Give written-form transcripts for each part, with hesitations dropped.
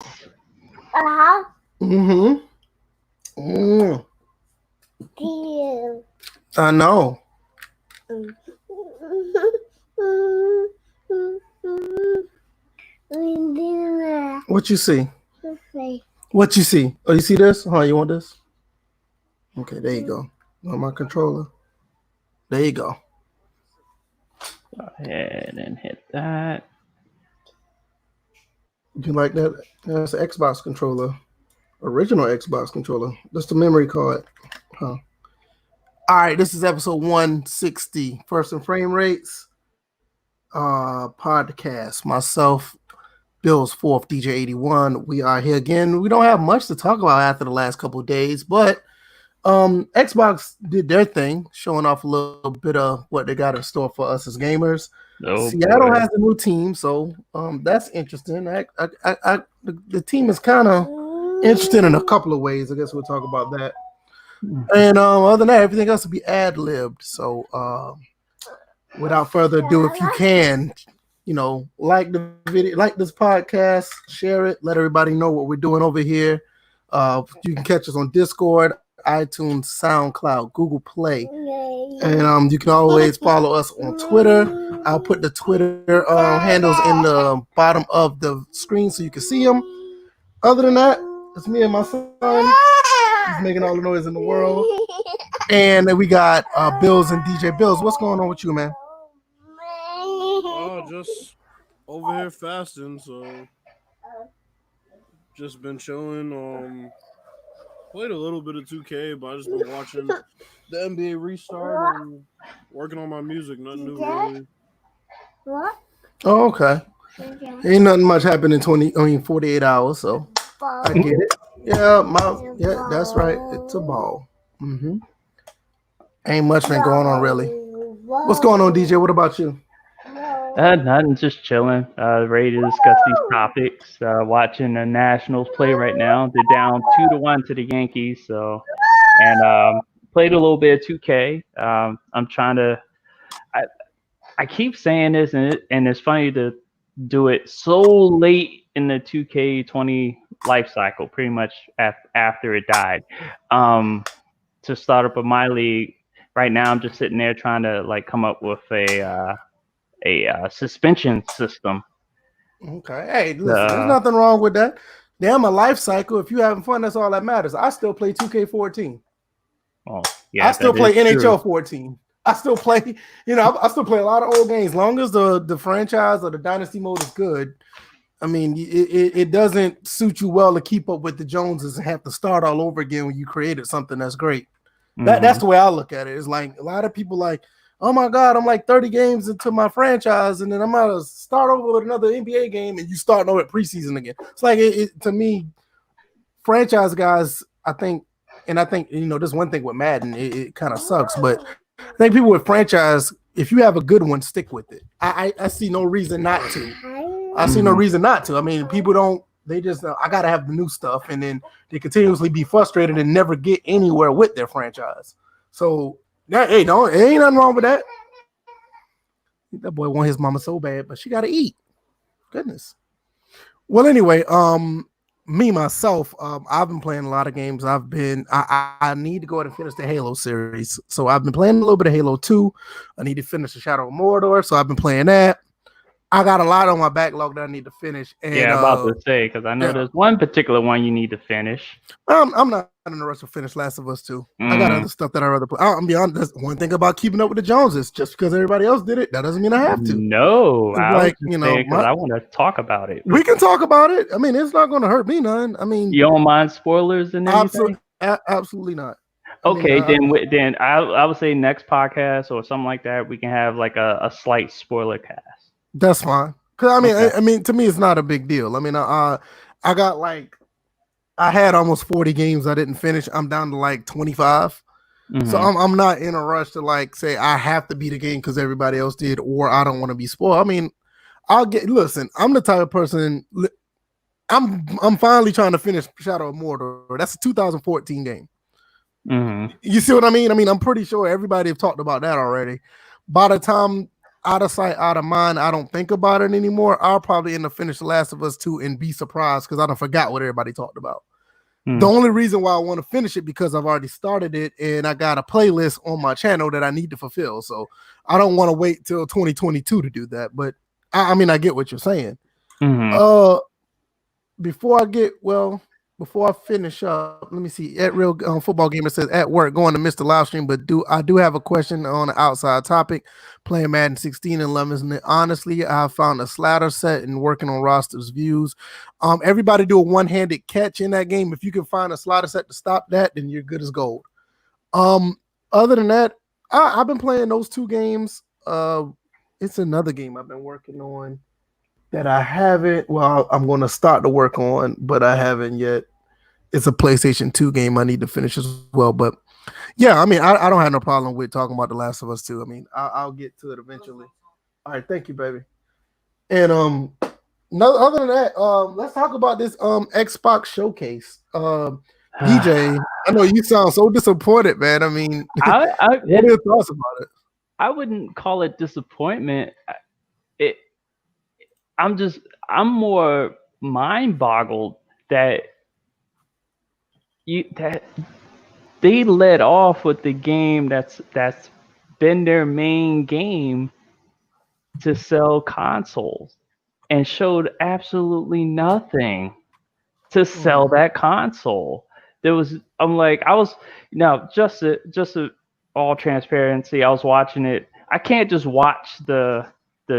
Uh-huh. Mm-hmm. Mm. Deal. I know. What you see? What you see? Oh, you see this? Oh, you want this? Okay, there you go. On my controller. There you go. Go ahead and hit that. You like that? That's an Xbox controller. Original Xbox controller. That's the memory card. Huh. All right, this is episode 160. First and Frame Rates. Podcast. Myself, Bill's fourth, DJ 81. We are here again. We don't have much to talk about after the last couple of days, but Xbox did their thing, showing off a little bit of what they got in store for us as gamers. Oh Seattle boy. has a new team, so that's interesting. The team is kind of interesting in a couple of ways. I guess we'll talk about that. And other than that, everything else will be ad-libbed. So without further ado, if you can, like the video, like this podcast, share it, let everybody know what we're doing over here. You can catch us on Discord, iTunes, SoundCloud, Google Play, and you can always follow us on Twitter. I'll put the Twitter handles in the bottom of the screen so you can see them. Other than that, it's me and my son. He's making all the noise in the world. And then we got Bills and DJ Bills. What's going on with you, man? Just over here fasting, so just been chilling. Played a little bit of 2K, but I just been watching the NBA restart and working on my music. Nothing new really. What? Oh, okay. Ain't nothing much happened in 48 hours, so I get it. Yeah, that's right. It's a ball. Mm-hmm. Ain't much been going on really. What's going on, DJ? What about you? Nothing, just chilling. Ready to discuss these topics. Watching the Nationals play right now. They're down 2-1 to the Yankees. And played a little bit of 2K. I'm trying to. I keep saying this, and it's funny to do it so late in the 2K20 life cycle, pretty much after it died. To start up a my league right now, I'm just sitting there trying to come up with a suspension system. Okay. Hey, listen, there's nothing wrong with that. Damn, a life cycle. If you're having fun, that's all that matters. I still play 2K14. Oh, yeah. I still play NHL true. 14. I still play, I still play a lot of old games. As long as the franchise or the dynasty mode is good. I mean, it doesn't suit you well to keep up with the Joneses and have to start all over again when you created something that's great. That's the way I look at it. It's like a lot of people like, oh my God, I'm like 30 games into my franchise, and then I'm gonna start over with another NBA game, and you start over at preseason again. It's like to me, franchise guys, I think there's one thing with Madden, it kind of sucks, but I think people with franchise, if you have a good one, stick with it. I see no reason not to. I see no reason not to. I mean, people don't. They just I gotta have the new stuff, and then they continuously be frustrated and never get anywhere with their franchise. So hey, ain't nothing wrong with that. That boy want his mama so bad, but she gotta eat. Goodness. Well, anyway, me myself, I've been playing a lot of games. I need to go ahead and finish the Halo series. So I've been playing a little bit of Halo 2. I need to finish the Shadow of Mordor, so I've been playing that. I got a lot on my backlog that I need to finish. And, I'm about to say, because I know there's one particular one you need to finish. I'm not in a rush to finish Last of Us 2. I got other stuff that I'd rather play. I'll be honest, that's one thing about keeping up with the Joneses. Just because everybody else did it, that doesn't mean I have to. No, I want to talk about it. We can talk about it. I mean, it's not going to hurt me none. I mean, you don't mind spoilers and anything? Absolutely not. Okay, then I would say next podcast or something like that, we can have like a slight spoiler cast. That's fine. Cause I mean, to me, it's not a big deal. I mean, I got I had almost 40 games I didn't finish. I'm down to like 25. So I'm not in a rush to say I have to beat a game because everybody else did, or I don't want to be spoiled. I mean, listen, I'm the type of person. I'm finally trying to finish Shadow of Mordor. That's a 2014 game. You see what I mean? I mean, I'm pretty sure everybody have talked about that already. By the time out of sight, out of mind. I don't think about it anymore. I'll probably end up finish The Last of Us 2 and be surprised because I don't forgot what everybody talked about. The only reason why I want to finish it because I've already started it and I got a playlist on my channel that I need to fulfill. So I don't want to wait till 2022 to do that. But I mean, I get what you're saying. Before I finish up, let me see. At Real Football Gamer says at work going to miss the live stream, but I do have a question on an outside topic. Playing Madden 16 and 11, and honestly, I found a slider set and working on rosters views. Everybody do a one-handed catch in that game. If you can find a slider set to stop that, then you're good as gold. Other than that, I've been playing those two games. It's another game I've been working on that I haven't. Well, I'm going to start to work on, but I haven't yet. It's a PlayStation 2 game I need to finish as well. But yeah, I mean, I don't have no problem with talking about The Last of Us 2. I mean, I'll get to it eventually. All right, thank you, baby. And no, other than that, let's talk about this Xbox showcase. DJ, I know you sound so disappointed, man. I mean, what are your thoughts about it? I wouldn't call it disappointment. I'm more mind boggled that they led off with the game that's been their main game to sell consoles and showed absolutely nothing to sell that console. Just all transparency, I was watching it. I can't just watch the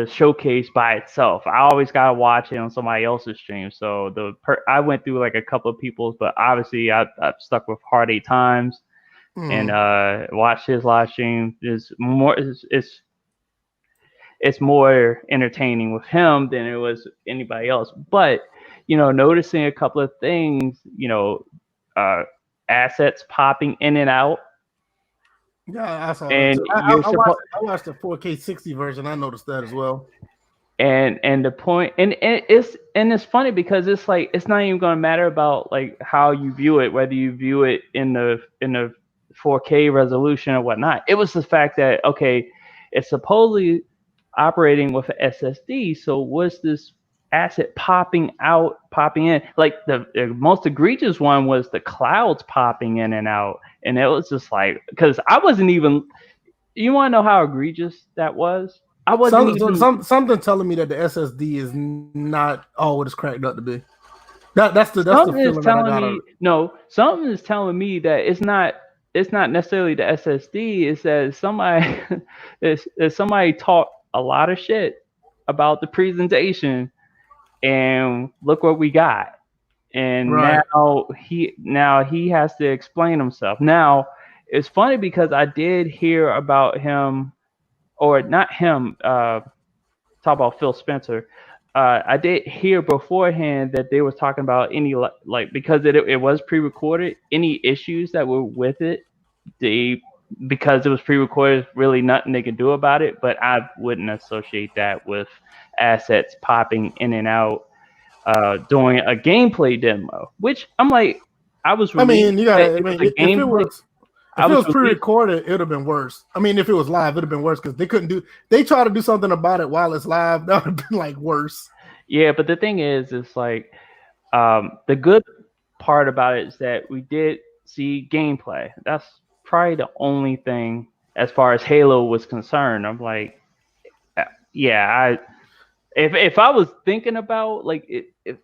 showcase by itself. I always gotta watch it on somebody else's stream. So I went through like a couple of people's, but obviously I stuck with Hard 8 Times and watched his live stream. It's more entertaining with him than it was anybody else. But noticing a couple of things, assets popping in and out. Yeah, I saw and that. I watched the 4K 60 version. I noticed that as well. And the point, and it's funny because it's like it's not even going to matter about like how you view it, whether you view it in the 4K resolution or whatnot. It was the fact that it's supposedly operating with an SSD. So what's this asset popping in? Like the most egregious one was the clouds popping in and out. And it was just like, because I wasn't even, you want to know how egregious that was? I wasn't something telling me that the SSD is not all what it's cracked up to be. That's the feeling that I got. No, something is telling me that it's not necessarily the SSD. It's that somebody talked a lot of shit about the presentation, and look what we got. And now he has to explain himself. Now it's funny because I did hear about him, or not him. Talk about Phil Spencer. I did hear beforehand that they was talking about any because it was pre-recorded. Any issues that were with it, because it was pre-recorded, really nothing they could do about it. But I wouldn't associate that with assets popping in and out. Doing a gameplay demo, which I'm like, if it was pre-recorded, it would have been worse. I mean, if it was live, it would have been worse because they try to do something about it while it's live. That would have been like worse. Yeah, but the thing is, it's like the good part about it is that we did see gameplay. That's probably the only thing as far as Halo was concerned. I'm like, yeah, if I was thinking about if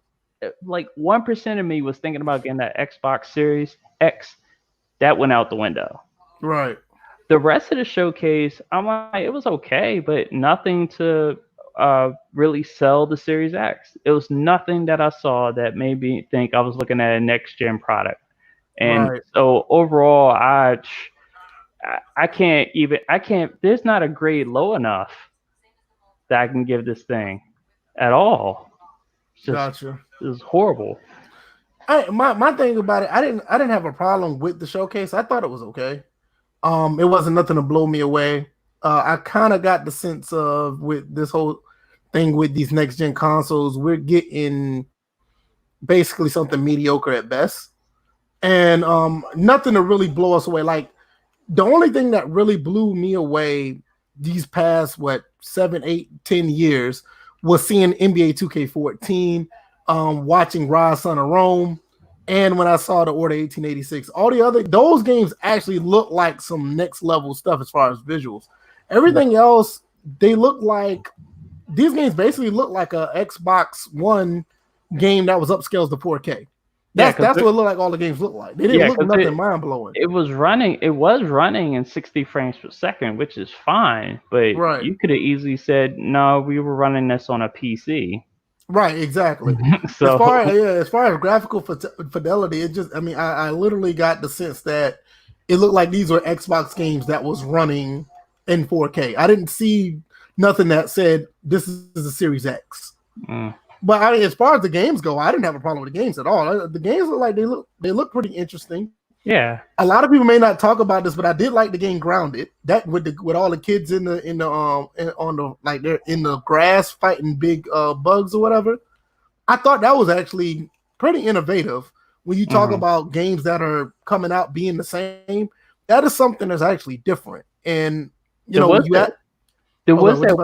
1% of me was thinking about getting that Xbox Series X, that went out the window. Right. The rest of the showcase, I'm like, it was okay, but nothing to really sell the Series X. It was nothing that I saw that made me think I was looking at a next gen product. And so overall, I can't. There's not a grade low enough that I can give this thing at all. Gotcha. It was horrible. My thing about it, I didn't have a problem with the showcase. I thought it was okay. It wasn't nothing to blow me away. I kind of got the sense of with this whole thing with these next gen consoles, we're getting basically something mediocre at best, and nothing to really blow us away. Like the only thing that really blew me away these past 7, 8, 10 years was seeing NBA 2K14, watching Rise Son of Rome, and when I saw the Order 1886. All the other those games actually look like some next level stuff as far as visuals. Everything else, they look like these games basically look like a Xbox One game that was upscaled to 4K. That's what it looked like. All the games look like. They didn't look nothing mind blowing. It was running in 60 frames per second, which is fine. But you could have easily said, no, we were running this on a PC. Right, exactly. So as far as graphical fidelity, it just, I mean, I literally got the sense that it looked like these were Xbox games that was running in 4K. I didn't see nothing that said this is a Series X. But I mean, as far as the games go, I didn't have a problem with the games at all. The games look like they look pretty interesting. Yeah. A lot of people may not talk about this, but I did like the game Grounded. That with all the kids they're in the grass fighting big bugs or whatever. I thought that was actually pretty innovative. When you talk about games that are coming out being the same, that is something that's actually different. And there was that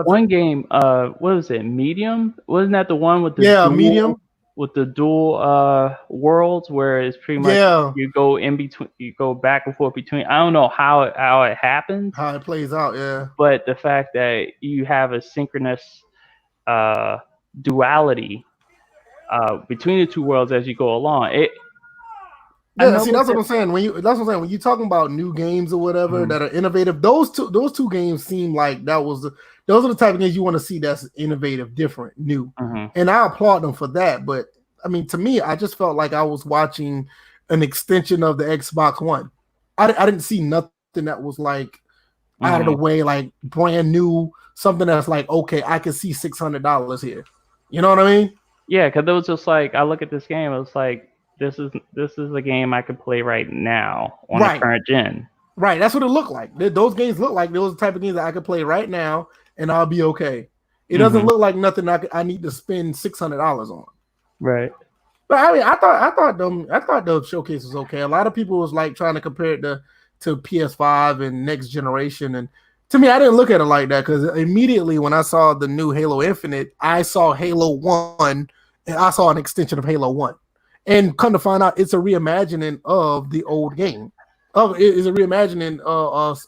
one game. What was it? Medium? Wasn't that the one with the Medium? With the dual worlds where it's pretty much you go in between, you go back and forth between. I don't know how it happens, how it plays out, but the fact that you have a synchronous duality between the two worlds as you go along. That's what I'm saying. When you're talking about new games or whatever that are innovative, those two games seem like those are the type of games you want to see that's innovative, different, new. And I applaud them for that. But I mean, to me, I just felt like I was watching an extension of the Xbox One. I didn't see nothing that was like out of the way, like brand new, something that's like, okay, I can see $600 here. You know what I mean? Yeah, because it was just like, I look at this game, it was like, this is a game I could play right now on the current gen. Right, that's what it looked like. Those games look like those type of games that I could play right now and I'll be okay. It doesn't look like nothing I need to spend $600 on. Right. But I mean, I thought the showcase was okay. A lot of people was like trying to compare it to PS5 and next generation, and to me, I didn't look at it like that because immediately when I saw the new Halo Infinite, I saw Halo 1 and I saw an extension of Halo 1. And come to find out, it's a reimagining of the old game. It's a reimagining of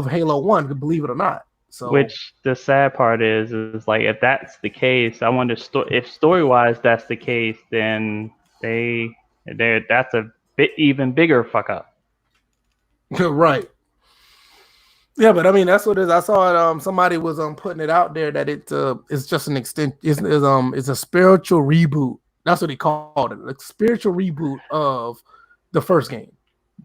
Halo 1, believe it or not. So, which the sad part is like, if that's the case, I wonder if story-wise that's the case, then that's a bit even bigger fuck up. Right. Yeah, but I mean that's what it is. I saw it. Somebody was putting it out there that it's just an extent. It's a spiritual reboot. That's what he called it. A spiritual reboot of the first game.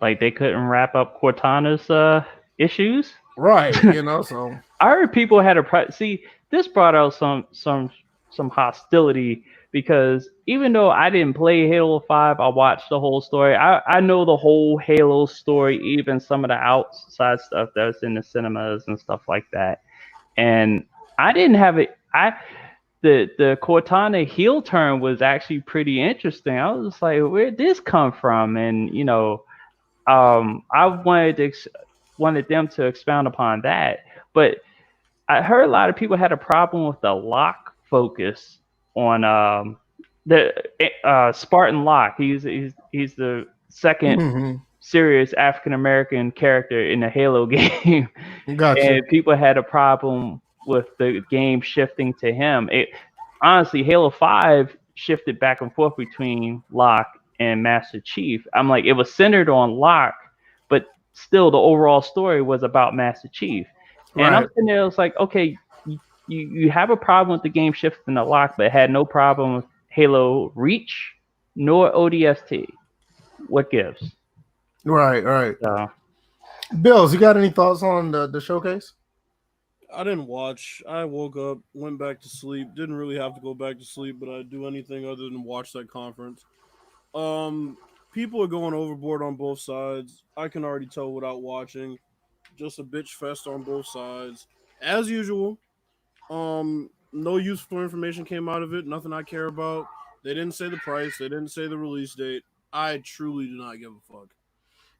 Like they couldn't wrap up Cortana's issues. Right. So I heard people had see, this brought out some hostility, because even though I didn't play Halo 5, I watched the whole story. I know the whole Halo story, even some of the outside stuff that was in the cinemas and stuff like that. And I didn't have it. The Cortana heel turn was actually pretty interesting. I was just like, where'd this come from? And I wanted them to expound upon that. But I heard a lot of people had a problem with the Locke focus on the Spartan Locke. He's the second serious African American character in the Halo game. Gotcha. And people had a problem with the game shifting to him. Honestly, Halo 5 shifted back and forth between Locke and Master Chief. I'm like, it was centered on Locke, but still the overall story was about Master Chief. And I'm sitting there, I was like, okay, you have a problem with the game shifting to Locke, but had no problem with Halo Reach nor ODST. What gives? Right. So, Bills, you got any thoughts on the showcase? I didn't watch. I woke up, went back to sleep. Didn't really have to go back to sleep, but I'd do anything other than watch that conference. People are going overboard on both sides. I can already tell without watching. Just a bitch fest on both sides. As usual. No useful information came out of it. Nothing I care about. They didn't say the price. They didn't say the release date. I truly do not give a fuck.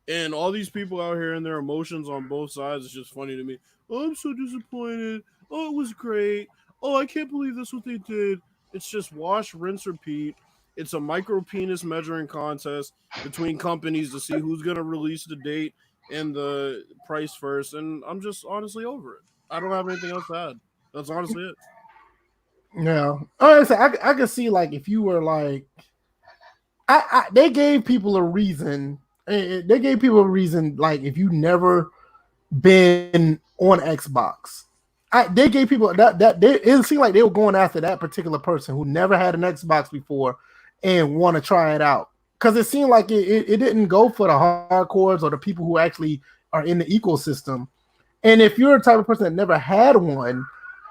And all these people out here and their emotions on both sides is just funny to me. "Oh, I'm so disappointed. Oh, it was great. Oh, I can't believe that's what they did." It's just wash, rinse, repeat. It's a micro penis measuring contest between companies to see who's gonna release the date and the price first, and I'm just honestly over it. I don't have anything else to add. That's honestly it. Yeah. Honestly, I could see like if you were like, they gave people a reason. They gave people a reason. Like if you never been on Xbox, they gave people it seemed like they were going after that particular person who never had an Xbox before and want to try it out because it seemed like it didn't go for the hardcores or the people who actually are in the ecosystem. And if you're a type of person that never had one,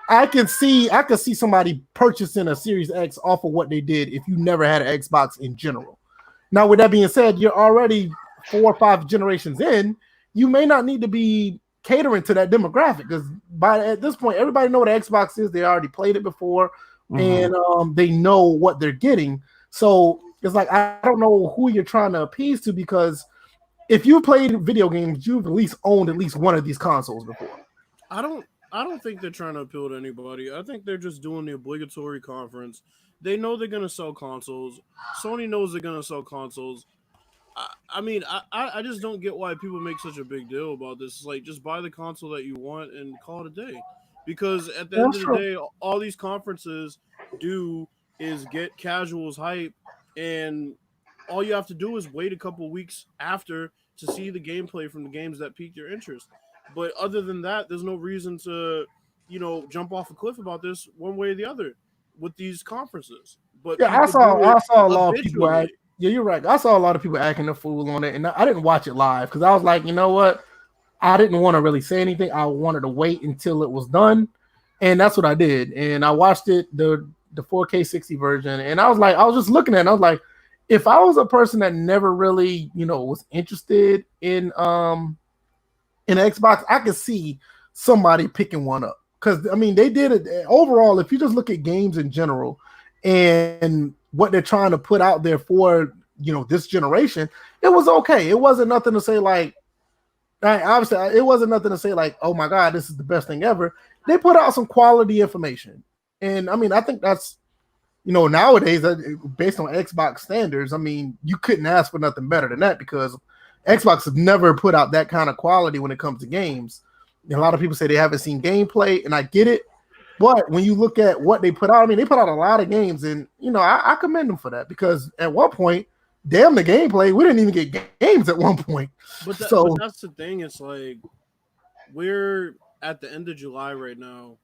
I could see somebody purchasing a Series X off of what they did if you never had an Xbox in general. Now, with that being said, you're already 4 or 5 generations in. You may not need to be catering to that demographic because at this point, everybody know what an Xbox is. They already played it before, and they know what they're getting. So it's like I don't know who you're trying to appease to because if you played video games, you've at least owned at least one of these consoles before. I don't think they're trying to appeal to anybody. I think they're just doing the obligatory conference. They know they're gonna sell consoles. Sony knows they're gonna sell consoles. I just don't get why people make such a big deal about this. It's like just buy the console that you want and call it a day. Because at the end of the day, all these conferences do is get casuals hype, and all you have to do is wait a couple weeks after to see the gameplay from the games that piqued your interest. But other than that, there's no reason to, jump off a cliff about this one way or the other with these conferences. But Yeah, people do it I saw a lot of people. habitually. Yeah, you're right. I saw a lot of people acting a fool on it, and I didn't watch it live because I was like, you know what? I didn't want to really say anything. I wanted to wait until it was done, and that's what I did. And I watched it the 4K 60 version, and I was just looking at it. And I was like, if I was a person that never really, was interested in Xbox, I could see somebody picking one up because I mean they did it overall. If you just look at games in general and what they're trying to put out there for this generation, it was okay. It wasn't nothing to say like obviously it wasn't nothing to say like, oh my god, this is the best thing ever. They put out some quality information, and I mean I think that's nowadays based on Xbox standards, I mean you couldn't ask for nothing better than that because Xbox has never put out that kind of quality when it comes to games. And a lot of people say they haven't seen gameplay, and I get it. But when you look at what they put out, I mean, they put out a lot of games, and I commend them for that because at one point, damn the gameplay, we didn't even get games at one point. But that's the thing. It's like we're at the end of July right now,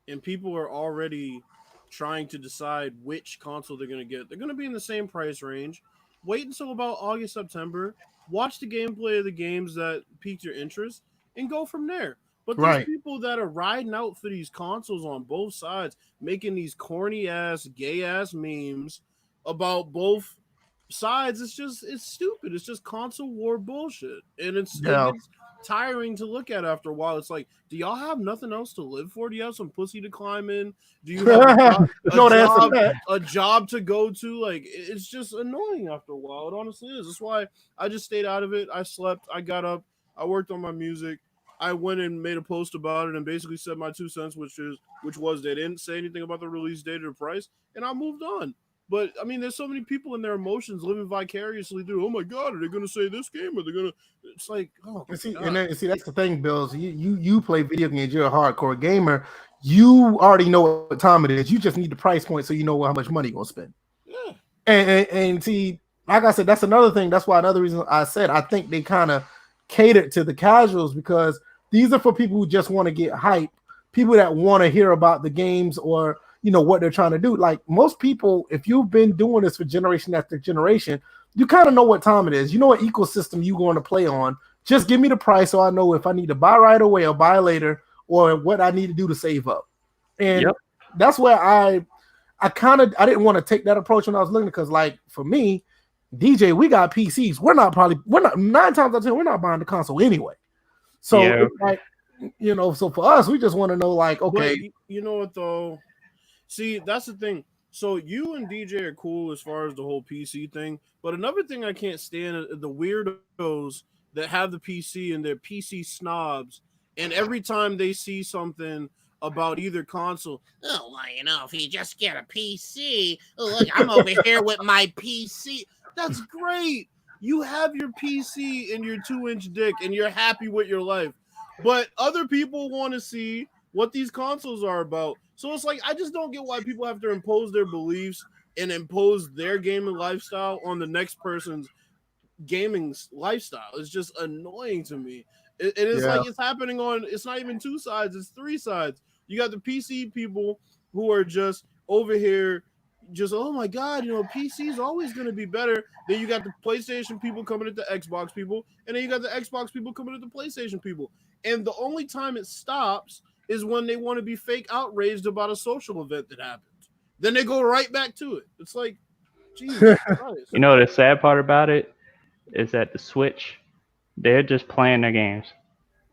and people are already trying to decide which console they're going to get. They're going to be in the same price range. Wait until about August, September. Watch the gameplay of the games that piqued your interest and go from there. But there's people that are riding out for these consoles on both sides, making these corny ass, gay ass memes about both sides. It's stupid. It's just console war bullshit. And it gets tiring to look at after a while. It's like, do y'all have nothing else to live for? Do you have some pussy to climb in? Do you have a job to go to? Like, it's just annoying after a while. It honestly is. That's why I just stayed out of it. I slept. I got up. I worked on my music. I went and made a post about it and basically said my 2 cents, which was they didn't say anything about the release date or the price, and I moved on. But I mean, there's so many people in their emotions living vicariously through. Oh my god, are they going to say this game? Are they going to? It's like, oh. See, that's the thing, Bills. You play video games. You're a hardcore gamer. You already know what time it is. You just need the price point so you know how much money you're gonna spend. Yeah. And see, like I said, that's another thing. That's why another reason I said I think they kind of catered to the casuals because these are for people who just want to get hype, people that want to hear about the games or what they're trying to do. Like most people, if you've been doing this for generation after generation, you kind of know what time it is. You know what ecosystem you're going to play on. Just give me the price so I know if I need to buy right away or buy later or what I need to do to save up. And that's where I didn't want to take that approach when I was looking because like for me, DJ, we got PCs. We're not 9 times out of 10, we're not buying the console anyway. So it's like, so for us, we just want to know like, okay. But you know what though? See, that's the thing. So you and DJ are cool as far as the whole PC thing. But another thing I can't stand is the weirdos that have the PC and they're PC snobs And every time they see something about either console, Oh, well, if you just get a PC, look, I'm over here with my PC. that's great. You have your PC and your 2-inch dick, and you're happy with your life. But other people want to see what these consoles are about. So it's like, I just don't get why people have to impose their beliefs and impose their gaming lifestyle on the next person's gaming lifestyle. It's just annoying to me. It is like it's happening on, it's not even 2 sides, it's 3 sides. You got the PC people who are just over here just, oh my God, PC is always going to be better. Then you got the PlayStation people coming at the Xbox people, and then you got the Xbox people coming at the PlayStation people. And the only time it stops is when they want to be fake outraged about a social event that happened. Then they go right back to it. It's like, Jesus Christ. You know the sad part about it is that the Switch, they're just playing their games.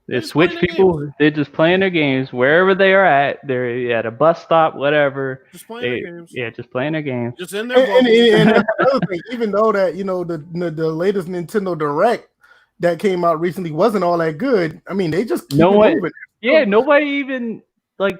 The Switch people, they're just playing their games wherever they are at. They're at a bus stop, whatever. Just playing their games. Yeah, just playing their games. Just in their and another thing, even though that the latest Nintendo Direct that came out recently wasn't all that good. I mean, they just keep moving. Yeah, nobody even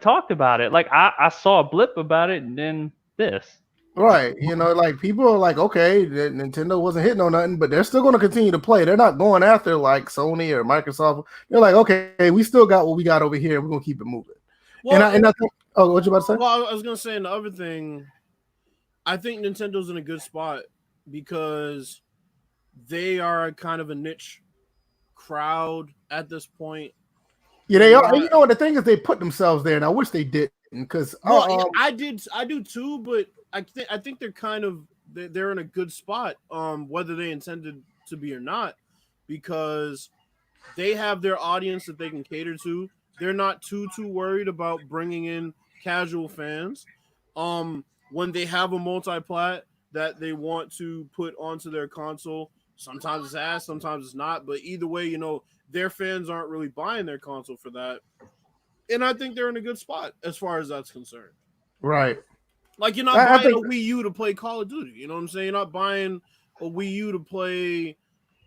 talked about it. Like I saw a blip about it, and then this. Right, like people are like, okay, Nintendo wasn't hitting on nothing, but they're still going to continue to play. They're not going after like Sony or Microsoft. They're like, okay, we still got what we got over here. We're going to keep it moving. Well, and I think, oh, what you about to say? Well, I was going to say, and the other thing, I think Nintendo's in a good spot because they are kind of a niche crowd at this point. Yeah, they are. You know what the thing is, they put themselves there, and I wish they didn't because I do too, but I think they're kind of they're in a good spot, whether they intended to be or not, because they have their audience that they can cater to. They're not too worried about bringing in casual fans. When they have a multi-plat that they want to put onto their console, sometimes it's ass, sometimes it's not. But either way, their fans aren't really buying their console for that. And I think they're in a good spot as far as that's concerned. Right. Like, you're not buying a Wii U to play Call of Duty. You know what I'm saying? You're not buying a Wii U to play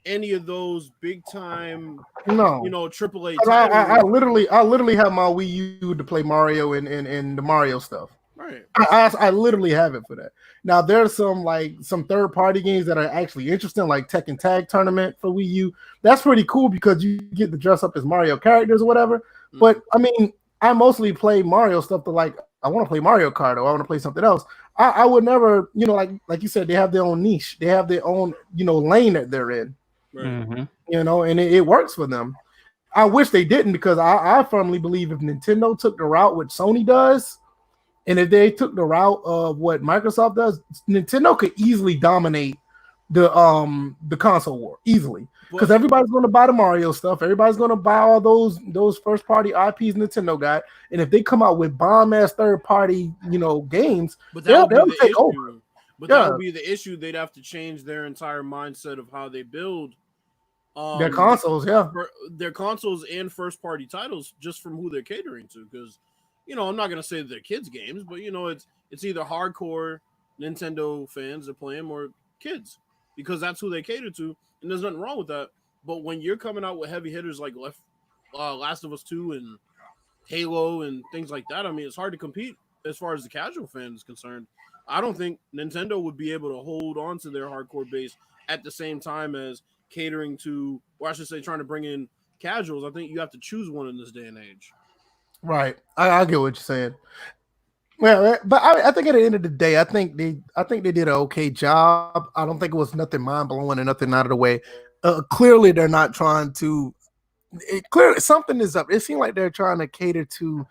any of those big time, AAA titles. I literally have my Wii U to play Mario and the Mario stuff. Right. I literally have it for that. Now there's some third party games that are actually interesting, like Tekken Tag Tournament for Wii U. That's pretty cool because you get to dress up as Mario characters or whatever. Mm-hmm. But I mean, I mostly play Mario stuff to I want to play Mario Kart or I want to play something else. I would never, like you said, they have their own niche. They have their own, lane that they're in. Right. Mm-hmm. And it works for them. I wish they didn't because I firmly believe if Nintendo took the route what Sony does, and if they took the route of what Microsoft does, Nintendo could easily dominate the console war easily. Because everybody's going to buy the Mario stuff. Everybody's going to buy all those first party IPs Nintendo got. And if they come out with bomb ass third party, games, but they'll take over. But that would be the issue. They'd have to change their entire mindset of how they build their consoles. Their consoles and first party titles just from who they're catering to. Because I'm not going to say they're kids games, but it's either hardcore Nintendo fans that play them or kids because that's who they cater to. And there's nothing wrong with that. But when you're coming out with heavy hitters like Last of Us 2 and Halo and things like that, I mean, it's hard to compete as far as the casual fan is concerned. I don't think Nintendo would be able to hold on to their hardcore base at the same time as catering to, or I should say, trying to bring in casuals. I think you have to choose one in this day and age. Right. I get what you're saying. Well, but I think at the end of the day, I think they did an okay job. I don't think it was nothing mind blowing and nothing out of the way. Clearly, they're not trying to. Clearly, something is up. It seems like they're trying to cater to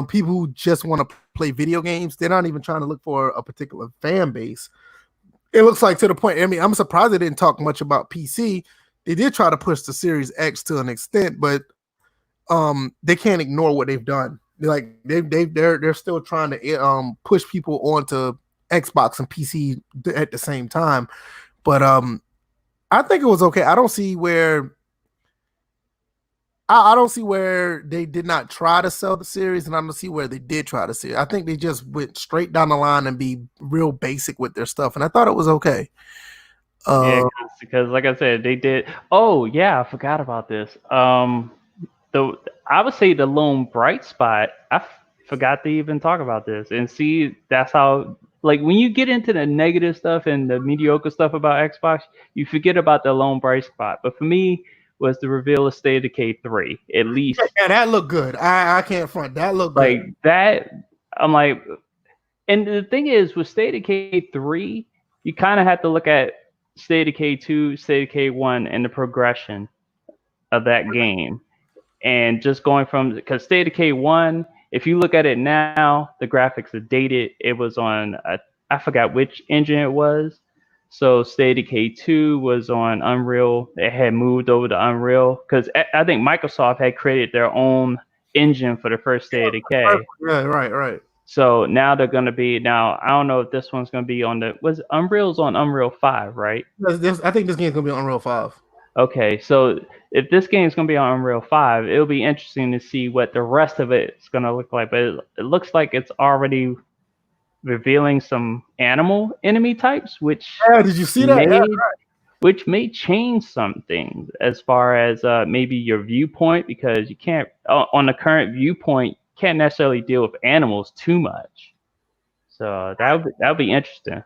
people who just want to play video games. They're not even trying to look for a particular fan base. It looks like to the point. I mean, I'm surprised they didn't talk much about PC. They did try to push the Series X to an extent, but they can't ignore what they've done. They're still trying to push people onto Xbox and PC at the same time. But I think it was okay. I don't see where they did not try to sell the series, and I don't see where they did try to sell it. I think they just went straight down the line and be real basic with their stuff, and I thought it was okay. Because like I said, they did. Oh yeah, I forgot about this. I would say the lone bright spot. Forgot to even talk about this, and see that's how. Like when you get into the negative stuff and the mediocre stuff about Xbox, you forget about the lone bright spot. But for me, was the reveal of State of Decay 3. At least, Yeah, that looked good. I can't front. That looked like good. that. I'm like, and the thing is, with State of Decay 3, you kind of have to look at State of Decay 2, State of Decay 1, and the progression of that game. And just going from, because State of Decay 1, if you look at it now, the graphics are dated. It was on, I forgot which engine it was. So State of Decay 2 was on Unreal. It had moved over to Unreal because I think Microsoft had created their own engine for the first State of Decay. Yeah, right. So now they're going to be, now I don't know if this one's going to be on Unreal's on Unreal 5, right? I think this game's gonna be on Unreal 5. Okay, so if this game's going to be on Unreal 5, it'll be interesting to see what the rest of it's going to look like. But it looks like it's already revealing some animal enemy types, which Yeah, did you see that? may, Yeah, which may change some things as far as maybe your viewpoint, because you can't, on the current viewpoint, can't necessarily deal with animals too much. So that would be interesting.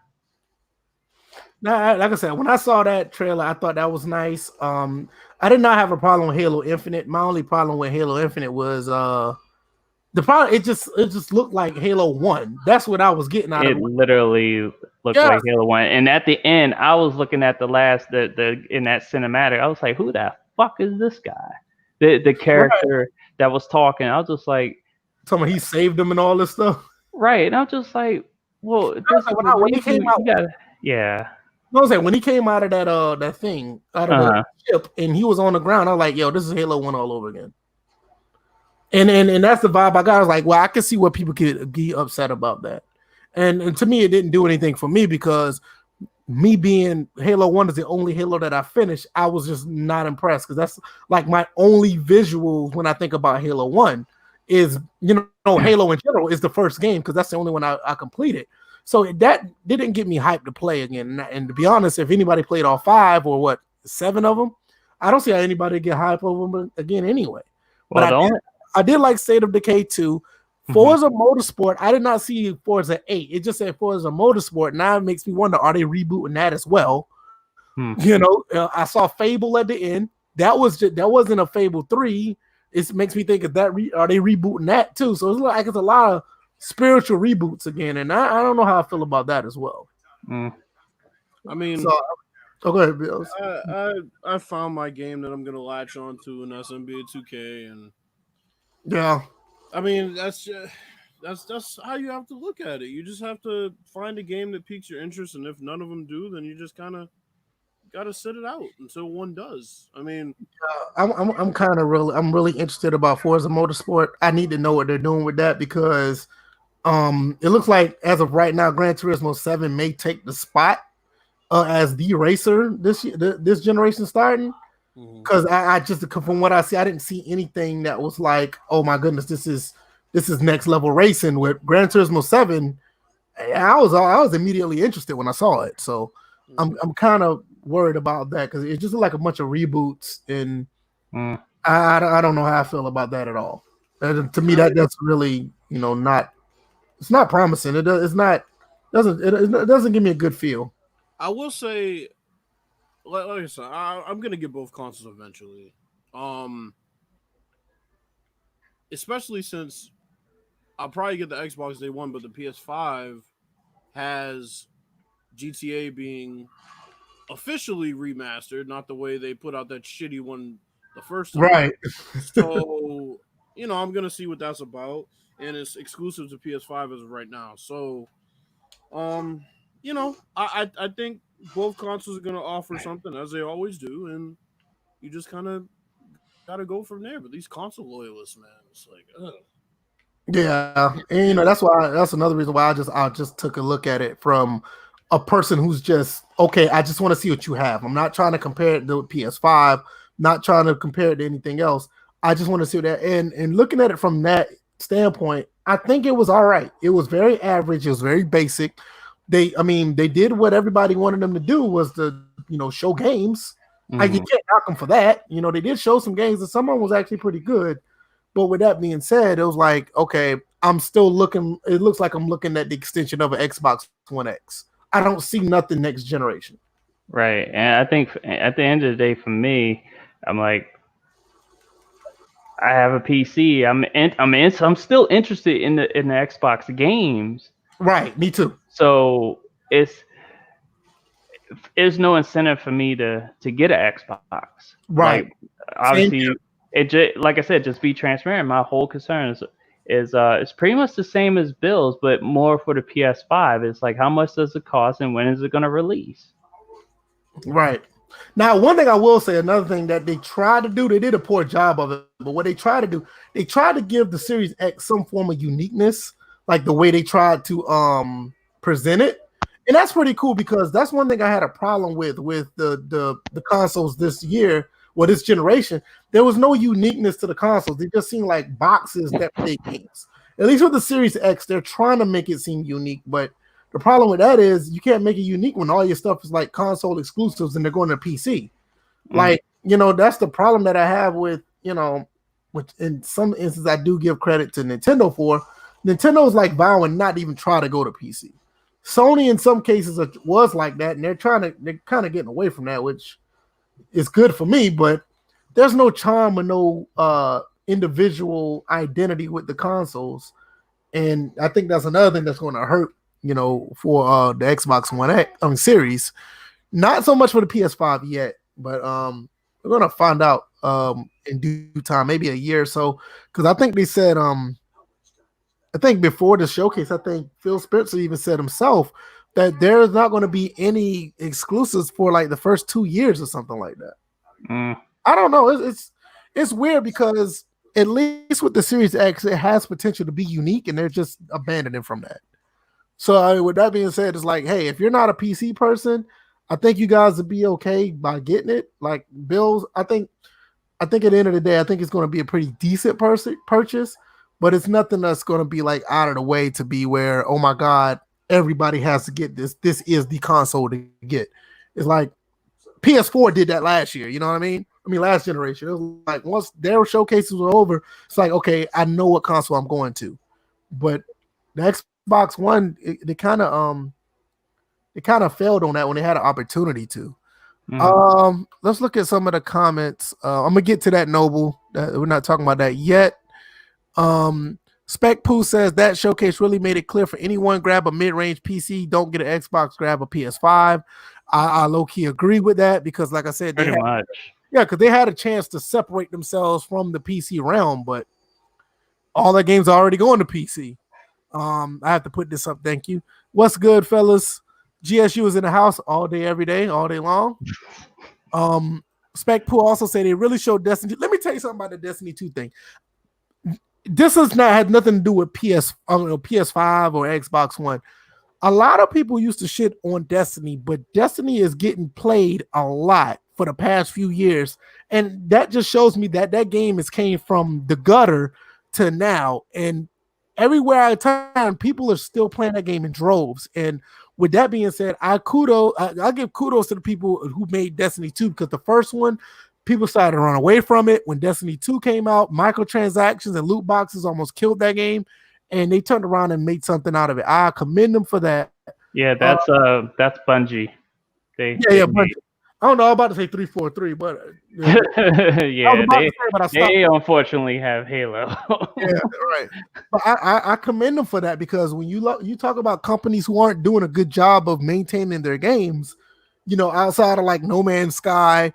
No, like I said, when I saw that trailer, I thought that was nice. I did not have a problem with Halo Infinite. My only problem with Halo Infinite was the problem. It just looked like Halo 1. That's what I was getting out of It it. literally looked like Halo 1. And at the end, I was looking at the in that cinematic. I was like, who the fuck is this guy? The character that was talking. I was just like, Someone he saved them and all this stuff. right. And I was just like, well, this is when he came out, yeah. I was saying when he came out of that thing out of the ship and he was on the ground, I was like, yo, this is Halo 1 all over again. And that's the vibe I got. I was like, well, I can see what people could be upset about that. And to me, it didn't do anything for me because me being Halo 1 is the only Halo that I finished. I was just not impressed because that's like my only visuals when I think about Halo 1 is, Halo in general is the first game because that's the only one I completed. So that didn't get me hyped to play again. And to be honest, if anybody played all 5 or 7 of them, I don't see how anybody get hyped over them again anyway. Well, but I did like State of Decay 2. Forza Motorsport, I did not see Forza 8. It just said Forza Motorsport. Now it makes me wonder, are they rebooting that as well? I saw Fable at the end. That wasn't a Fable 3. It makes me think, are they rebooting that too? So it's like it's a lot of spiritual reboots again, and I don't know how I feel about that as well. I mean, go ahead, Bill. I found my game that I'm gonna latch on to, and that's NBA 2K, and yeah, I mean that's how you have to look at it. You just have to find a game that piques your interest, and if none of them do, then you just kind of gotta sit it out until one does. I mean, I'm really interested about Forza Motorsport. I need to know what they're doing with that because it looks like as of right now, Gran Turismo 7 may take the spot as the racer this generation starting. Because I just, from what I see, I didn't see anything that was like, oh my goodness, this is next level racing. With Gran Turismo 7, I was immediately interested when I saw it. So I'm kind of worried about that because it just looked like a bunch of reboots, and I don't know how I feel about that at all. To me, that's really not. It's not promising. It doesn't give me a good feel. I will say, like I said, I'm gonna get both consoles eventually. Especially since I'll probably get the Xbox Day 1, but the PS5 has GTA being officially remastered, not the way they put out that shitty one the first time. Right. So, I'm gonna see what that's about, and it's exclusive to PS5 as of right now. So, I think both consoles are gonna offer something as they always do, and you just kind of gotta go from there. But these console loyalists, man, it's like, ugh. Yeah, and that's another reason why I just took a look at it from a person who's just okay. I just want to see what you have. I'm not trying to compare it to PS5, not trying to compare it to anything else. I just want to see that. And looking at it from that standpoint, I think it was all right. It was very average. It was very basic. They did what everybody wanted them to do was to show games. You can't knock them for that. They did show some games, and some of them was actually pretty good. But with that being said, it was like, okay, I'm still looking. It looks like I'm looking at the extension of an Xbox One X. I don't see nothing next generation. Right. And I think at the end of the day, for me, I'm like, I have a PC. I'm still interested in the Xbox games. Right. Me too. So there's no incentive for me to get an Xbox. Right. Like, obviously, like I said, just be transparent. My whole concern is it's pretty much the same as Bill's, but more for the PS5. It's like, how much does it cost and when is it going to release? Right. Now, one thing I will say, another thing that they tried to do, they did a poor job of it, but what they tried to do, they tried to give the Series X some form of uniqueness, like the way they tried to present it. And that's pretty cool because that's one thing I had a problem with the consoles this year, or this generation. There was no uniqueness to the consoles. They just seemed like boxes that play games. At least with the Series X, they're trying to make it seem unique, but the problem with that is you can't make it unique when all your stuff is like console exclusives and they're going to PC. Like, that's the problem that I have with, which in some instances I do give credit to Nintendo for. Nintendo's like vowing not even try to go to PC. Sony in some cases was like that, and they're kind of getting away from that, which is good for me, but there's no charm or no individual identity with the consoles. And I think that's another thing that's going to hurt, for the Xbox One X series. Not so much for the PS5 yet, but we're going to find out in due time, maybe a year or so, because I think they said I think before the showcase, I think Phil Spencer even said himself that there's not going to be any exclusives for like the first 2 years or something like that. I don't know. It's weird because at least with the Series X, it has potential to be unique, and they're just abandoning from that. So with that being said, it's like, hey, if you're not a PC person, I think you guys would be okay by getting it. Like Bill's, I think at the end of the day, I think it's going to be a pretty decent purchase. But it's nothing that's going to be like out of the way to be where, oh my God, everybody has to get this. This is the console to get. It's like PS4 did that last year. You know what I mean? Last generation. It was like once their showcases were over, it's like, okay, I know what console I'm going to. But the Xbox One, they kind of failed on that when they had an opportunity to. Let's look at some of the comments. I'm gonna get to that, Noble. We're not talking about that yet. Spec Pooh says that showcase really made it clear for anyone grab a mid-range PC, don't get an Xbox, grab a PS5. I low-key agree with that because, like I said, because they had a chance to separate themselves from the PC realm, but all their games are already going to PC. I have to put this up. Thank you. What's good, fellas? GSU is in the house all day, every day, all day long. Spec Pooh also said they really showed Destiny. Let me tell you something about the Destiny 2 thing. This had nothing to do with PS5 or Xbox One. A lot of people used to shit on Destiny, but Destiny is getting played a lot for the past few years, and that just shows me that game has came from the gutter to now, and everywhere I turn, people are still playing that game in droves. And with that being said, I give kudos to the people who made Destiny 2 because the first one, people started to run away from it. When Destiny 2 came out, microtransactions and loot boxes almost killed that game, and they turned around and made something out of it. I commend them for that. Yeah, that's Bungie. Bungie. I don't know. I'm about to say 343, but yeah, they unfortunately have Halo. Yeah, right. But I commend them for that because when you talk about companies who aren't doing a good job of maintaining their games, outside of like No Man's Sky,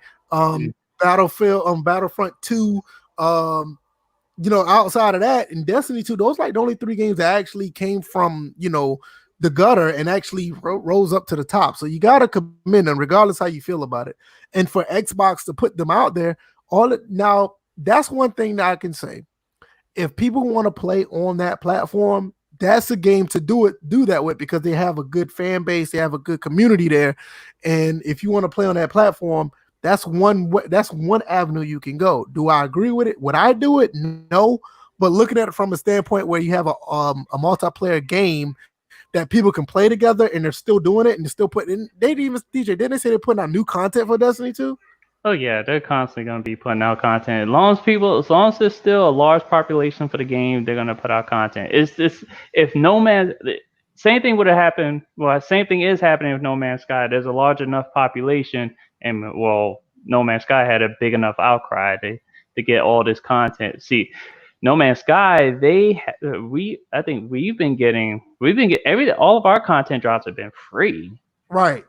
Battlefield, Battlefront 2, outside of that, and Destiny 2, those like the only 3 games that actually came from, the gutter and actually rose up to the top. So you got to commend them regardless how you feel about it. And for Xbox to put them out there, now that's one thing that I can say. If people want to play on that platform, that's a game to do that with because they have a good fan base, they have a good community there. And if you want to play on that platform, that's one avenue you can go. Do I agree with it? Would I do it? No. But looking at it from a standpoint where you have a multiplayer game that people can play together and they're still doing it and they're still putting in, didn't they say they're putting out new content for Destiny 2? Oh yeah, they're constantly gonna be putting out content. As long as there's still a large population for the game, they're gonna put out content. It's just if No Man's same thing would have happened. Well, same thing is happening with No Man's Sky. There's a large enough population, and well, No Man's Sky had a big enough outcry to get all this content. See, No Man's Sky, I think all of our content drops have been free. Right.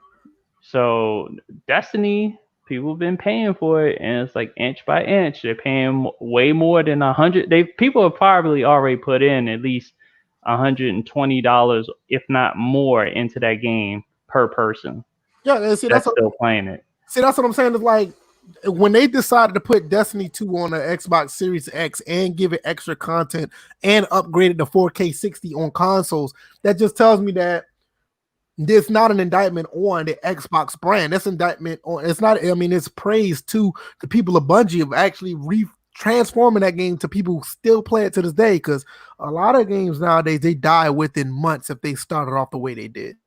So Destiny, people have been paying for it, and it's like inch by inch. They're paying way more than 100. People have probably already put in at least $120, if not more, into that game per person. Yeah, and see, That's still playing it. See, that's what I'm saying. Is like when they decided to put Destiny 2 on the Xbox Series X and give it extra content and upgrade it to 4K 60 on consoles, that just tells me that there's not an indictment on the Xbox brand. That's indictment on. It's not. I mean, it's praise to the people of Bungie of actually transforming that game to people who still play it to this day. Because a lot of games nowadays they die within months if they started off the way they did.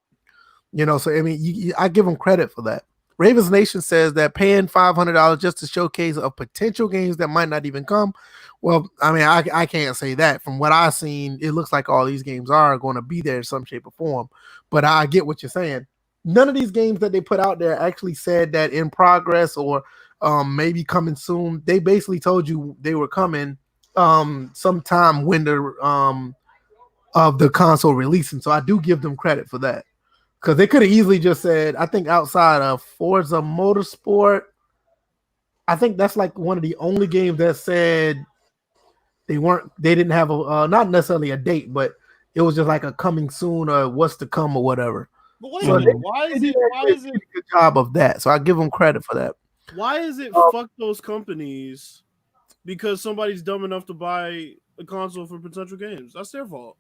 You know, so I mean, I give them credit for that. Ravens Nation says that paying $500 just to showcase of potential games that might not even come. Well, I mean, I can't say that. From what I've seen, it looks like all these games are going to be there in some shape or form. But I get what you're saying. None of these games that they put out there actually said that in progress or maybe coming soon. They basically told you they were coming sometime when of the console releasing. So I do give them credit for that. Because they could have easily just said, I think outside of Forza Motorsport, I think that's like one of the only games that said they didn't have not necessarily a date, but it was just like a coming soon or what's to come or whatever. But wait a minute, why is it a good job of that? So I give them credit for that. Why is it fuck those companies because somebody's dumb enough to buy a console for potential games? That's their fault.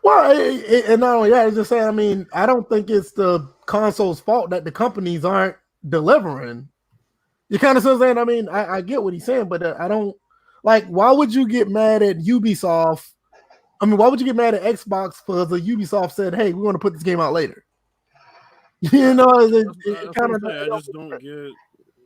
Well, and not only that, it's just saying, I mean, I don't think it's the console's fault that the companies aren't delivering. You kind of saying, I mean, I get what he's saying, but I don't like, why would you get mad at Ubisoft? I mean, why would you get mad at Xbox because the Ubisoft said, hey, we want to put this game out later? You know, it kind of, I just don't get.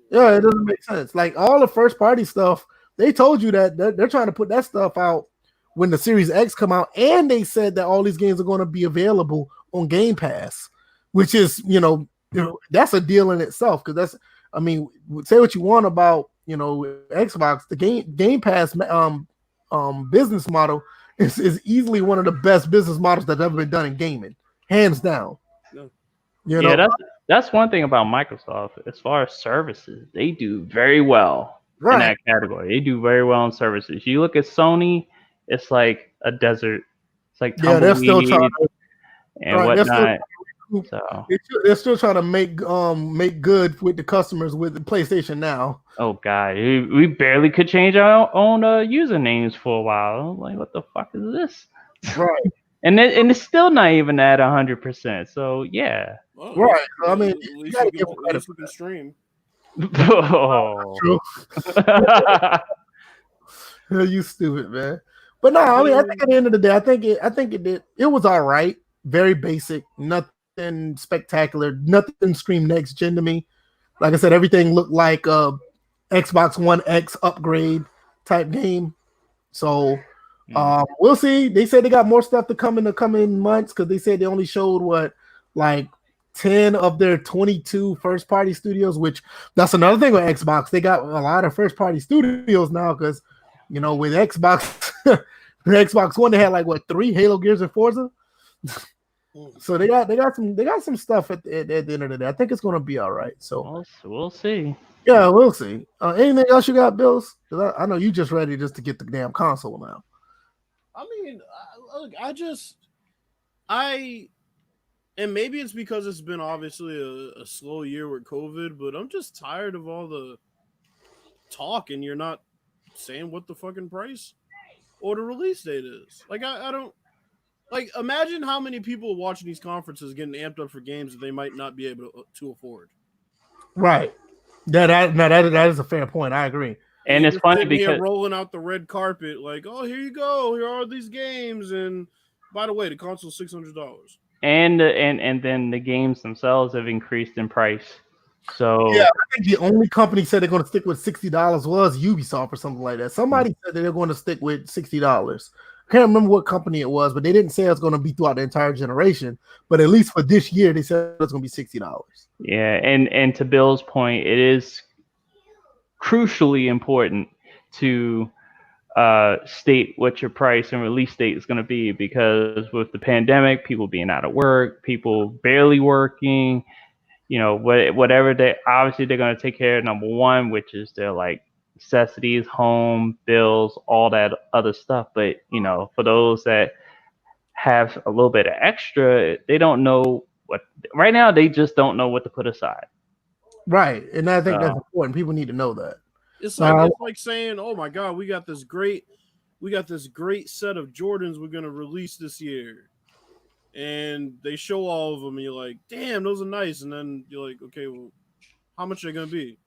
Yeah, it doesn't make sense. Like all the first party stuff, they told you that they're trying to put that stuff out when the Series X come out, and they said that all these games are going to be available on Game Pass, which is, you know that's a deal in itself. Because that's, I mean, say what you want about, Xbox, the Game Pass business model is easily one of the best business models that's ever been done in gaming, hands down. Yeah, that's one thing about Microsoft. As far as services, they do very well in that category. They do very well in services. You look at Sony, it's like a desert. It's like they're still trying and whatnot. They're still trying to make good with the customers with the PlayStation Now. Oh god, we barely could change our own usernames for a while. I'm like, what the fuck is this? Right. and it's still not even at 100%. So yeah. Well, right. I mean, at least we can stream. Oh. You stupid, man. But no, I mean, I think at the end of the day, I think it was all right. Very basic, nothing spectacular, nothing screamed next gen to me. Like I said, everything looked like a Xbox One X upgrade type game. So we'll see. They said they got more stuff to come in the coming months because they said they only showed 10 of their 22 first party studios, which that's another thing with Xbox. They got a lot of first party studios now because, with Xbox, the Xbox One, they had 3 Halo, Gears, and Forza. So they got some stuff at the end of the day. I think it's going to be all right. So we'll see. Yeah, we'll see. Anything else you got, Bills? Because I know you just ready just to get the damn console now. I mean, look, and maybe it's because it's been obviously a slow year with COVID, but I'm just tired of all the talk and you're not saying what the fucking price or the release date is. Like, I don't, imagine how many people watching these conferences getting amped up for games that they might not be able to afford. Right. That is a fair point. I agree. And it's funny because rolling out the red carpet, oh, here you go, here are these games, and by the way, the console's $600. And then the games themselves have increased in price. So Yeah, I think the only company said they're going to stick with $60 was Ubisoft or something like that. Somebody said that they're going to stick with $60. I can't remember what company it was, but they didn't say it's going to be throughout the entire generation. But at least for this year, they said it's going to be $60. yeah, and to Bill's point, it is crucially important to state what your price and release date is going to be, because with the pandemic, people being out of work, people barely working, whatever, they obviously they're going to take care of number one, which is their like necessities, home bills, all that other stuff. But for those that have a little bit of extra, they don't know what right now. They just don't know what to put aside. Right, and I think that's So, important. People need to know that. It's Now, like saying, "Oh my God, we got this great set of Jordans we're gonna release this year," and they show all of them, and you're like, "Damn, those are nice." And then you're like, "Okay, well, how much are they gonna be?"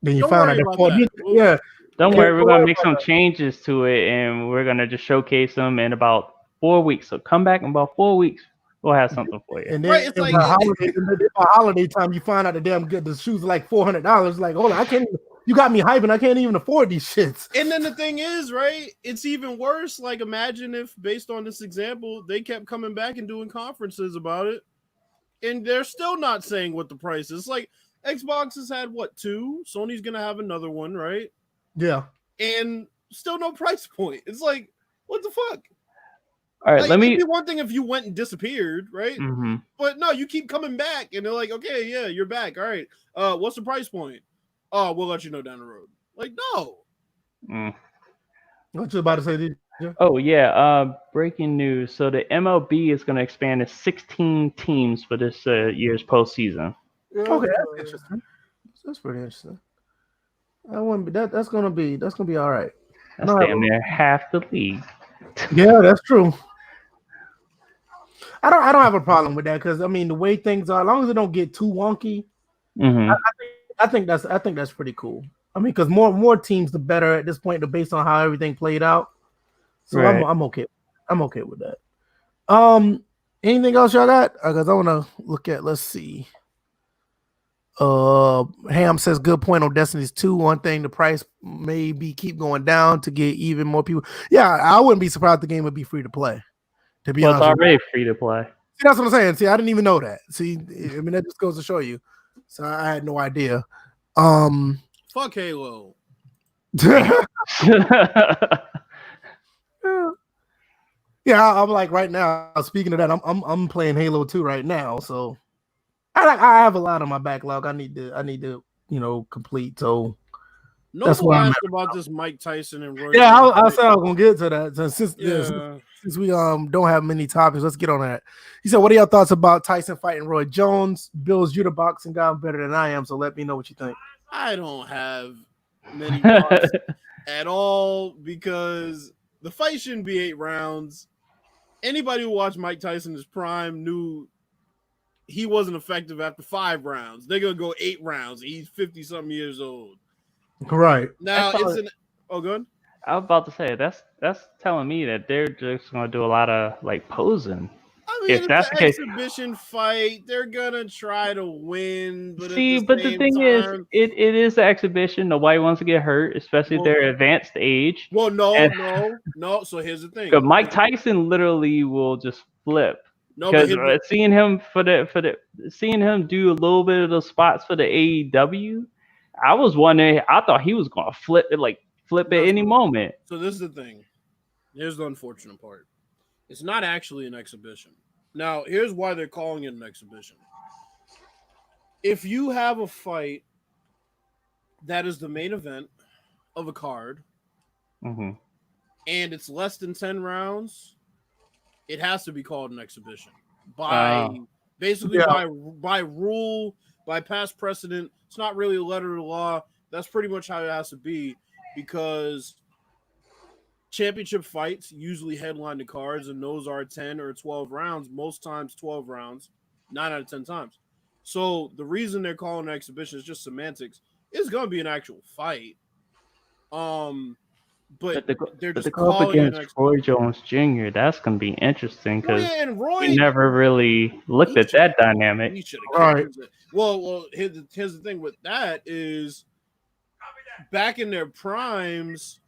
then you Don't found worry out about that. yeah. don't Yeah, worry, we're don't gonna worry make about some that. changes to it, and we're gonna just showcase them in about 4 weeks. So come back in about 4 weeks. We'll have something for you. And Right, then it's like by holiday time, you find out the damn good. The shoes are like $400. Like, hold on, I can't even. You got me hyping. I can't even afford these shits. And then the thing is, right? It's even worse. Like, imagine if, based on this example, they kept coming back and doing conferences about it, and they're still not saying what the price is. Like, Xbox has had what, 2? Sony's gonna have another one, right? Yeah. And still no price point. It's like, what the fuck? All right, Like, let it'd me. be one thing if you went and disappeared, right? Mhm. But no, you keep coming back, and they're like, okay, yeah, you're back. All right. What's the price point? Oh, we'll let you know down the road. Like, no. Mm. What you about to say? DJ? Oh yeah. Breaking news. So the MLB is going to expand to 16 teams for this year's postseason. Okay, that's interesting. That's pretty interesting. That wouldn't be that's gonna be all right. That's damn near half the league. Yeah, that's true. I don't have a problem with that because I mean the way things are, as long as it don't get too wonky, Hmm. I think that's pretty cool. I mean, because more teams, the better at this point, based on how everything played out. So Right. I'm okay. I'm okay with that. Anything else y'all got? Because I want to look at. Let's see. Ham says good point on Destiny's 2. One thing, the price maybe keep going down to get even more people. Yeah, I wouldn't be surprised the game would be free to play. To be Well, it's honest, already free to play. see, that's what I'm saying. See, I didn't even know that. See, I mean that just goes to show you. So I had no idea. Fuck Halo. Yeah, I'm like right now. Speaking of that, I'm playing Halo 2 right now. So I have a lot on my backlog. I need to complete. So that's Noble where I'm asked at. about this Mike Tyson and Roy. Yeah, I said I was gonna get to that. So Yeah. since we don't have many topics, let's get on that. He said, "What are your thoughts about Tyson fighting Roy Jones? Bill's you the boxing guy better than I am, so let me know what you think." I don't have many thoughts at all because the fight shouldn't be 8 rounds. Anybody who watched Mike Tyson in his prime knew he wasn't effective after 5 rounds. They're gonna go 8 rounds. He's 50-something years old. Right. Now it's an good. I was about to say that's telling me that they're just going to do a lot of like posing. I mean, If it's that's an the case, exhibition fight. They're gonna try to win, but see, at but the the same thing is, time, it is an exhibition. Nobody wants to get hurt, especially if Well- they're advanced age. well, And- no. So here's the thing. But Mike Tyson literally will just flip. No, but Because seeing him seeing him do a little bit of the spots for the AEW, I was wondering. I thought he was gonna flip at any moment. So this is the thing. Here's the unfortunate part. It's not actually an exhibition. Now, here's why they're calling it an exhibition. If you have a fight that is the main event of a card Hmm. and it's less than 10 rounds, it has to be called an exhibition. By by rule, by past precedent. It's not really a letter of the law. That's pretty much how it has to be because championship fights usually headline the cards, and those are 10 or 12 rounds, most times 12 rounds, 9 out of 10 times. So the reason they're calling it an exhibition is just semantics. It's going to be an actual fight. but they're but just to go up calling it against an Roy Jones Jr., that's gonna be interesting Well, because yeah, and Roy we never really looked he at should that dynamic. he should have Right. kept it. Well, here's the thing with that is back in their primes,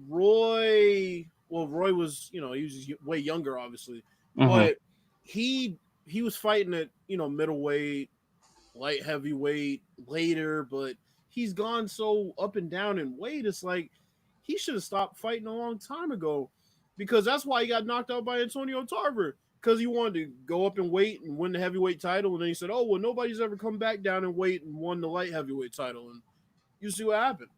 Roy was, he was just way younger, obviously, but he was fighting at, middleweight, light heavyweight later, but he's gone so up and down in weight. It's like he should have stopped fighting a long time ago, because that's why he got knocked out by Antonio Tarver, because he wanted to go up in weight and win the heavyweight title, and then he said, "Oh well, nobody's ever come back down in weight and won the light heavyweight title," and you see what happened.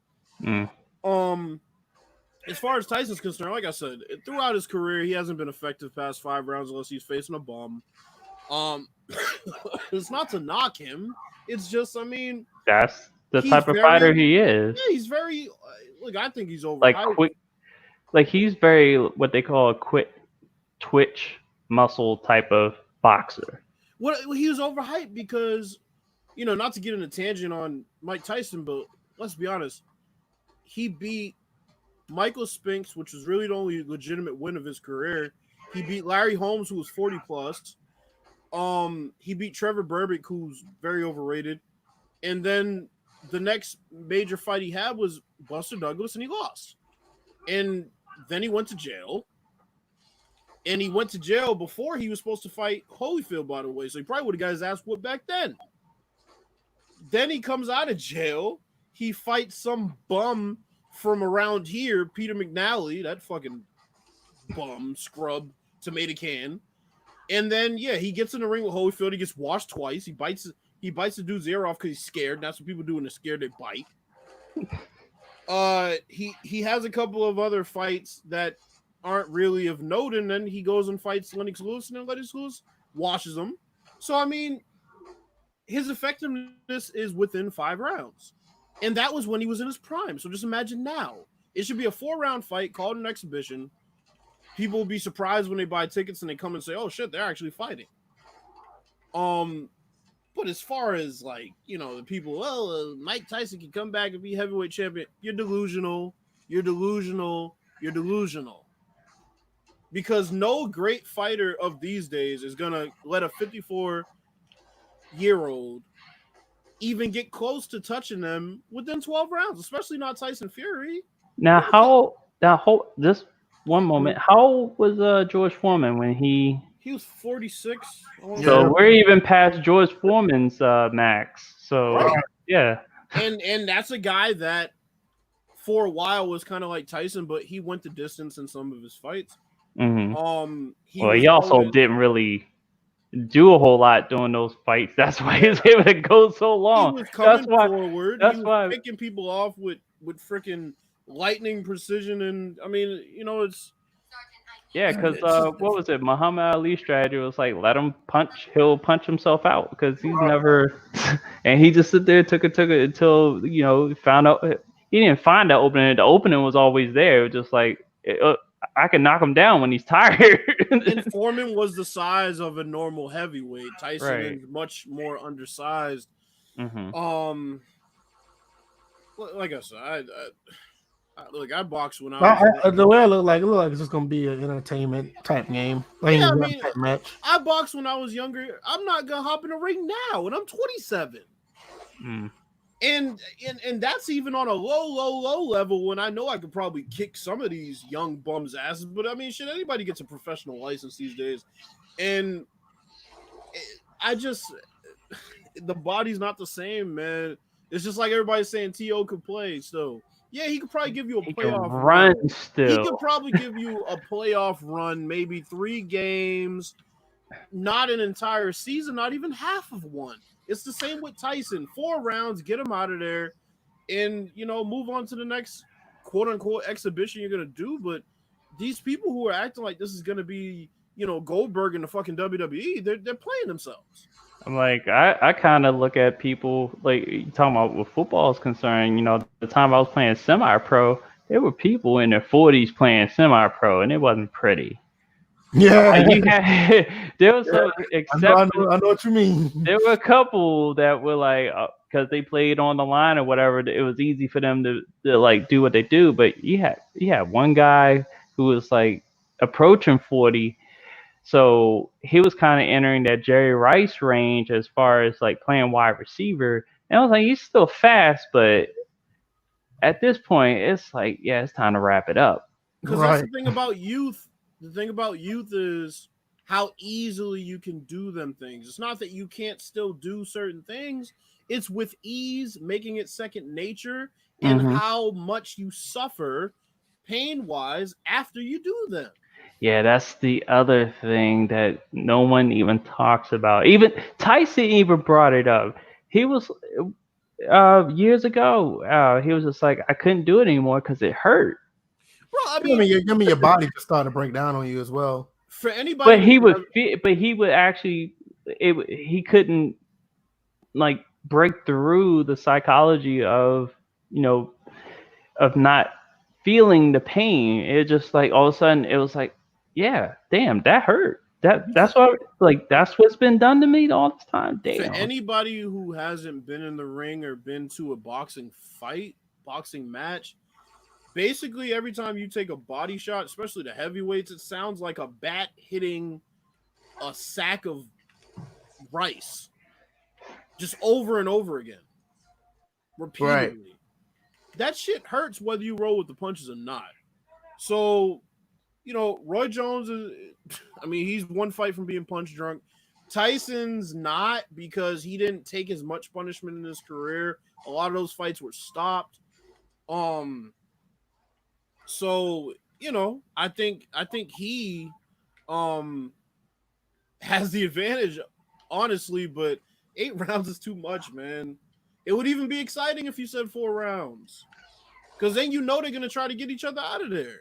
As far as Tyson's concerned, like I said, throughout his career, he hasn't been effective past 5 rounds unless he's facing a bum. It's not to knock him. It's just, I mean, that's the type of fighter he is. Yeah, he's very. Look, I think he's overhyped. Like quick, like he's very what they call a quick twitch muscle type of boxer. He was overhyped because, not to get in a tangent on Mike Tyson, but let's be honest, he beat Michael Spinks, which was really the only legitimate win of his career. He beat Larry Holmes, who was 40 plus. He beat Trevor Berbick, who's very overrated. And then the next major fight he had was Buster Douglas, and he lost. And then he went to jail. And he went to jail before he was supposed to fight Holyfield, by the way. So he probably would have got his ass whooped back then. Then he comes out of jail. He fights some bum from around here, Peter McNally, that fucking bum, scrub, tomato can. And then, he gets in the ring with Holyfield. He gets washed twice. He bites the dude's ear off because he's scared. That's what people do when they're scared, they bite. He has a couple of other fights that aren't really of note, and then he goes and fights Lennox Lewis, and then Lennox Lewis washes him. So, I mean, his effectiveness is within 5 rounds. And that was when he was in his prime. So just imagine now. It should be a 4-round fight called an exhibition. People will be surprised when they buy tickets and they come and say, "Oh shit, they're actually fighting." But as far as the people, Mike Tyson can come back and be heavyweight champion. You're delusional. You're delusional. You're delusional. Because no great fighter of these days is gonna let a 54-year-old even get close to touching them within 12 rounds, especially not Tyson Fury. This one moment, how old was George Foreman when he was 46? So we're even past George Foreman's max. So right. Yeah. And that's a guy that for a while was kind of like Tyson, but he went the distance in some of his fights. He also didn't really do a whole lot during those fights. That's why he was able to go so long. He was coming forward. He was picking people off with freaking lightning precision, and I mean, it's because what was it? Muhammad Ali's strategy was like, let him punch, he'll punch himself out because he's never, and he just stood there, took it until found out he didn't find that opening. The opening was always there. It was just like I can knock him down when he's tired. And Foreman was the size of a normal heavyweight. Tyson is much more undersized. Mm-hmm. Like I said, I boxed when I was. The way it looked like it's just gonna be an entertainment type game. Type match. I boxed when I was younger. I'm not gonna hop in a ring now, and I'm 27. And that's even on a low level when I know I could probably kick some of these young bums' asses. But I mean, shit, anybody gets a professional license these days. And the body's not the same, man. It's just like everybody's saying T.O. could play. So, yeah, he could probably give you a playoff run still. He could probably give you a playoff run, maybe 3 games, not an entire season, not even half of one. It's the same with Tyson. 4 rounds, get him out of there, and move on to the next quote unquote exhibition you're gonna do. But these people who are acting like this is gonna be, Goldberg in the fucking WWE, they're playing themselves. I'm like, I kind of look at people like talking about what football is concerned. The time I was playing semi-pro, there were people in their 40s playing semi-pro, and it wasn't pretty. Yeah, And you had there was some I know what you mean. there were a couple that were like because they played on the line or whatever, it was easy for them to like do what they do. But you had one guy who was like approaching 40, so he was kind of entering that Jerry Rice range as far as like playing wide receiver. And I was like, he's still fast, but at this point, it's like, yeah, it's time to wrap it up. Because that's the thing about youth. The thing about youth is how easily you can do them things. It's not that you can't still do certain things. It's with ease, making it second nature, and how much you suffer pain-wise after you do them. Yeah, that's the other thing that no one even talks about. Even Tyson even brought it up. He was years ago. He was just like, I couldn't do it anymore because it hurt. Bro, I mean, your body just started to break down on you as well. For anybody, but he would actually, he couldn't like break through the psychology of of not feeling the pain. It just like all of a sudden it was like, yeah, damn, that hurt. That's what that's what's been done to me all this time. Damn. For anybody who hasn't been in the ring or been to a boxing match, basically every time you take a body shot, especially the heavyweights, it sounds like a bat hitting a sack of rice just over and over again, repeatedly. Right. That shit hurts whether you roll with the punches or not. So, Roy Jones he's one fight from being punch drunk. Tyson's not, because he didn't take as much punishment in his career. A lot of those fights were stopped. So, I think he has the advantage, honestly, but 8 rounds is too much, man. It would even be exciting if you said 4 rounds, because then they're going to try to get each other out of there.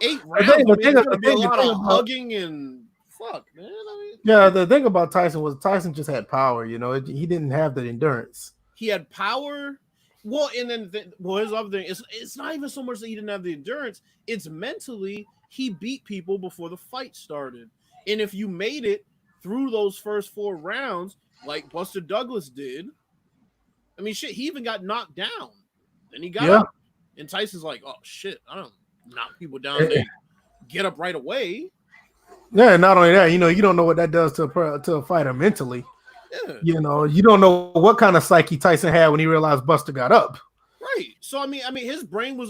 8 rounds, there's going to be a lot of hugging and fuck, man. Yeah, the thing about Tyson was Tyson just had power. He didn't have the endurance. He had power. Well, and then his other thing is it's not even so much that he didn't have the endurance. It's mentally he beat people before the fight started, and if you made it through those first 4 rounds, like Buster Douglas did. I mean, shit, he even got knocked down. Then he got up. And Tyson's like, oh, shit, I don't knock people down. They get up right away. Yeah, not only that, you don't know what that does to a fighter mentally. Yeah. You don't know what kind of psyche Tyson had when he realized Buster got up. Right. So, I mean, his brains was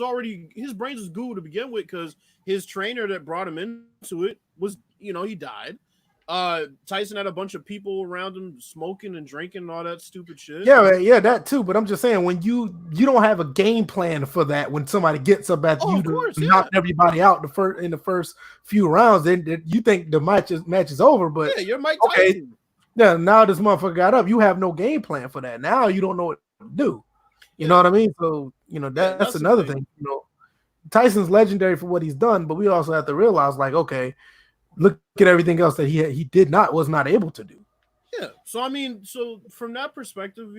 goo to begin with, because his trainer that brought him into it was, he died. Tyson had a bunch of people around him smoking and drinking and all that stupid shit. Yeah, that too. But I'm just saying, when you don't have a game plan for that, when somebody gets up after you to knock everybody out in the first few rounds, then you think the match is over. But yeah, you're Mike Tyson. Okay, yeah, now this motherfucker got up. You have no game plan for that. Now you don't know what to do. You know what I mean? So that's another thing. Tyson's legendary for what he's done, but we also have to realize, like, okay, look at everything else that he was not able to do. Yeah. So from that perspective,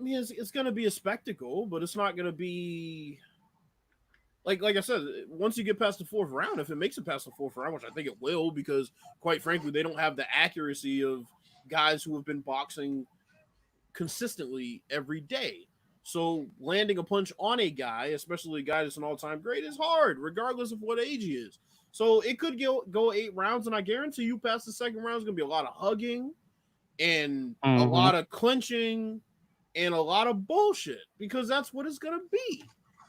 it's going to be a spectacle, but it's not going to be like I said, once you get past the 4th round, if it makes it past the 4th round, which I think it will, because quite frankly, they don't have the accuracy of guys who have been boxing consistently every day. So landing a punch on a guy, especially a guy that's an all-time great, is hard, regardless of what age he is. So it could go 8 rounds, and I guarantee you past the 2nd round is going to be a lot of hugging and a lot of clinching and a lot of bullshit, because that's what it's going to be.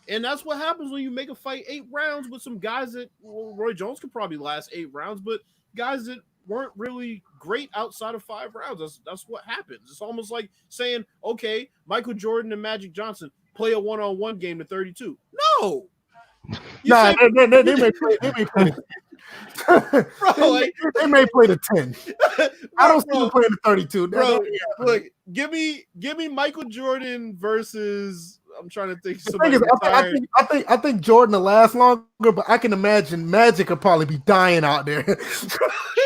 And that's what happens when you make a fight 8 rounds with some guys that, Roy Jones could probably last 8 rounds, but guys that weren't really great outside of 5 rounds. That's what happens. It's almost like saying, okay, Michael Jordan and Magic Johnson play a one-on-one game to 32. No. They may play. Bro, they may play to 10. I don't see them playing to 32. Bro, look, give me Michael Jordan versus I'm trying to think. The thing is, I think Jordan will last longer, but I can imagine Magic could probably be dying out there.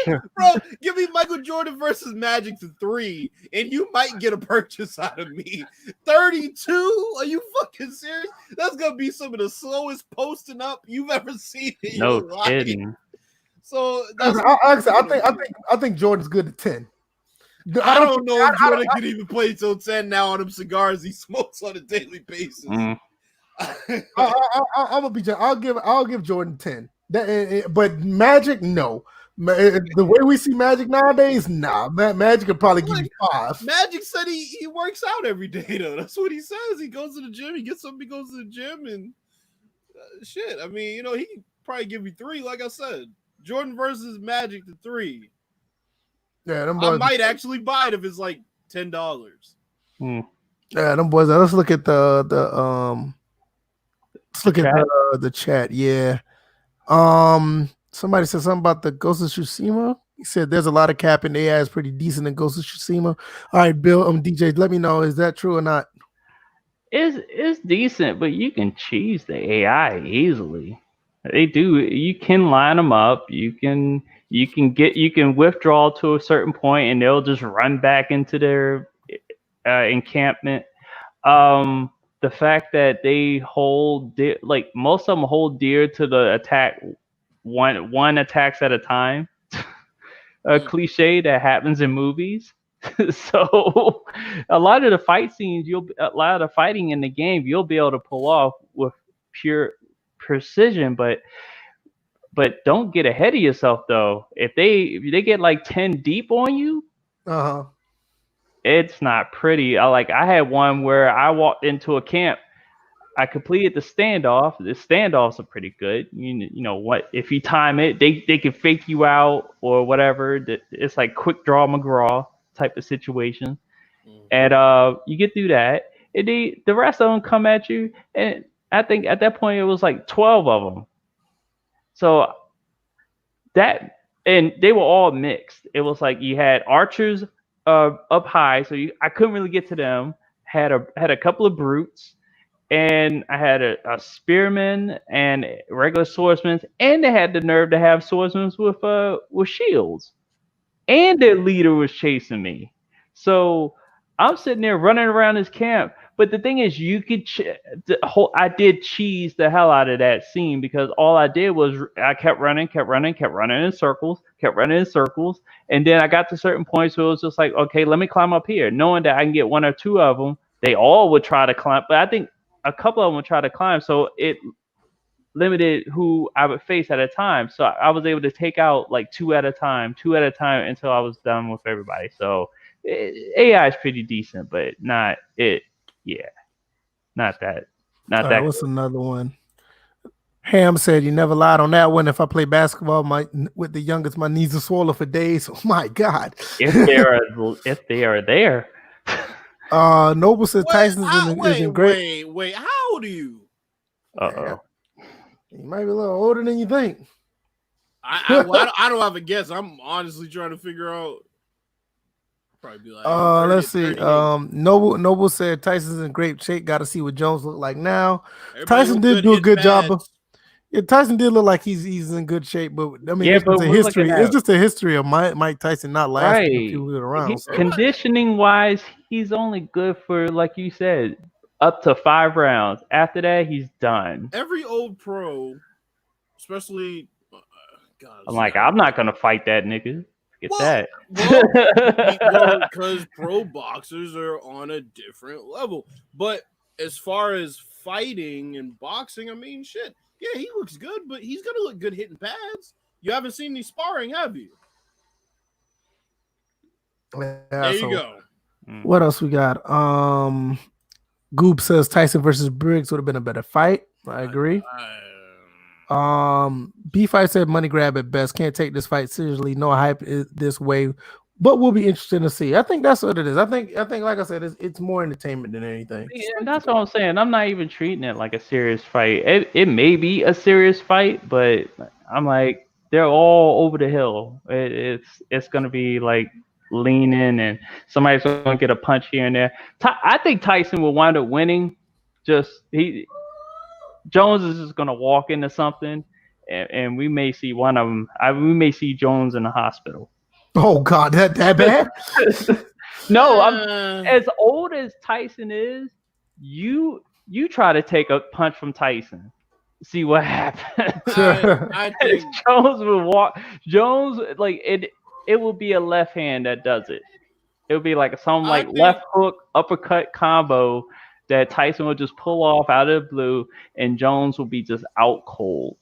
Bro, give me Michael Jordan versus Magic to 3, and you might get a purchase out of me. 32? Are you fucking serious? That's gonna be some of the slowest posting up you've ever seen in No your life. kidding. So that's I think Jordan's good at 10. I don't know if Jordan can even play till 10 now on them cigars he smokes on a daily basis. Mm. I'm gonna be. I'll give Jordan 10. But Magic, no. The way we see Magic nowadays, nah. Magic could probably give you 5. Magic said he works out every day though. That's what he says. He goes to the gym. He gets something. He goes to the gym and shit. I mean, he can probably give you 3. Like I said, Jordan versus Magic to 3. Yeah, them I boys. might actually buy it if it's like $10. Yeah, them boys. Let's look at the chat. Yeah. Somebody said something about the Ghost of Tsushima. He said there's a lot of cap and AI is pretty decent in Ghost of Tsushima. All right, Bill, DJ, let me know, is that true or not? It's decent, but you can cheese the AI easily. They do. You can line them up. You can withdraw to a certain point, and they'll just run back into their encampment. The fact that they hold like most of them hold dear to the attack. One attacks at a time. A cliche that happens in movies. So a lot of the fight scenes, a lot of the fighting in the game, you'll be able to pull off with pure precision, but don't get ahead of yourself though. If they get like 10 deep on you, it's not pretty. I had one where I walked into a camp. I completed the standoff. The standoffs are pretty good. You know what? If you time it, they can fake you out or whatever. It's like quick draw McGraw type of situation. And you get through that. And the rest of them come at you. And I think at that point it was like 12 of them. So and they were all mixed. It was like you had archers up high, so I couldn't really get to them. Had a couple of brutes. And I had a spearman and regular swordsmen, and they had the nerve to have swordsmen with shields. And their leader was chasing me. So I'm sitting there running around this camp. But the thing is, you could I did cheese the hell out of that scene because all I did was I kept running in circles, and then I got to certain points where it was just like, okay, let me climb up here, knowing that I can get 1 or 2 of them. They all would try to climb, but I think a couple of them would try to climb, so it limited who I would face at a time. So I was able to take out like 2 at a time until I was done with everybody. So AI is pretty decent, but not it. Yeah, not that. Not that. What's another one? Ham said you never lied on that one. If I play basketball with the youngest, my knees are swollen for days. Oh my God! If they are there. Noble says Tyson's isn't great. Wait, how old are you? Uh-oh. You might be a little older than you think. I don't have a guess. I'm honestly trying to figure out. Probably be like, let's see. Noble said Tyson's in great shape. Got to see what Jones look like now. Tyson did do a good job. Yeah, Tyson did look like he's in good shape, but I mean, it's just a history of Mike Tyson not lasting a few years around. So. Conditioning wise, he's only good for, like you said, up to 5 rounds. After that, he's done. Every old pro, especially, I'm not gonna fight that nigga. Forget that. Because pro boxers are on a different level. But as far as fighting and boxing, I mean, shit. Yeah, he looks good, but he's gonna look good hitting pads. You haven't seen any sparring, have you? Yeah, there you go. What else we got? Goob says Tyson versus Briggs would have been a better fight. I agree. B5 said money grab at best. Can't take this fight seriously. No hype this way, but we'll be interested to see. I think that's what it is. I think like I said, it's more entertainment than anything. Yeah, that's what I'm saying. I'm not even treating it like a serious fight. It may be a serious fight, but I'm like, they're all over the hill. It's gonna be like leaning, and somebody's gonna get a punch here and there. I think Tyson will wind up winning, Jones is just gonna walk into something, and we may see one of them. We may see Jones in the hospital. Oh God, that bad? No, Uh, as old as Tyson is. You try to take a punch from Tyson, see what happens. I think Jones will walk. Jones like it. It will be a left hand that does it. It would be like some I like think left hook uppercut combo that Tyson would just pull off out of the blue, and Jones will be just out cold.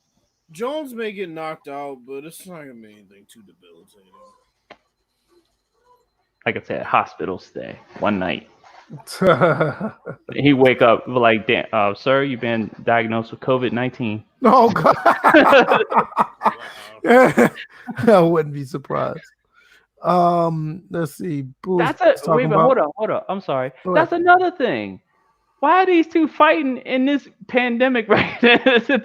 Jones may get knocked out, but it's not gonna be anything too debilitating. Like I said, hospital stay one night. He wake up like, damn, sir, you've been diagnosed with COVID-19. Oh God. Wow. I wouldn't be surprised. Let's see. That's Talking about- hold up. I'm sorry. Go That's ahead. another thing. Why are these two fighting in this pandemic right now?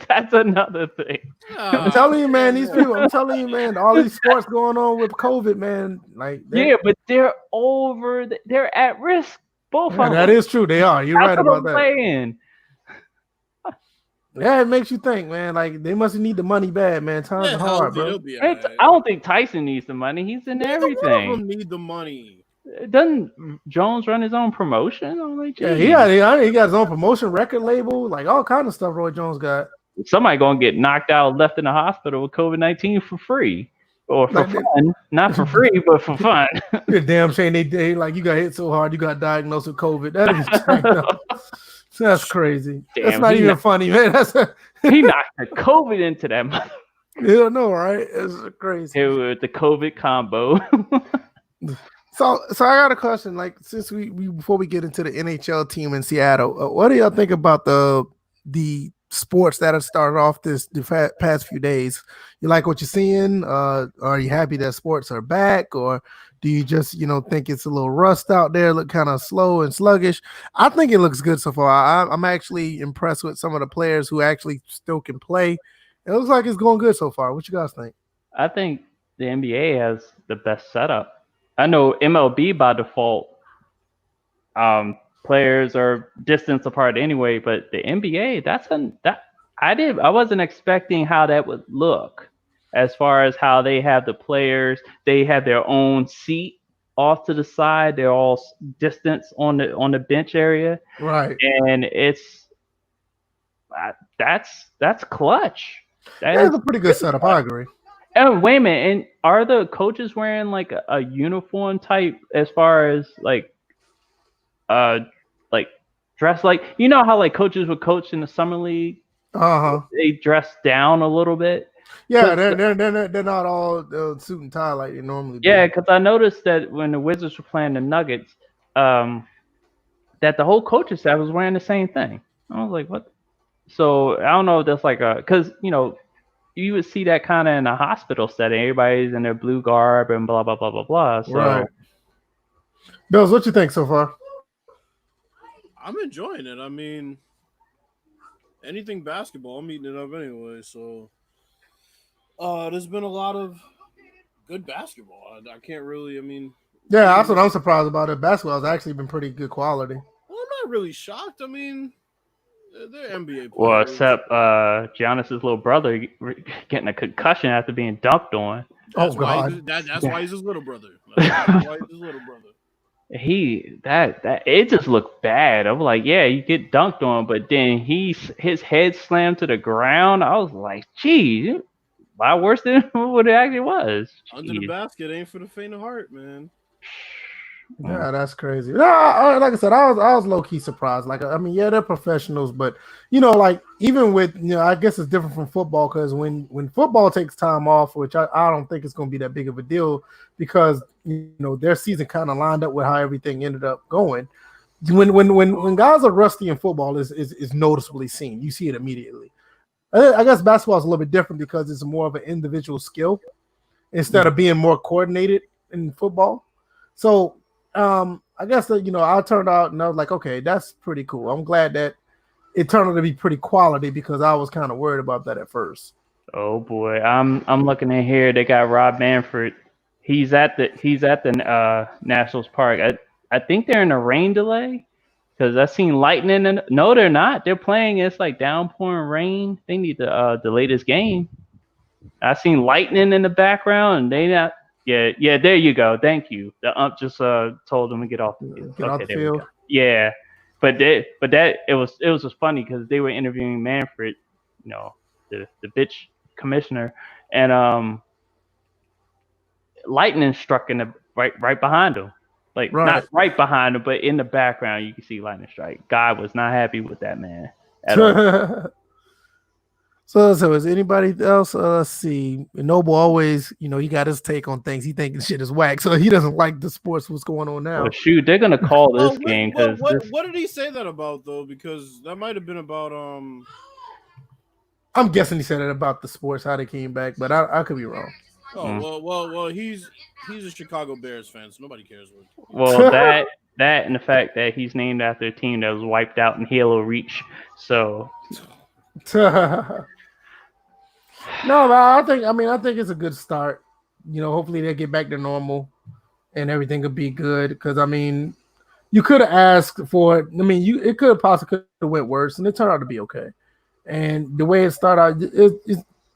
That's another thing. I'm telling you, man. These people. I'm telling you, man. All these sports going on with COVID, man. Like, Yeah, but they're at risk. Both of them. that is true. They are. You're That's right what about I'm that. saying. Yeah, it makes you think, man. Like, they must need the money bad, man. Times They're are hard, healthy, bro. they'll be I alright. don't think Tyson needs the money. He's in Neither one of everything. them need the money. Doesn't Jones run his own promotion? I'm like, Yeah, geez. he got his own promotion record label, like all kind of stuff. Roy Jones got. Somebody gonna get knocked out, left in the hospital with COVID-19 for free. Or for Like they- fun. Not for free, but for fun. You're damn shame they like you got hit so hard you got diagnosed with COVID. That'd be that's crazy. That's Damn, not he even knocked- funny, man. That's He knocked the COVID into that mother you don't know, right? It's crazy. with the COVID combo. So I got a question. Like, since we before we get into the NHL team in Seattle, what do y'all think about the sports that have started off the past few days? You like what you're seeing? Are you happy that sports are back, or do you just think it's a little rust out there, look kind of slow and sluggish? I think it looks good so far. I'm actually impressed with some of the players who actually still can play. It looks like it's going good so far. What you guys think? I think the NBA has the best setup. I know MLB by default, players are distance apart anyway, but the NBA, I wasn't expecting how that would look as far as how they have the players, they have their own seat off to the side, they're all distance on the bench area, Right. and that's clutch. That's a pretty good setup. I agree. Oh, wait a minute. And are the coaches wearing like a uniform type as far as like dress, like how like coaches would coach in the summer league? They dress down a little bit. Yeah, they're not all suit and tie like they normally do. Yeah, because I noticed that when the Wizards were playing the Nuggets, that the whole coaching staff was wearing the same thing. I was like, what? So I don't know if that's like because you would see that kind of in a hospital setting. Everybody's in their blue garb and blah blah blah blah blah. So, right. Bills, what you think so far? I'm enjoying it. I mean, anything basketball, I'm eating it up anyway. So, there's been a lot of good basketball. I can't really. I mean, yeah, that's what I'm surprised about. It basketball has actually been pretty good quality. Well, I'm not really shocked. I mean, they're NBA players. Well, except Giannis's little brother getting a concussion after being dunked on. Oh God, that's why he's his little brother. That's why he's his little brother. It just looked bad. I'm like, yeah, you get dunked on, but then his head slammed to the ground. I was like, geez, a lot worse than what it actually was. Under the basket ain't for the faint of heart, man. Yeah, that's crazy. No, like I said, I was low key surprised. Like, I mean, yeah, they're professionals, but like even with I guess it's different from football because when football takes time off, which I don't think it's going to be that big of a deal because their season kind of lined up with how everything ended up going. When guys are rusty in football, is noticeably seen. You see it immediately. I guess basketball is a little bit different because it's more of an individual skill instead of being more coordinated in football. So. I guess that I turned out and I was like, okay, that's pretty cool. I'm glad that it turned out to be pretty quality because I was kind of worried about that at first. Oh boy, I'm looking in here. They got Rob Manfred. He's at the Nationals Park. I think they're in a rain delay. Because I seen lightning and no, they're not. They're playing. It's like downpouring rain. They need to delay this game. I seen lightning in the background, and they not. Yeah. There you go. Thank you. The ump just told them to get off the field. Get off the there we field. go. Yeah, but that it was just funny because they were interviewing Manfred, the bitch commissioner, and lightning struck in the right behind him. Like not right behind him, but in the background you can see lightning strike. God was not happy with that man at all. So is anybody else? Let's see. Noble always, he got his take on things. He thinking shit is whack, so he doesn't like the sports. What's going on now? Well, shoot, they're gonna call this game because what did he say that about though? Because that might have been about I'm guessing he said it about the sports, how they came back, but I could be wrong. Oh well, he's a Chicago Bears fan, so nobody cares. Well, that and the fact that he's named after a team that was wiped out in Halo Reach, so. No, I think it's a good start. Hopefully they get back to normal and everything could be good. Because you could have asked for it. It could have possibly went worse, and it turned out to be okay. And the way it started out,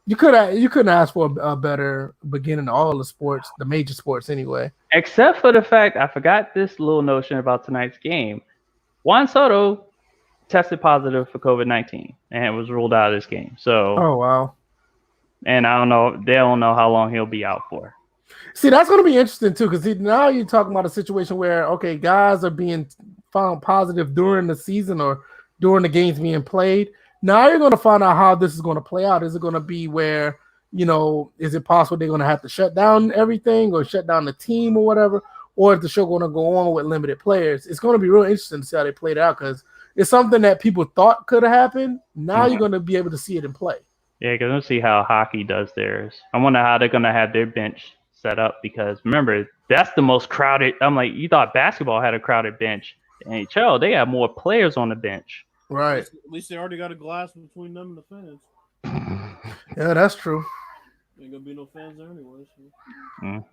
you couldn't ask for a better beginning to all the sports, the major sports anyway. Except for the fact I forgot this little notion about tonight's game. Juan Soto tested positive for COVID-19 and was ruled out of this game. So. Oh wow. And I don't know. They don't know how long he'll be out for. See, that's going to be interesting too, because now you're talking about a situation where guys are being found positive during the season or during the games being played. Now you're going to find out how this is going to play out. Is it going to be where is it possible they're going to have to shut down everything or shut down the team or whatever, or is the show going to go on with limited players? It's going to be real interesting to see how they play it out because it's something that people thought could have happened. Now you're going to be able to see it in play. Yeah, because let's see how hockey does theirs. I wonder how they're going to have their bench set up because, remember, that's the most crowded. I'm like, you thought basketball had a crowded bench. The NHL, they have more players on the bench. Right. At least they already got a glass between them and the fans. Yeah, that's true. Ain't going to be no fans there anyway. So.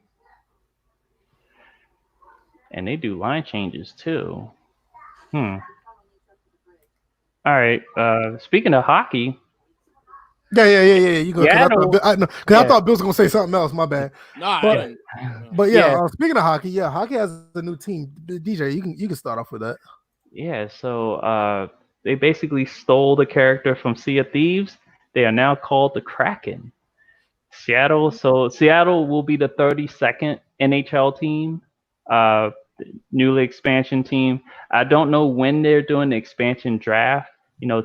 And they do line changes, too. All right. Speaking of hockey. Yeah. You go. I thought Bill was gonna say something else. My bad. But speaking of hockey, hockey has a new team. DJ, you can start off with that. Yeah. So they basically stole the character from Sea of Thieves. They are now called the Kraken. Seattle. So Seattle will be the 32nd NHL team. Newly expansion team. I don't know when they're doing the expansion draft.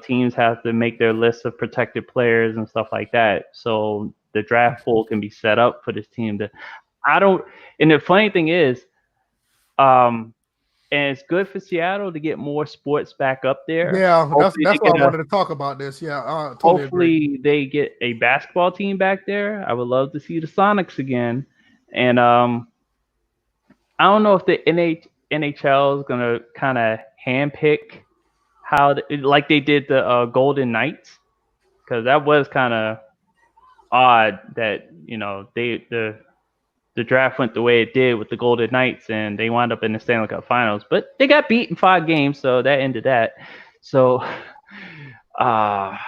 Teams have to make their list of protected players and stuff like that. So the draft pool can be set up for this team. And the funny thing is, and it's good for Seattle to get more sports back up there. Yeah, that's why I wanted to talk about this. Yeah, totally hopefully they get a basketball team back there. I would love to see the Sonics again. And I don't know if the NHL is gonna kind of handpick how like they did the Golden Knights, because that was kind of odd that the draft went the way it did with the Golden Knights and they wound up in the Stanley Cup Finals, but they got beat in 5 games, so that ended that. So but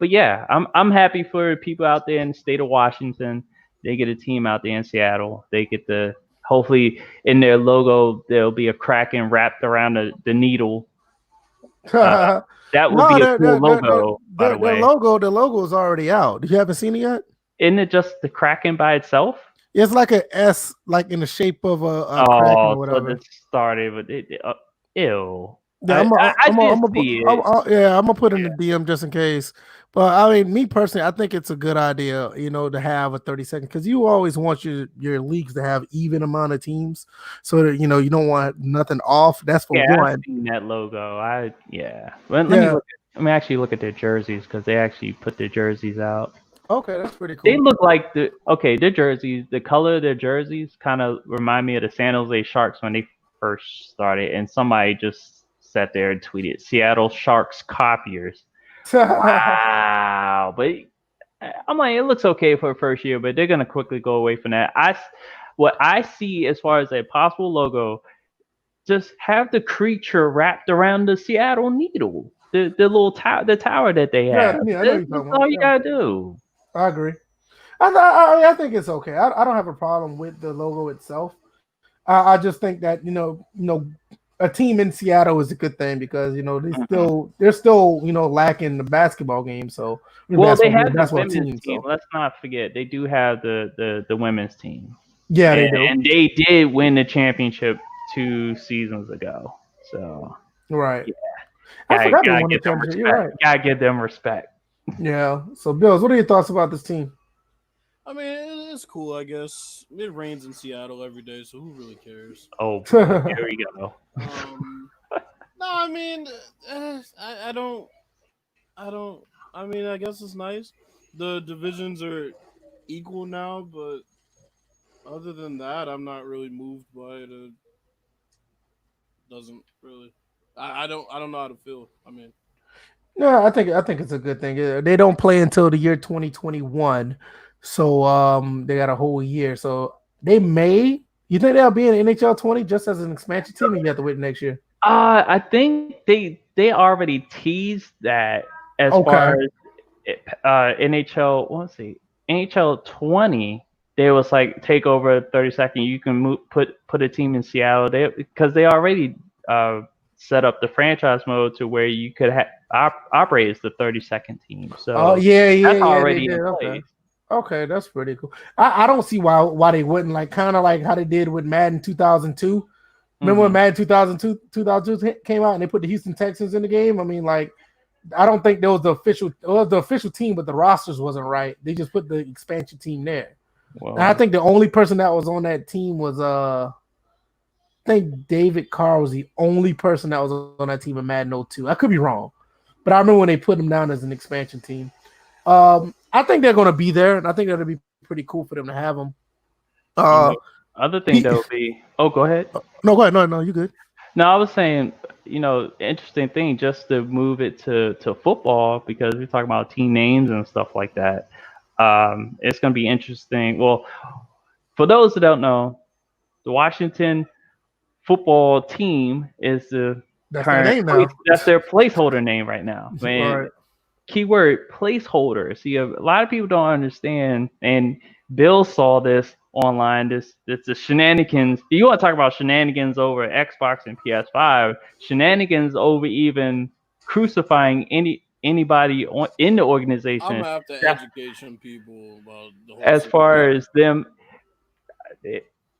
yeah, I'm happy for people out there in the state of Washington. They get a team out there in Seattle. They get hopefully in their logo there'll be a Kraken wrapped around the needle. That would be a cool logo, by the way. The logo is already out. You haven't seen it yet? Isn't it just the Kraken by itself? It's like an S, like in the shape of a Kraken or whatever. So it started with it. Ew. Yeah, I'm gonna put in the DM just in case. But me personally, I think it's a good idea, to have a 30-second, because you always want your leagues to have even amount of teams, so that you don't want nothing off. That's for one. I've seen that logo. Let me actually look at their jerseys, because they actually put their jerseys out. Okay, that's pretty cool. They look like their jerseys. The color of their jerseys kind of remind me of the San Jose Sharks when they first started, and somebody just sat there and tweeted Seattle Sharks copiers. Wow. But I'm like, it looks okay for the first year, but they're going to quickly go away from that. What I see as far as a possible logo, just have the creature wrapped around the Seattle Needle, the little the tower that they Yeah, have. I know what That's you're talking all about. you Yeah, gotta do. I agree. I think it's okay. I don't have a problem with the logo itself. I just think that a team in Seattle is a good thing because Mhm. they're still lacking the basketball game. So Well, they basketball have the basketball women's team. team. So Let's not forget they do have the women's team, yeah, they and, do. and they did win the championship 2 seasons ago. So Right. yeah, I forgot they gotta won the give them championship. You're respect. right. Gotta give them respect. Yeah. So Bills, what are your thoughts about this team? I mean, it's cool, I guess. It rains in Seattle every day, so who really cares? Oh boy, here we go. Um, no, I mean, I don't. I mean, I guess it's nice. The divisions are equal now, but other than that, I'm not really moved by it. It doesn't really. I don't know how to feel. I mean, No, I think it's a good thing. They don't play until the year 2021, so they got a whole year. So they may. You think they'll be in NHL 20 just as an expansion team, or you have to wait next year? I think they already teased that as far Okay. as NHL. Let's see, NHL 20. They was like take over 30 second. You can put a team in Seattle. Because they already uh, set up the franchise mode to where you could operate as the 30-second team. Oh So yeah, yeah, that's yeah. They already did. in Okay. place. Okay, that's pretty cool. I don't see why they wouldn't like kind of like how they did with Madden 2002. Remember when Hmm. Madden 2002 came out and they put the Houston Texans in the game? I mean, like I don't think there was the official team, but the rosters wasn't right. They just put the expansion team there. And I Well, think the only person that was on that team was I think David Carr was the only person that was on that team in Madden 02. I could be wrong, but I remember when they put him down as an expansion team. I think they're going to be there, and I think that'll be pretty cool for them to have them. you Uh, know, other thing Pete, that would be. Oh, go ahead. no, go ahead. No, you good. No, I was saying, interesting thing just to move it to football because we're talking about team names and stuff like that. It's going to be interesting. Well, for those that don't know, the Washington football team is the That's their current name place. now. That's their placeholder name right now. Man, Right. keyword placeholder. See, a lot of people don't understand, and Bill saw this online. This the shenanigans. You want to talk about shenanigans over Xbox and PS5? Shenanigans over even crucifying anybody in the I'm organization. gonna have to That's educate some people about the whole as far situation. as them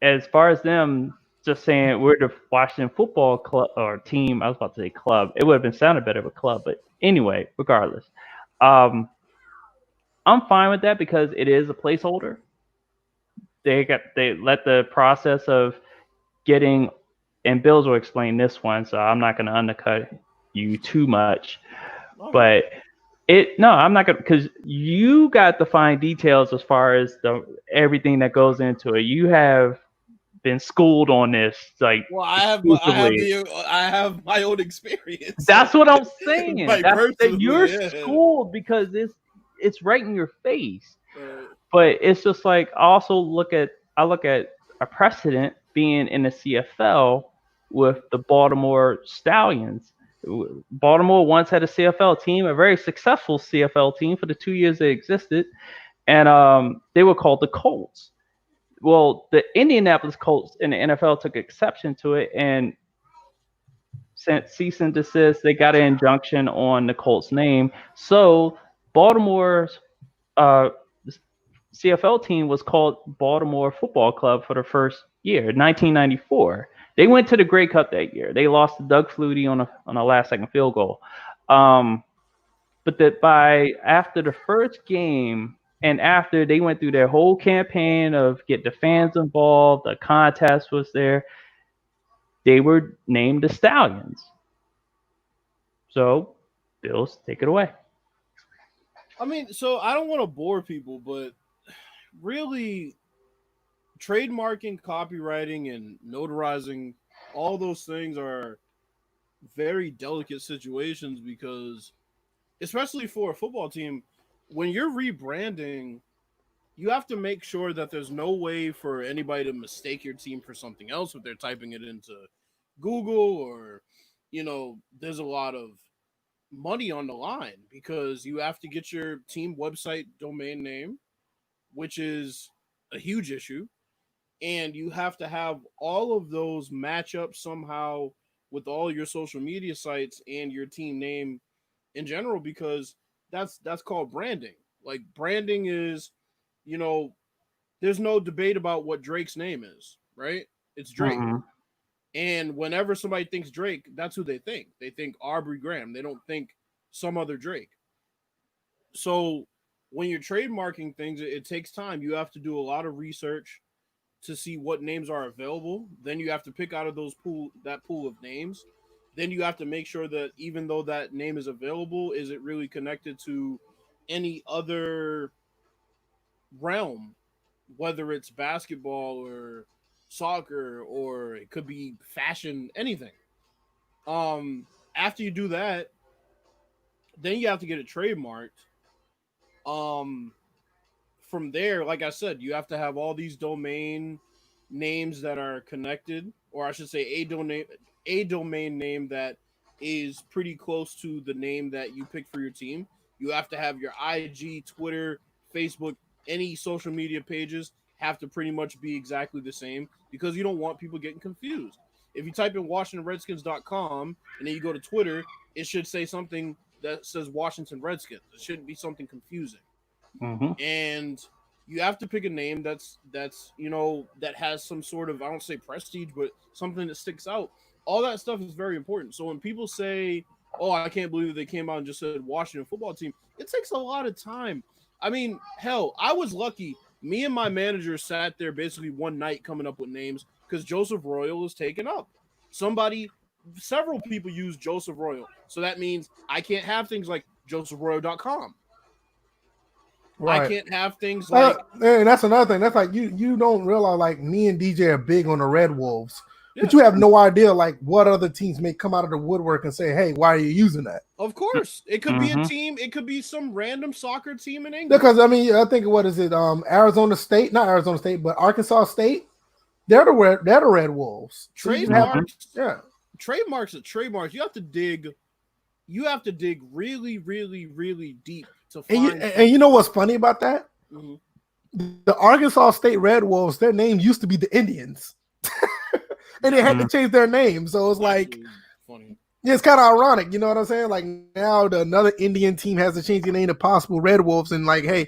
as far as them just saying we're the Washington football club or team. I was about to say club. It would have been sounded better of a club, but anyway, regardless. Um, I'm fine with that because it is a placeholder. They let the process of getting and Bills will explain this one, so I'm not going to undercut you too much. Okay. But I'm not gonna because you got the fine details as far as the everything that goes into it. You have been schooled on this like Well, exclusively. I have my own experience. That's what I'm saying. Like That's that you're personally, yeah. schooled because it's right in your face. Right. But it's just like I look at a precedent being in the CFL with the Baltimore Stallions. Baltimore once had a CFL team, a very successful CFL team for the 2 years they existed, and they were called the Colts. Well, the Indianapolis Colts in the NFL took exception to it and sent cease and desist. They got an injunction on the Colts name, so Baltimore's uh, CFL team was called Baltimore Football Club for the first year, 1994. They went to the Grey Cup that year. They lost to Doug Flutie on a last second field goal. Um, but that by after the first game and after they went through their whole campaign of get the fans involved, the contest was there. They were named the Stallions. So, Bills, take it away. I mean, so I don't want to bore people, but really, trademarking, copywriting, and notarizing, all those things are very delicate situations because, especially for a football team, when you're rebranding, you have to make sure that there's no way for anybody to mistake your team for something else if they're typing it into Google or, there's a lot of money on the line because you have to get your team website domain name, which is a huge issue. And you have to have all of those match up somehow with all your social media sites and your team name in general because that's called branding. Like branding is, you know, there's no debate about what Drake's name is, right? It's Drake. Mm-hmm. And whenever somebody thinks Drake, that's who they think. They think Aubrey Graham. They don't think some other Drake. So when you're trademarking things, it takes time. You have to do a lot of research to see what names are available. Then you have to pick out of that pool of names. Then you have to make sure that even though that name is available, is it really connected to any other realm, whether it's basketball or soccer or it could be fashion, anything. After you do that, then you have to get it trademarked. Um, from there, like I said, you have to have all these domain names that are connected, or I should say a domain name that is pretty close to the name that you picked for your team. You have to have your IG, Twitter, Facebook, any social media pages have to pretty much be exactly the same because you don't want people getting confused. If you type in WashingtonRedskins.com and then you go to Twitter, it should say something that says Washington Redskins. It shouldn't be something confusing. Mm-hmm. And you have to pick a name that has some sort of, I don't say prestige, but something that sticks out. All that stuff is very important. So when people say, "Oh, I can't believe that they came out and just said Washington football team," it takes a lot of time. I mean, hell, I was lucky. Me and my manager sat there basically one night coming up with names because Joseph Royal was taken up. Several people use Joseph Royal, so that means I can't have things like josephroyal.com. I Right. can't have things like And that's another thing. That's like you don't realize like me and DJ are big on the Red Wolves, but Yeah. you have no idea like what other teams may come out of the woodwork and say, "Hey, why are you using that?" Of course, it could be a Mhm. team. It could be some random soccer team in England. Because I mean, I think what is it? Arizona State, not Arizona State, but Arkansas State. They're the Red Wolves. So you just have, yeah. Trademarks are trademarks. You have to dig. You have to dig really, really, really deep to find. And you know what's funny about that? Mhm. The Arkansas State Red Wolves, their name used to be the Indians, and they had to change their name. So it's like, Actually, funny. yeah, it's kind of ironic, you know what I'm saying? Like now, another Indian team has to change their name to possible Red Wolves, and like, hey,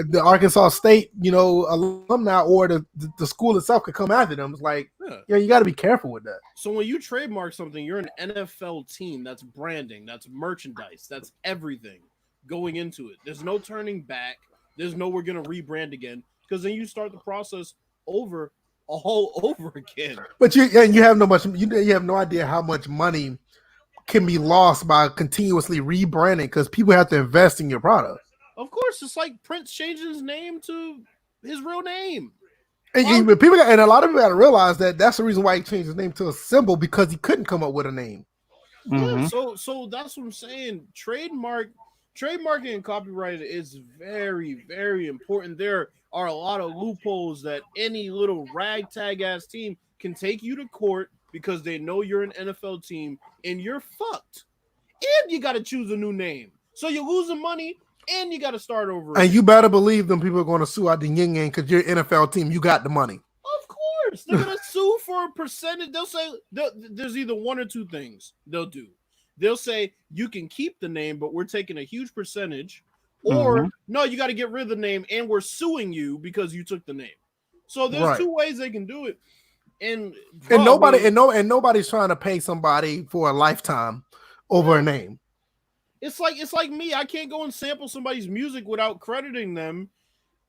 the Arkansas State, alumni or the school itself could come after them. It's like, yeah, you got to be careful with that. So when you trademark something, you're an NFL team. That's branding. That's merchandise. That's everything going into it. There's no turning back. There's no we're gonna rebrand again because then you start the process all over again. But you have you have no idea how much money can be lost by continuously rebranding because people have to invest in your product. Of course, it's like Prince changing his name to his real name. And a lot of people got to realize that that's the reason why he changed his name to a symbol because he couldn't come up with a name. Mm-hmm. Yeah, so that's what I'm saying. Trademarking and copyright is very, very important. There are a lot of loopholes that any little ragtag ass team can take you to court because they know you're an NFL team and you're fucked. And you got to choose a new name. So you're losing money and you got to start over. And you better believe them people are going to sue out the yin yang because you're an NFL team. You got the money. Of course. They're going to sue for a percentage. They'll say there's either one or two things they'll do. They'll say you can keep the name, but we're taking a huge percentage. Or no, you got to get rid of the name and we're suing you because you took the name. So there's two ways they can do it. And nobody's trying to pay somebody for a lifetime over a name. It's like me. I can't go and sample somebody's music without crediting them,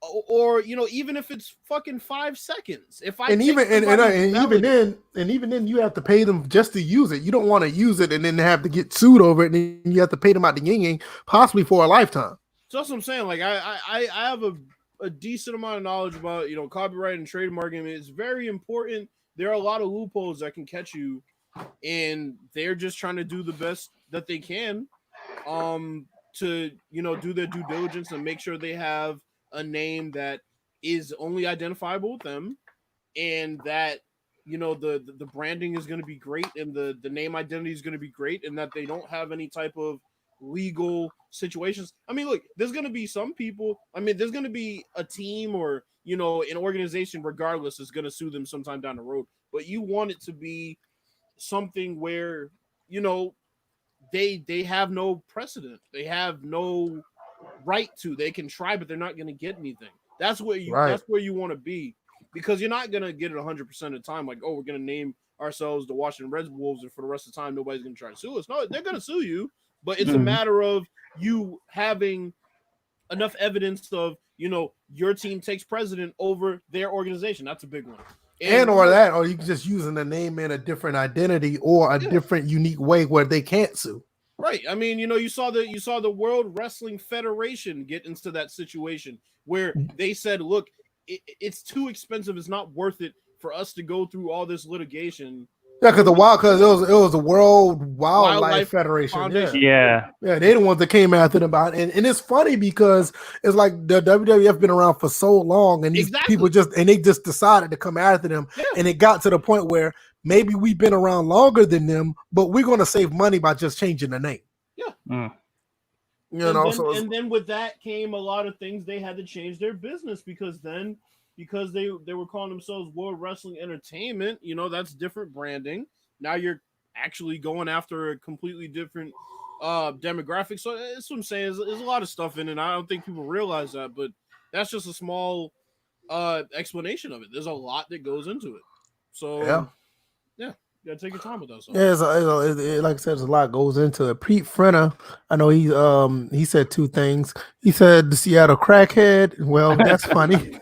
or even if it's fucking 5 seconds. If I even then you have to pay them just to use it. You don't want to use it and then have to get sued over it, and then you have to pay them out the yin possibly for a lifetime. So that's what I'm saying. Like I have a decent amount of knowledge about copyright and trademarking. It's very important. There are a lot of loopholes that can catch you, and they're just trying to do the best that they can. To do their due diligence and make sure they have a name that is only identifiable with them and that the branding is going to be great and the name identity is going to be great, and that they don't have any type of legal situations. I mean, look, there's going to be some people. I mean, there's going to be a team or an organization, regardless, is going to sue them sometime down the road. But you want it to be something where they have no precedent. They have no right to. They can try, but they're not going to get anything. That's where you want to be, because you're not going to get it 100% of the time. Like, oh, we're going to name ourselves the Washington Red Wolves, and for the rest of the time, nobody's going to try to sue us. No, they're going to sue you, but it's a matter of you having enough evidence of, your team takes precedent over their organization. That's a big one. Or you can just using the name in a different identity or a different unique way where they can't sue. Right. I mean, you saw the World Wrestling Federation get into that situation where they said, look, it's too expensive. It's not worth it for us to go through all this litigation. Yeah, because it was the World Wildlife Federation. Yeah, they the ones that came after them about it. And it's funny because it's like the WWF been around for so long, and these people just decided to come after them, and it got to the point where maybe we've been around longer than them, but we're going to save money by just changing the name. Yeah. And then with that came a lot of things. They had to change their business because they were calling themselves World Wrestling Entertainment, that's different branding. Now you're actually going after a completely different demographic. So that's what I'm saying. There's a lot of stuff in it. I don't think people realize that, but that's just a small explanation of it. There's a lot that goes into it. So yeah. You gotta take your time with that. Yeah, like I said, there's a lot goes into it. Pete Frenner, I know he said two things. He said the Seattle crackhead. Well, that's funny.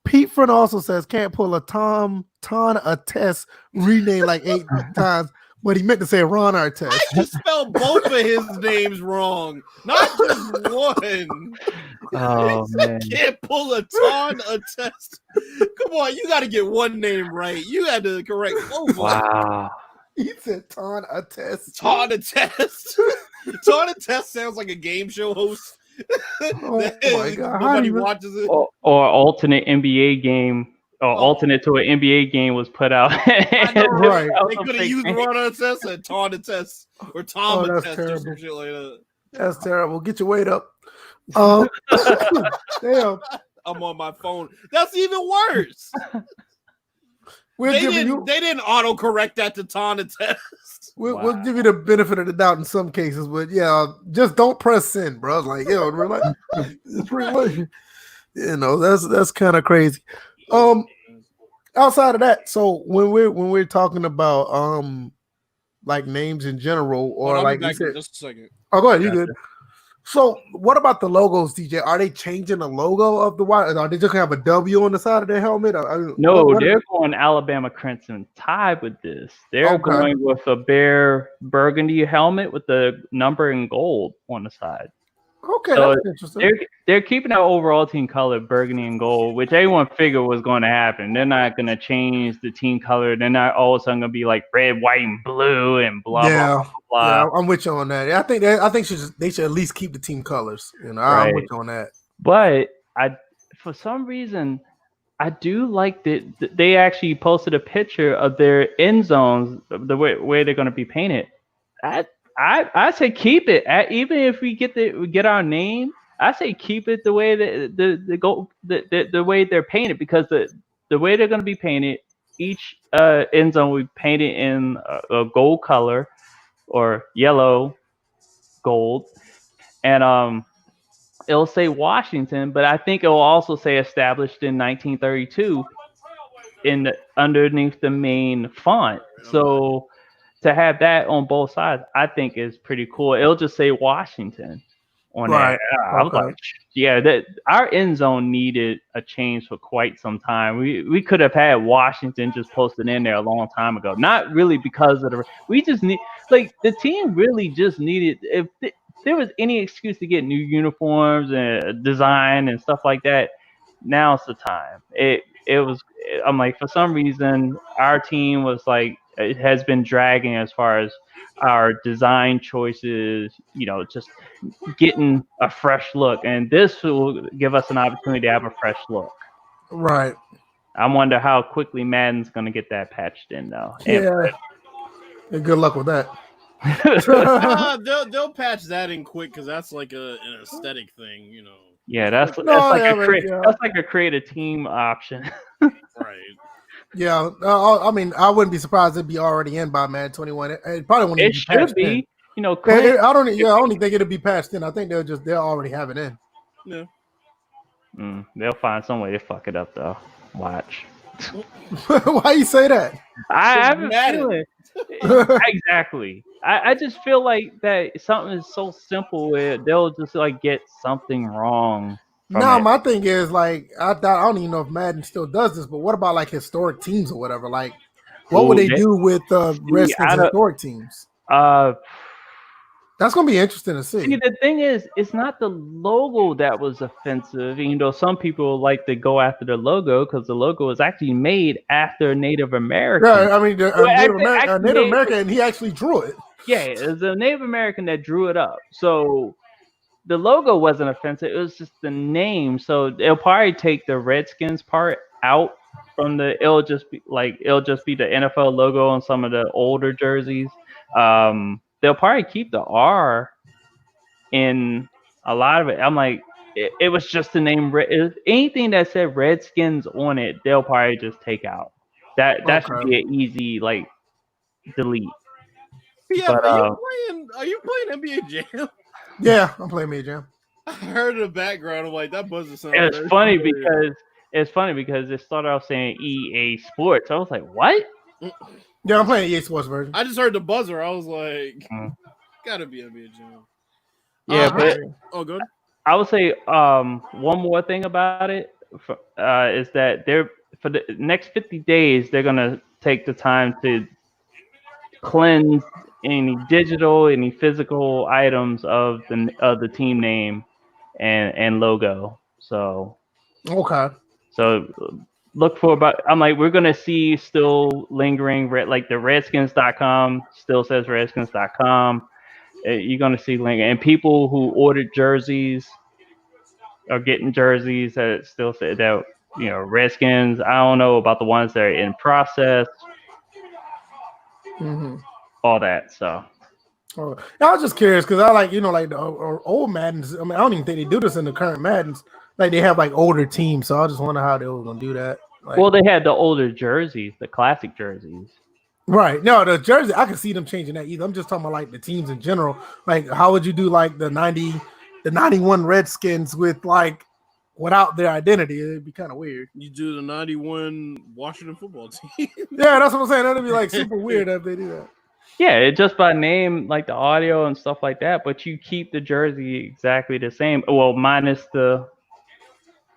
Pete Frenner also says can't pull a Ton Artest rename like 8 times, but he meant to say Ron Artest. I just spelled both of his names wrong, not just one. Oh man! Can't pull a Ton Artest. Come on, you got to get one name right. You had to correct both. Wow. He said Ton Artest. Ton Artest. Ton Artest sounds like a game show host. Oh my God! Nobody watches it. Or alternate NBA game. Or alternate to an NBA game was put out. I know, right? They could have used Ron Artest and Ton Artest or Tom Artest or some shit like that. That's terrible. Get your weight up. Damn. I'm on my phone. That's even worse. They didn't autocorrect that to Ton Artest. We'll give you the benefit of the doubt in some cases, but yeah, just don't press send, bro. Like, we're like, it's pretty much, that's kind of crazy. Outside of that, so when we're talking about like names in general, or like you said, just a second. Oh, go ahead, you good. So what about the logos, DJ? Are they changing the logo of the Wild? Are they just gonna have a W on the side of their helmet? No, they're going Alabama Crimson Tide with this. They're going with a bare burgundy helmet with the number in gold on the side. Okay, so that's interesting. They're keeping our overall team color burgundy and gold, which everyone figured was going to happen. They're not going to change the team color. They're not all of a sudden going to be like red, white, and blue and blah blah blah. Yeah, I'm with you on that. I think they should at least keep the team colors. I'm with you on that. But for some reason, I do like that they actually posted a picture of their end zones, the way they're going to be painted. I say keep it. Even if we get our name, I say keep it the way that the way they're painted, because the way they're going to be painted, each end zone will be painted in a gold color or yellow gold, and it'll say Washington, but I think it will also say established in 1932 underneath the main font. So to have that on both sides, I think is pretty cool. It'll just say Washington on that. I was like, our end zone needed a change for quite some time. We could have had Washington just posted in there a long time ago. Not really because of we just need, like, the team really just needed, if there was any excuse to get new uniforms and design and stuff like that, now's the time. I'm like, for some reason, our team was like, it has been dragging as far as our design choices, just getting a fresh look. And this will give us an opportunity to have a fresh look. Right. I wonder how quickly Madden's going to get that patched in, though. Yeah. Good luck with that. They'll patch that in quick because that's like an aesthetic thing, Yeah, that's like a create a team option. Right. Yeah, I mean, I wouldn't be surprised it'd be already in by Madden 21. It probably won't even be patched in. I don't think it'll be patched in. I think they'll already have it in. Yeah. They'll find some way to fuck it up though. Watch. Why you say that? I have a feeling. Exactly. I just feel like that something is so simple they'll just like get something wrong. No, my thing is like I don't even know if Madden still does this, but what about like historic teams or whatever? Like, what would they do with Redskins historic teams? That's gonna be interesting to see. See, the thing is, it's not the logo that was offensive. Some people like to go after the logo because the logo was actually made after Native American. Yeah, I mean, Native American, and he actually drew it. Yeah, it was a Native American that drew it up. So the logo wasn't offensive. It was just the name. So they'll probably take the Redskins part out from it'll just be the NFL logo on some of the older jerseys. They'll probably keep the R in a lot of it. I'm like, it was just the name. Anything that said Redskins on it, they'll probably just take out. That should be an easy delete. Yeah, but, are you playing NBA Jam? Yeah, I'm playing NBA Jam. I heard in the background. I'm like, that buzzer sounds. It's funny because it started off saying EA Sports. I was like, what? Yeah, I'm playing EA Sports version. I just heard the buzzer. I was like, gotta be NBA Jam. Yeah, but good. I would say one more thing about it is that for the next 50 days they're gonna take the time to cleanse any digital, any physical items of the team name and logo. So So look for we're gonna see still lingering like the Redskins.com still says Redskins.com. You're gonna see lingering, and people who ordered jerseys are getting jerseys that still say that Redskins. I don't know about the ones that are in process. All that. So I was just curious because I like the old Maddens. I mean, I don't even think they do this in the current Maddens. Like they have like older teams, so I just wonder how they were gonna do that. Well, they had the older jerseys, the classic jerseys. Right. No, the jersey, I can see them changing that either. I'm just talking about like the teams in general. Like, how would you do like the 91 Redskins without their identity? It'd be kind of weird. You do the 91 Washington football team. Yeah, that's what I'm saying. That'd be like super weird if they do that. Yeah, it just by name, like the audio and stuff like that, but you keep the jersey exactly the same. Well, minus the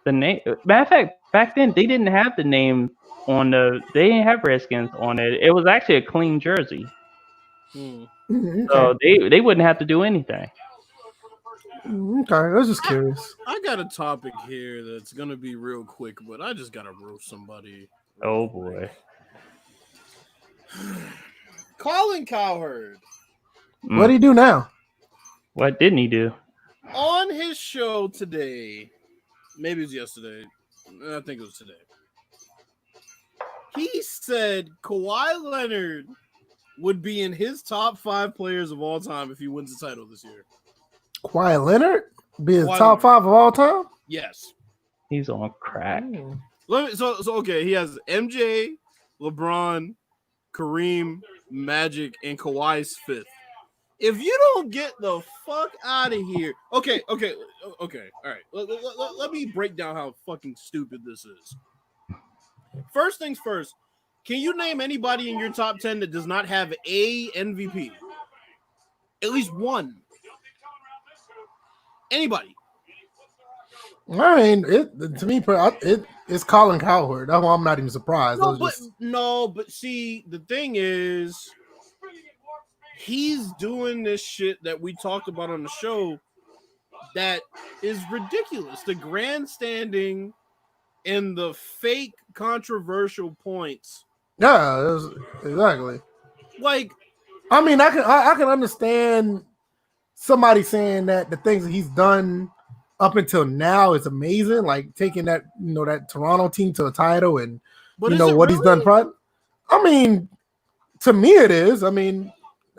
name. Matter of fact, back then they didn't have the name they didn't have Redskins on it. It was actually a clean jersey. Okay. So they wouldn't have to do anything. Okay, I was just curious. I got a topic here that's gonna be real quick, but I just gotta roast somebody. Oh boy. Colin Cowherd. What did he do now? What didn't he do? On his show today, maybe it was yesterday. I think it was today. He said Kawhi Leonard would be in his top 5 players of all time if he wins the title this year. Kawhi Leonard be in top 5 of all time? Yes. He's on crack. Okay, he has MJ, LeBron, Kareem, Magic, and Kawhi's 5th. If you don't get the fuck out of here. Okay. All right. Let me break down how fucking stupid this is. First things first, can you name anybody in your top 10 that does not have a MVP? At least one. Anybody? I mean, to me, it's Colin Cowherd. That's why I'm not even surprised. But see, the thing is, he's doing this shit that we talked about on the show that is ridiculous. The grandstanding and the fake controversial points. Yeah, exactly. Like, I mean, I can understand somebody saying that the things that he's done up until now is amazing, like taking that that Toronto team to a title, and but is it what he's done. really? I mean, to me, it is. I mean,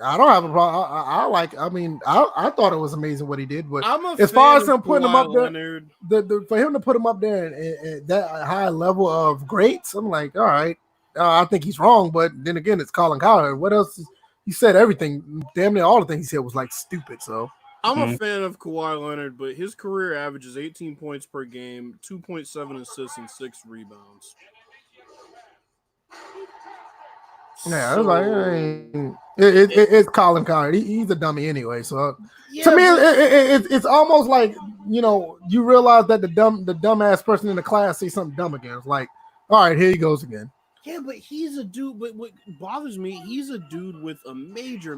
I don't have a problem. I like. I mean, I thought it was amazing what he did. But I'm a as fan far as of him putting him Kawhi up there, Leonard. for him to put him up there and that high level of greats, I'm like, all right. I think he's wrong, but then again, it's Colin Cowherd. What else? He said everything. Damn near all the things he said was like stupid. So I'm a fan of Kawhi Leonard, but his career averages 18 points per game, 2.7 assists, and 6 rebounds. yeah, So, it's like it's Colin Cowherd. He's a dummy anyway. So yeah, to me, but it's almost like you realize that the dumbass person in the class say something dumb again. It's like, all right, here he goes again. yeah, but he's a dude. But what bothers me, he's a dude with a major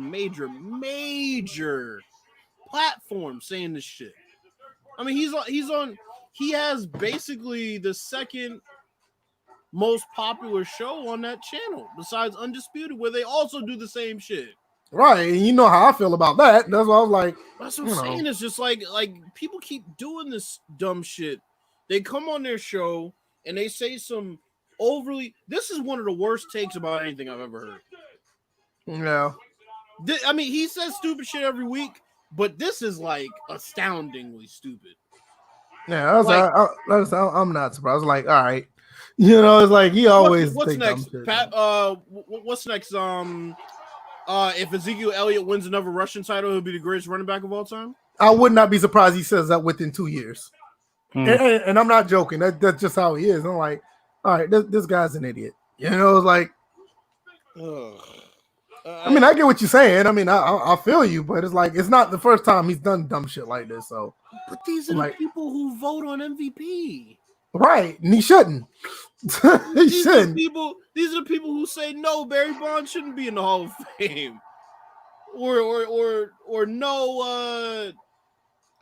platform saying this shit. I mean, he has basically the second most popular show on that channel besides Undisputed, where they also do the same shit. Right, and you know how I feel about that. That's why I was like, That's what I'm saying. It's just like people keep doing this dumb shit. They come on their show and they say some overly. This is one of the worst takes about anything I've ever heard. Yeah. I mean, he says stupid shit every week, but this is like astoundingly stupid. Yeah, I'm not surprised. I was like, all right, it's like he always. What's next, dumb shit, Pat? What's next? If Ezekiel Elliott wins another Russian title, he'll be the greatest running back of all time. I would not be surprised he says that within 2 years. And I'm not joking. That's just how he is. I'm like, all right, this guy's an idiot. It's like. I mean, I get what you're saying. I mean, I feel you, but it's like it's not the first time he's done dumb shit like this. So, but these are the people who vote on MVP, right? And he shouldn't. These are the people who say no, Barry Bonds shouldn't be in the Hall of Fame, or no.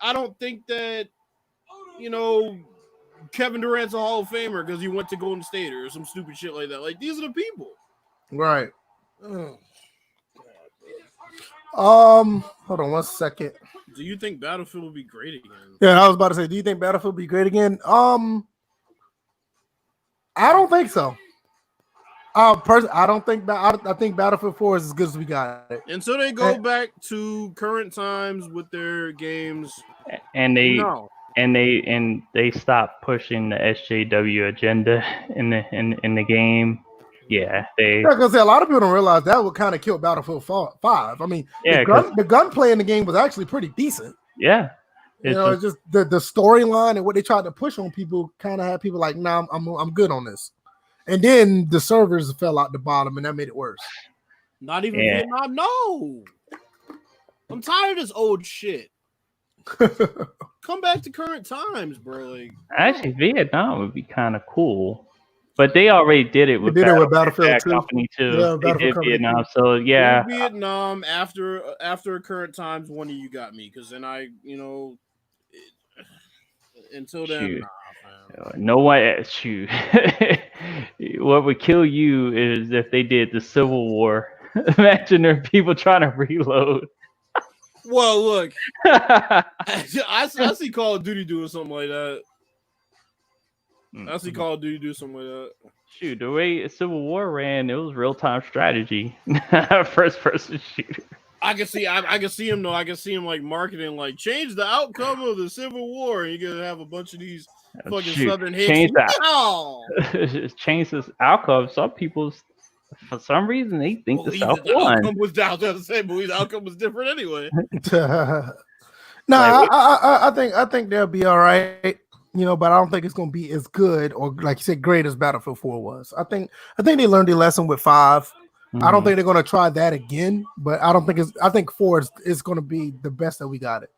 I don't think that Kevin Durant's a Hall of Famer because he went to Golden State or some stupid shit like that. Like these are the people, right? Hold on 1 second. Do you think Battlefield will be great again? Yeah, I was about to say, do you think Battlefield will be great again? I don't think so. I don't think I think Battlefield 4 is as good as we got it. And so they go back to current times with their games, and they stop pushing the SJW agenda in the game. Yeah, because a lot of people don't realize that would kind of kill Battlefield 5. I mean, the gunplay in the game was actually pretty decent. Yeah, it's just the storyline and what they tried to push on people kind of had people like, nah, I'm good on this. And then the servers fell out the bottom, and that made it worse. Not even Vietnam. No, I'm tired of this old shit. Come back to current times, bro. Like, actually, Vietnam would be kind of cool. But they already did it with Battlefield Company too. Yeah, they did Vietnam, so yeah. Vietnam after current times, one of you got me because then until then, no one. Shoot, what would kill you is if they did the Civil War. Imagine there are people trying to reload. Well, look, I see Call of Duty doing something like that. I see Call of Duty do something like that. Shoot, the way Civil War ran, it was real-time strategy. First-person shooter. I can see him though. I can see him like marketing, like change the outcome of the Civil War, and you're gonna have a bunch of these fucking Southern hits. Change this outcome. Some people, for some reason, they think the South won. Outcome was down to the same, but the outcome was different anyway. I think they'll be all right. But I don't think it's going to be as good or, like you said, great as Battlefield 4 was. I think they learned their lesson with 5. Mm-hmm. I don't think they're going to try that again, but I think 4 is going to be the best that we got it.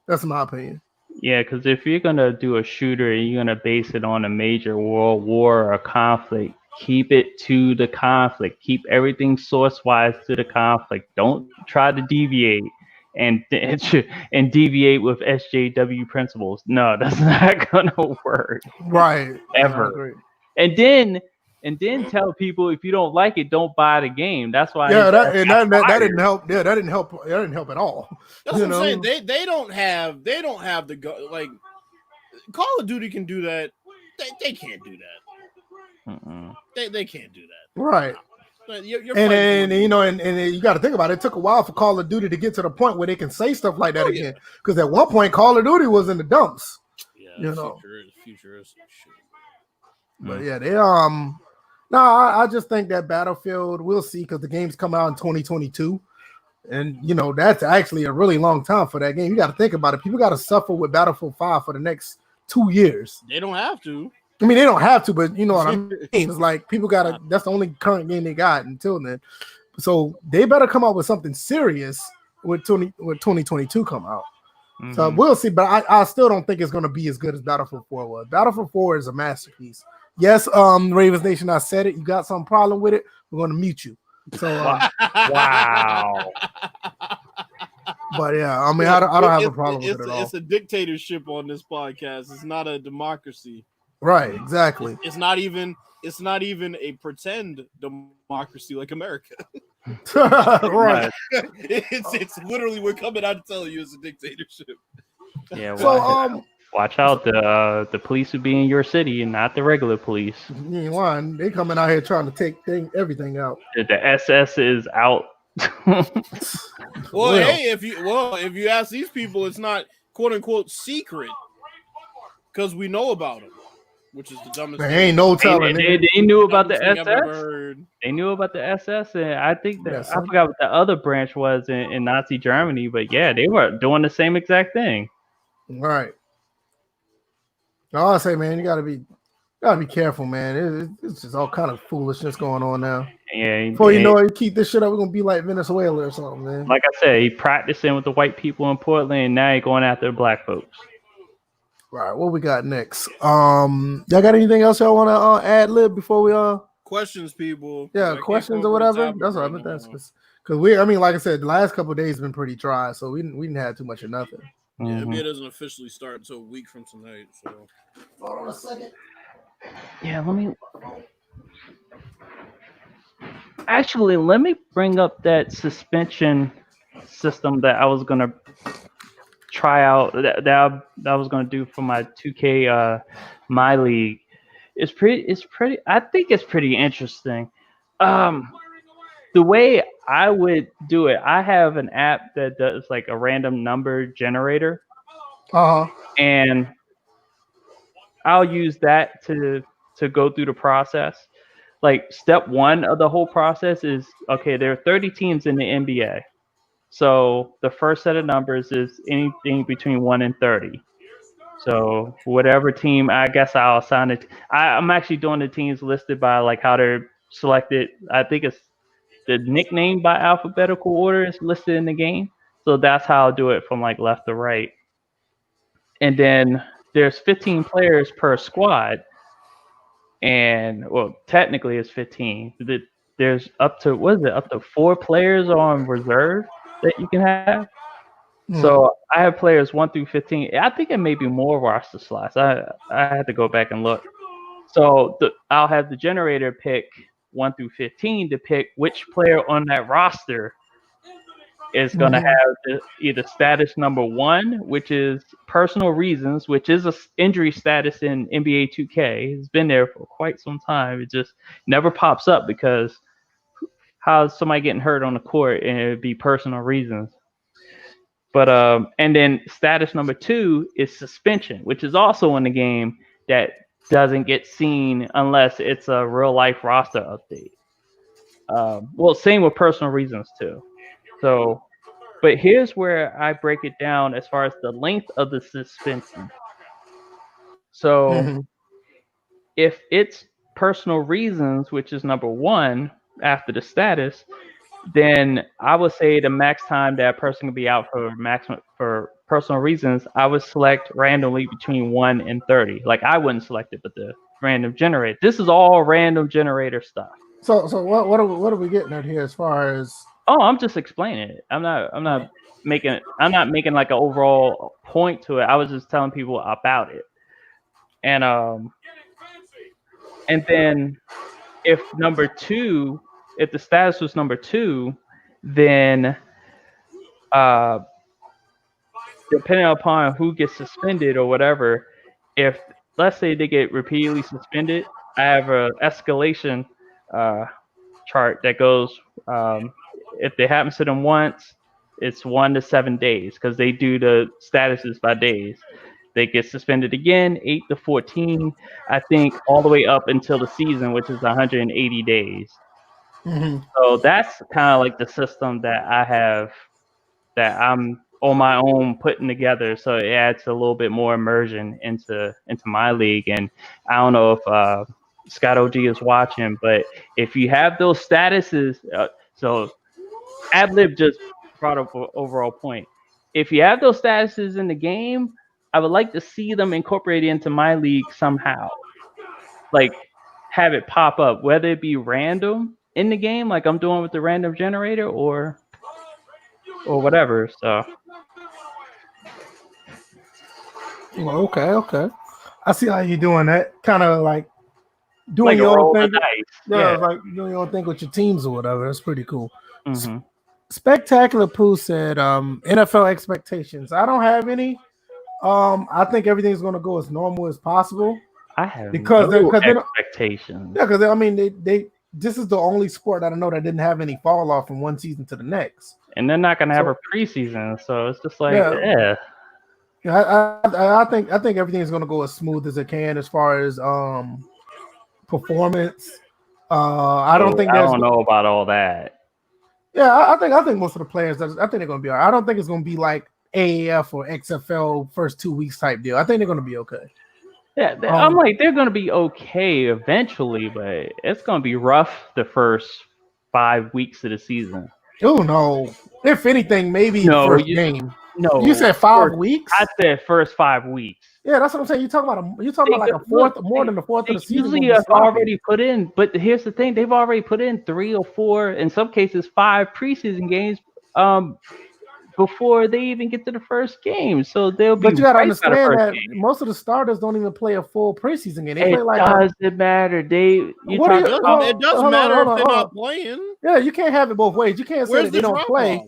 That's my opinion. Yeah, because if you're going to do a shooter and you're going to base it on a major world war or a conflict, keep it to the conflict. Keep everything source-wise to the conflict. Don't try to deviate. And deviate with SJW principles. No, that's not gonna work. Right. Ever. And then and then tell people if you don't like it, don't buy the game. That's why. Yeah, his that ass and got that fired. didn't help. Yeah, that didn't help. That didn't help at all. That's You what I'm know? saying. They don't have the go like Call of Duty can do that. They can't do that. Mm-mm. They can't do that. Right. You're And fighting for you know, and you got to think about it. It took a while for Call of Duty to get to the point where they can say stuff like that again. Because at one point, Call of Duty was in the dumps. yeah, you know. futuristic shit. But yeah, they no, I just think that Battlefield, we'll see, because the game's come out in 2022. And you know, that's actually a really long time for that game. You got to think about it. People got to suffer with Battlefield 5 for the next 2 years. They don't have to. I mean, they don't have to, but you know what I mean. It's like people gotta. That's the only current game they got until then. So they better come out with something serious with 2022 come out. Mm-hmm. So we'll see. But I still don't think it's gonna be as good as Battlefield 4 was. Battlefield 4 is a masterpiece. Yes, Ravens Nation, I said it. You got some problem with it, we're gonna mute you. So wow. But yeah, I mean, I don't have a problem with it at all. It's a dictatorship on this podcast. It's not a democracy. Right, exactly. It's not even a pretend democracy like America. Right. It's literally, we're coming out to tell you it's a dictatorship. Yeah. So watch out. The police will be in your city and not the regular police. you ain't lying. They coming out here trying to take everything out. The SS is out. Well, hey, if you ask these people, it's not quote unquote secret because we know about them, which is the dumbest. There ain't no telling. They knew about the Dumbest thing I've ever SS. heard. They knew about the SS, and I think that Yes, I forgot what the other branch was in Nazi Germany, but yeah, they were doing the same exact thing. Right. All I say, man, you gotta be careful, man. It's just all kind of foolishness going on now. Yeah. Before you know it, you keep this shit up, we're gonna be like Venezuela or something, man. Like I said, he practicing with the white people in Portland, and now he going after the black folks. Right. What we got next? Y'all got anything else y'all want to ad lib before we Questions, people. Yeah, questions or whatever. That's what I meant. That's because I mean, like I said, the last couple of days have been pretty dry, so we didn't have too much of nothing. Yeah, Mm-hmm. NBA doesn't officially start until a week from tonight. So Hold on a second. Yeah, let me bring up that suspension system that I was gonna try out. That I was gonna do for my 2K my league. It's pretty. I think it's pretty interesting. The way I would do it, I have an app that does like a random number generator, and I'll use that to go through the process. Like step one of the whole process is, okay, there are 30 teams in the NBA. So the first set of numbers is anything between 1 and 30. So whatever team, I guess I'll assign it. I'm actually doing the teams listed by like how they're selected. I think it's the nickname by alphabetical order is listed in the game. So that's how I'll do it from like left to right. And then there's 15 players per squad. And well, technically it's 15. There's up to 4 players on reserve that you can have. So I have players 1 through 15. I think it may be more roster slots. I had to go back and look. So I'll have the generator pick 1 through 15 to pick which player on that roster is going to have either status number 1, which is personal reasons, which is a injury status in NBA 2K. It's been there for quite some time. It just never pops up because how's somebody getting hurt on the court and it would be personal reasons. But and then status number 2 is suspension, which is also in the game that doesn't get seen unless it's a real life roster update. Well, same with personal reasons too. So, but here's where I break it down as far as the length of the suspension. So, if it's personal reasons, which is number 1 after the status, then I would say the max time that person can be out for personal reasons, I would select randomly between 1 and 30. Like I wouldn't select it, but the random generator. This is all random generator stuff. So what are we getting at here as far as? Oh, I'm just explaining it. I'm not making like an overall point to it. I was just telling people about it. And then if the status was number 2, then depending upon who gets suspended or whatever, if let's say they get repeatedly suspended, I have a escalation chart that goes if it happens to them once, it's 1 to 7 days because they do the statuses by days. They get suspended again, 8 to 14, I think, all the way up until the season, which is 180 days. Mhm. So that's kind of like the system that I have that I'm on my own putting together. So it adds a little bit more immersion into my league. And I don't know if Scott OG is watching, but if you have those statuses, so Adlib just brought up an overall point. If you have those statuses in the game, I would like to see them incorporated into my league somehow. Like have it pop up, whether it be random in the game, like I'm doing with the random generator, or whatever. So Well, okay. I see how you're doing that. Kind of like doing like a your own roll of thing. dice. Yeah, Yeah. like doing your own thing with your teams or whatever. That's pretty cool. Mm-hmm. Spectacular Pooh said, NFL expectations. I don't have any. I think everything's gonna go as normal as possible. I have Because no they don't, expectations. yeah, because I mean they this is the only sport that I know that didn't have any fall off from one season to the next. And they're not gonna have So- a preseason, so it's just like, Yeah. I think everything is gonna go as smooth as it can as far as performance. I don't think I there's don't know about all that. yeah, I think most of the players I think they're gonna be all right. I don't think it's gonna be like AAF or XFL first 2 weeks type deal. I think they're gonna be okay. Yeah, I'm like, they're gonna be okay eventually, but it's gonna be rough the first 5 weeks of the season. Oh no. If anything, maybe No, first game. No, You said 5 weeks? I said first 5 weeks. Yeah, that's what I'm saying. You're talking about like a fourth, more than the fourth of the season. Usually have already put in, but here's the thing: they've already put in 3 or 4, in some cases 5 preseason games before they even get to the first game. So they'll be. But you got to right understand by the first that game. most of the starters don't even play a full preseason game. They play It like doesn't matter. It does matter if they're not playing. Yeah, you can't have it both ways. You can't say Where's that they the don't drop play. off?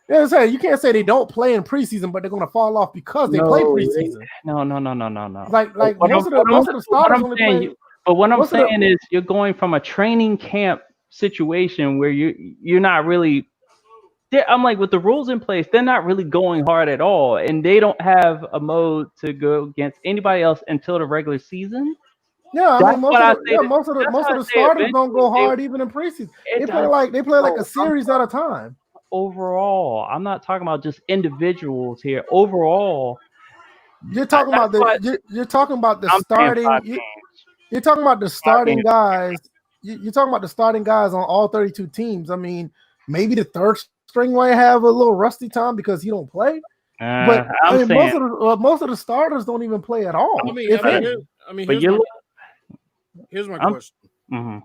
Yeah, you can't say they don't play in preseason, but they're going to fall off because they play preseason. No. Like What most of the starters only play. But what I'm most of the- saying is, you're going from a training camp situation where you're not really. I'm like, with the rules in place, they're not really going hard at all, and they don't have a mode to go against anybody else until the regular season. Yeah, I mean, most of the starters eventually don't go hard even in preseason. They play like a series at a time. Overall, I'm not talking about just individuals here. Overall, you're talking about the you're talking about the starting. You're talking about the starting guys. You're talking about the starting guys on all 32 teams. I mean, maybe the third string might have a little rusty time because he don't play. But I mean, most of the starters don't even play at all. Here's my question. Mm-hmm.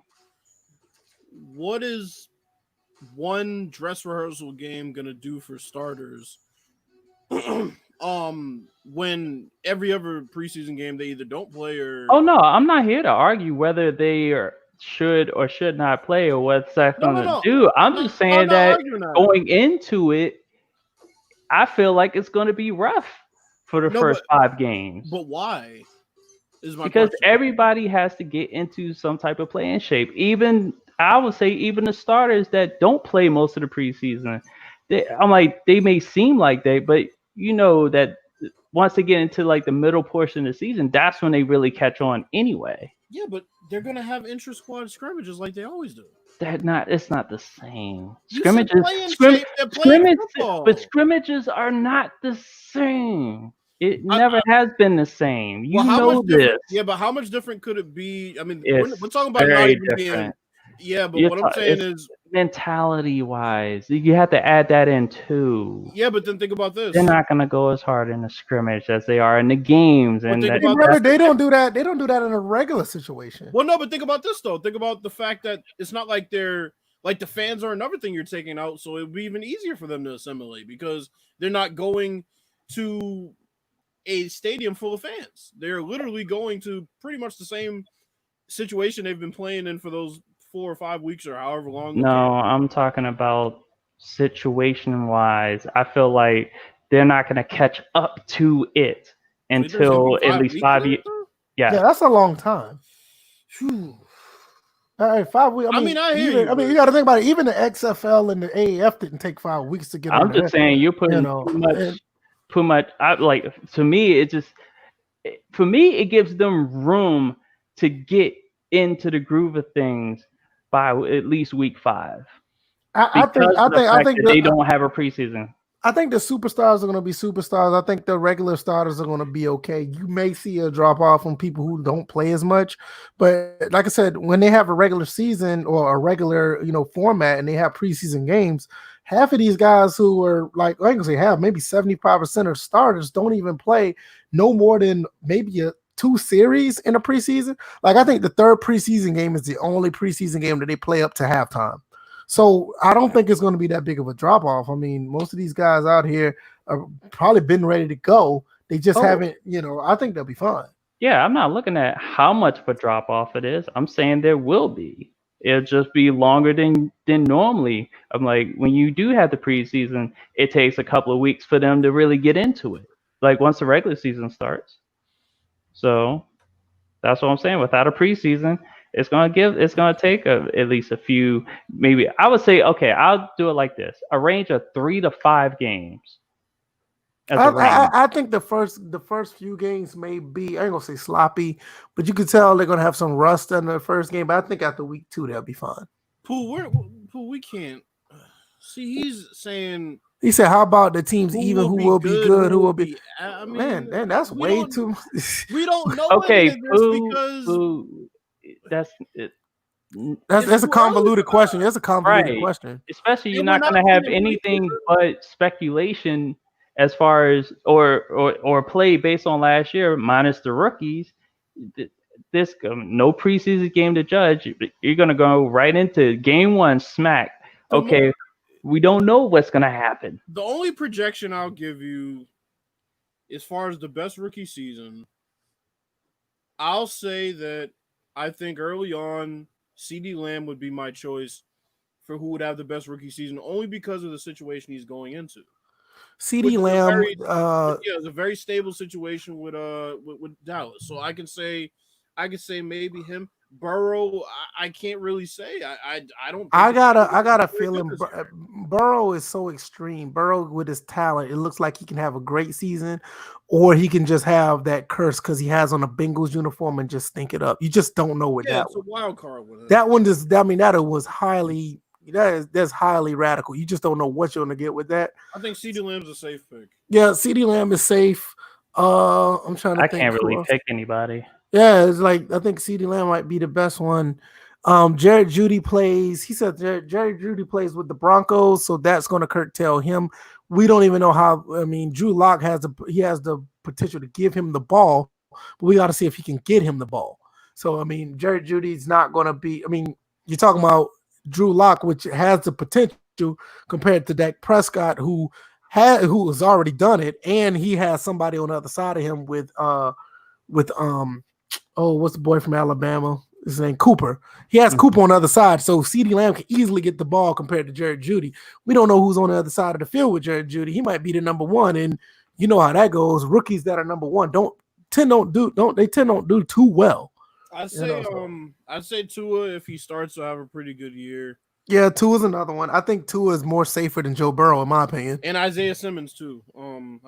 What is one dress rehearsal game gonna do for starters? When every other preseason game they either don't play or no, I'm not here to argue whether they should or should not play or what's that gonna do. I'm just saying that going into it, I feel like it's gonna be rough for the first 5 games. But why? Because everybody has to get into some type of playing shape. Even I would say even the starters that don't play most of the preseason, I'm like, they may seem like but you know that once they get into like the middle portion of the season, that's when they really catch on anyway. Yeah, but they're gonna have intra-squad scrimmages like they always do. It's not the same. Scrimmages are not the same. It never has been the same. You know this. Yeah, but how much different could it be? I mean, we're talking about not even being. Yeah, but what I'm saying is mentality-wise, you have to add that in too. Yeah, but then think about this: they're not going to go as hard in the scrimmage as they are in the games, and they don't do that. They don't do that in a regular situation. Well, no, but think about this though. Think about the fact that it's not like they're like the fans are another thing you're taking out, so it would be even easier for them to assimilate because they're not going to a stadium full of fans. They're literally going to pretty much the same situation they've been playing in for those 4 or 5 weeks or however long. No, I'm talking about situation-wise. I feel like they're not going to catch up to it So there's gonna be until at 5 least weeks 5 left, years. though? Yeah. Yeah, that's a long time. Phew. All right, 5 weeks. I mean, I hear even, you, I mean, but- you got to think about it. Even the XFL and the AAF didn't take 5 weeks to get on I'm just there. saying you're putting know, too much. I like to me. For me, it gives them room to get into the groove of things by at least week 5 I think they don't have a preseason. I think the superstars are going to be superstars. I think the regular starters are going to be okay. You may see a drop off from people who don't play as much, but like I said, when they have a regular season or a regular, format and they have preseason games, half of these guys who are like I can say half, maybe 75% of starters don't even play no more than maybe 2 series in a preseason. Like I think the third preseason game is the only preseason game that they play up to halftime. So I don't think it's going to be that big of a drop off. I mean, most of these guys out here are probably been ready to go. They just haven't, I think they'll be fine. Yeah, I'm not looking at how much of a drop off it is. I'm saying there will be. It'll just be longer than normally. I'm like, when you do have the preseason, it takes a couple of weeks for them to really get into it. Like once the regular season starts. So that's what I'm saying. Without a preseason, it's gonna take at least a few. Maybe I would say, okay, I'll do it like this: a range of 3 to 5 games. I think the first few games may be, I ain't gonna say sloppy, but you can tell they're gonna have some rust in the first game. But I think after week 2 they'll be fine. Pooh, we can't see. He's saying he said, "How about the teams who will be good, who will be?" I mean, man, that's way too much. We don't know. Okay, because that's it. That's a convoluted question. That's a convoluted question. Especially you're not going to have anything but speculation as far as or play based on last year minus the rookies. This no preseason game to judge. You're going to go right into game 1 smack. Okay, we don't know what's going to happen. The only projection I'll give you as far as the best rookie season, I'll say that I think early on CeeDee Lamb would be my choice for who would have the best rookie season, only because of the situation he's going into. CeeDee Lamb, it's a very stable situation with Dallas. So I can say maybe him. Burrow, I can't really say. I don't. I got a feeling Burrow is so extreme. Burrow with his talent, it looks like he can have a great season, or he can just have that curse because he has on a Bengals uniform and just stink it up. You just don't know what that. It's a wild card with him. That one just. I mean, that was highly. That's highly radical. You just don't know what you're gonna get with that. I think CeeDee Lamb's a safe pick. Yeah, CeeDee Lamb is safe. I'm trying to. I can't really pick anybody. Yeah, it's like I think CeeDee Lamb might be the best one. Jared Judy plays. He said Jared Judy plays with the Broncos, so that's going to curtail him. We don't even know how. I mean, Drew Lock has the potential to give him the ball, but we got to see if he can get him the ball. So I mean, Jared Judy's not going to be. I mean, you're talking about Drew Lock, which has the potential compared to Dak Prescott, who has already done it, and he has somebody on the other side of him with what's the boy from Alabama? His name Cooper. He has Cooper on the other side, so CeeDee Lamb can easily get the ball compared to Jared Judy. We don't know who's on the other side of the field with Jared Judy. He might be the number 1, and you know how that goes. Rookies that are number 1 don't do too well. I'd say Tua, if he starts to have a pretty good year. Yeah, Tua's another one. I think Tua is more safer than Joe Burrow, in my opinion. And Isaiah Simmons too.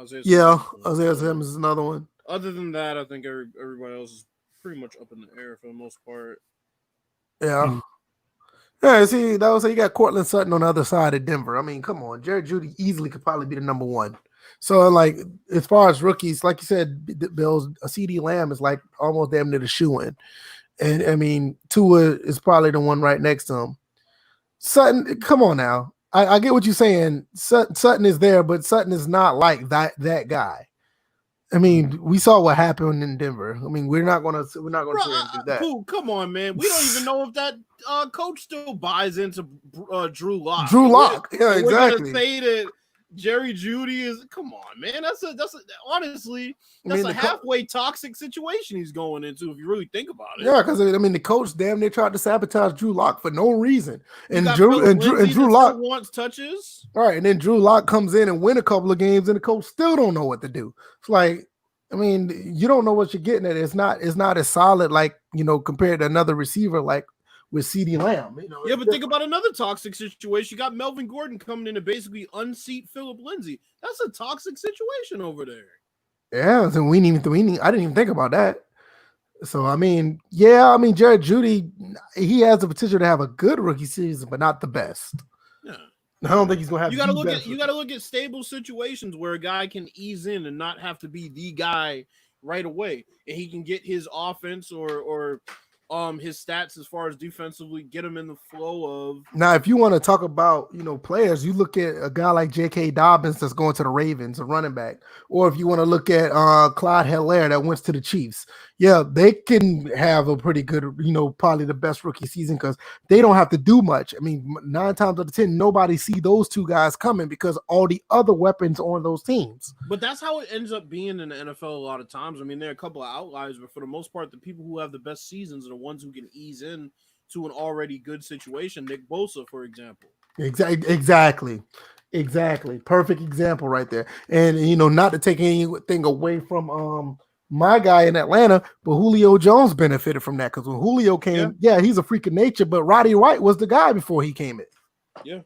Isaiah Simmons is another one. Other than that, I think everybody else is pretty much up in the air for the most part. Yeah. Yeah, see, you got Cortland Sutton on the other side of Denver. I mean, come on. Jared Judy easily could probably be the number 1. So, like, as far as rookies, like you said, Bills, a CeeDee Lamb is like almost damn near the shoe-in. And, I mean, Tua is probably the one right next to him. Sutton, come on now. I get what you're saying. Sutton is there, but Sutton is not like that guy. I mean, we saw what happened in Denver. I mean, we're not gonna do that. Pooh, come on, man. We don't even know if that coach still buys into Drew Lock. Drew Lock, yeah, exactly. We're gonna say Jerry Judy is. Come on, man. Honestly, I that's mean, a halfway toxic situation he's going into if you really think about it. Yeah, because I mean, the coach damn near tried to sabotage Drew Lock for no reason, You and got Drew Phillip and Drew and Lindsay Drew that Lock. still wants touches. All right, and then Drew Lock comes in and win a couple of games, and the coach still don't know what to do. It's like, I mean, you don't know what you're getting at. It's not as solid, like, compared to another receiver like with CeeDee Lamb. Yeah, but think about another toxic situation. You got Melvin Gordon coming in to basically unseat Phillip Lindsay. That's a toxic situation over there. Yeah, so I didn't even think about that. So I mean, yeah, Jared Judy, he has the potential to have a good rookie season, but not the best. Yeah. I don't think he's gonna have. You got to look at stable situations where a guy can ease in and not have to be the guy right away, and he can get his offense or his stats as far as defensively, get him in the flow of. Now, if you want to talk about players, you look at a guy like J.K. Dobbins that's going to the Ravens, a running back, or if you want to look at Clyde Hilaire that went to the Chiefs. Yeah, they can have a pretty good, probably the best rookie season because they don't have to do much. I mean, 9 times out of 10, nobody see those two guys coming because all the other weapons on those teams. But that's how it ends up being in the NFL a lot of times. I mean, there are a couple of outliers, but for the most part, the people who have the best seasons are the ones who can ease in to an already good situation. Nick Bosa, for example. Exactly. Perfect example right there. And not to take anything away from my guy in Atlanta, but Julio Jones benefited from that because when Julio came, he's a freak of nature, but Roddy White was the guy before he came in. Yeah.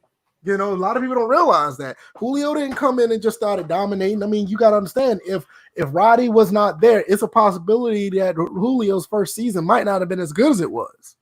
A lot of people don't realize that Julio didn't come in and just started dominating. I mean, you got to understand if Roddy was not there, it's a possibility that Julio's first season might not have been as good as it was.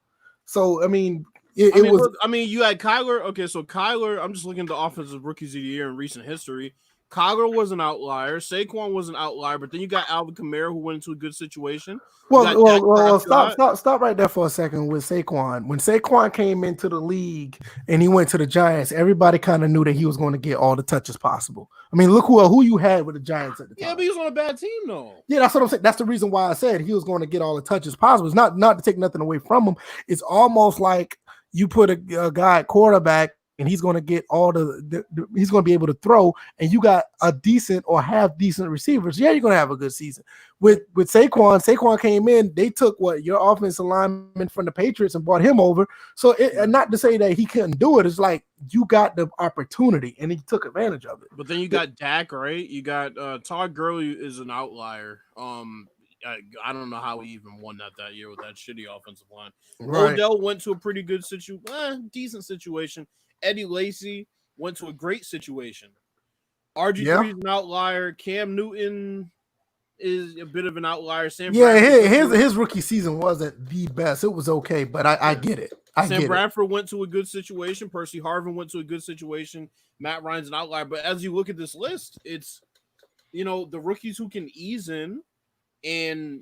So, I mean, you had Kyler. Okay, so Kyler, I'm just looking at the offensive rookies of the year in recent history. Kyler was an outlier. Saquon was an outlier, but then you got Alvin Kamara who went into a good situation. Well, stop right there for a second with Saquon. When Saquon came into the league and he went to the Giants, everybody kind of knew that he was going to get all the touches possible. I mean, look who you had with the Giants at the time. Yeah, but he was on a bad team, though. Yeah, that's what I'm saying. That's the reason why I said he was going to get all the touches possible. It's not to take nothing away from him. It's almost like you put a guy at quarterback and he's going to get all he's going to be able to throw, and you got a decent or half decent receivers. Yeah, you're going to have a good season. With Saquon came in, they took your offensive lineman from the Patriots and brought him over. So not to say that he couldn't do it. It's like you got the opportunity and he took advantage of it. But then you got Dak, right? You got Todd Gurley is an outlier. I don't know how he even won that year with that shitty offensive line. Right. Odell went to a pretty good decent situation. Eddie Lacy went to a great situation. RG3 is an outlier. Cam Newton is a bit of an outlier. His rookie season wasn't the best. It was okay, but I get it. Sam Bradford went to a good situation. Percy Harvin went to a good situation. Matt Ryan's an outlier. But as you look at this list, it's the rookies who can ease in and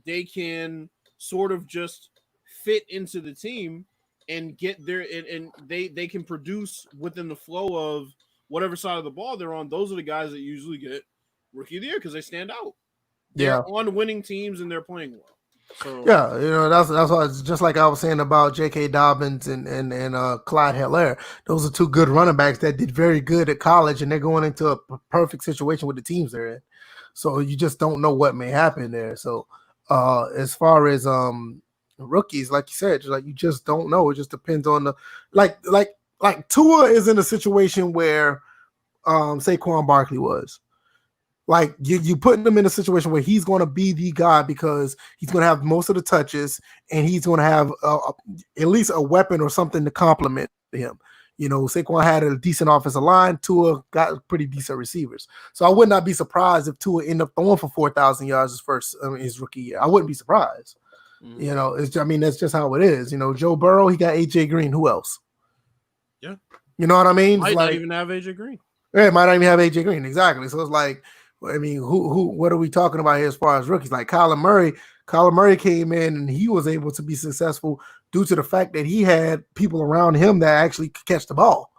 they can sort of just fit into the team and get there, and they can produce within the flow of whatever side of the ball they're on. Those are the guys that usually get rookie of the year because they stand out. They're on winning teams and they're playing well. So that's why it's just like I was saying about J.K. Dobbins and Clyde Hilaire. Those are two good running backs that did very good at college, and they're going into a perfect situation with the teams they're in. So you just don't know what may happen there. So as far as rookies, like you said, you just don't know. It just depends on the like Tua is in a situation where Saquon Barkley was. Like you putting him in a situation where he's going to be the guy because he's going to have most of the touches and he's going to have at least a weapon or something to complement him. Saquon had a decent offensive line. Tua got pretty decent receivers. So I would not be surprised if Tua ended up throwing for 4,000 yards his rookie year. I wouldn't be surprised. Mm-hmm. That's just how it is. Joe Burrow, he got AJ Green. Who else? Yeah. You know what I mean? Might not even have AJ Green. Yeah, might not even have AJ Green. Exactly. So it's like, what are we talking about here as far as rookies? Like Kyler Murray. Kyler Murray came in and he was able to be successful due to the fact that he had people around him that actually could catch the ball.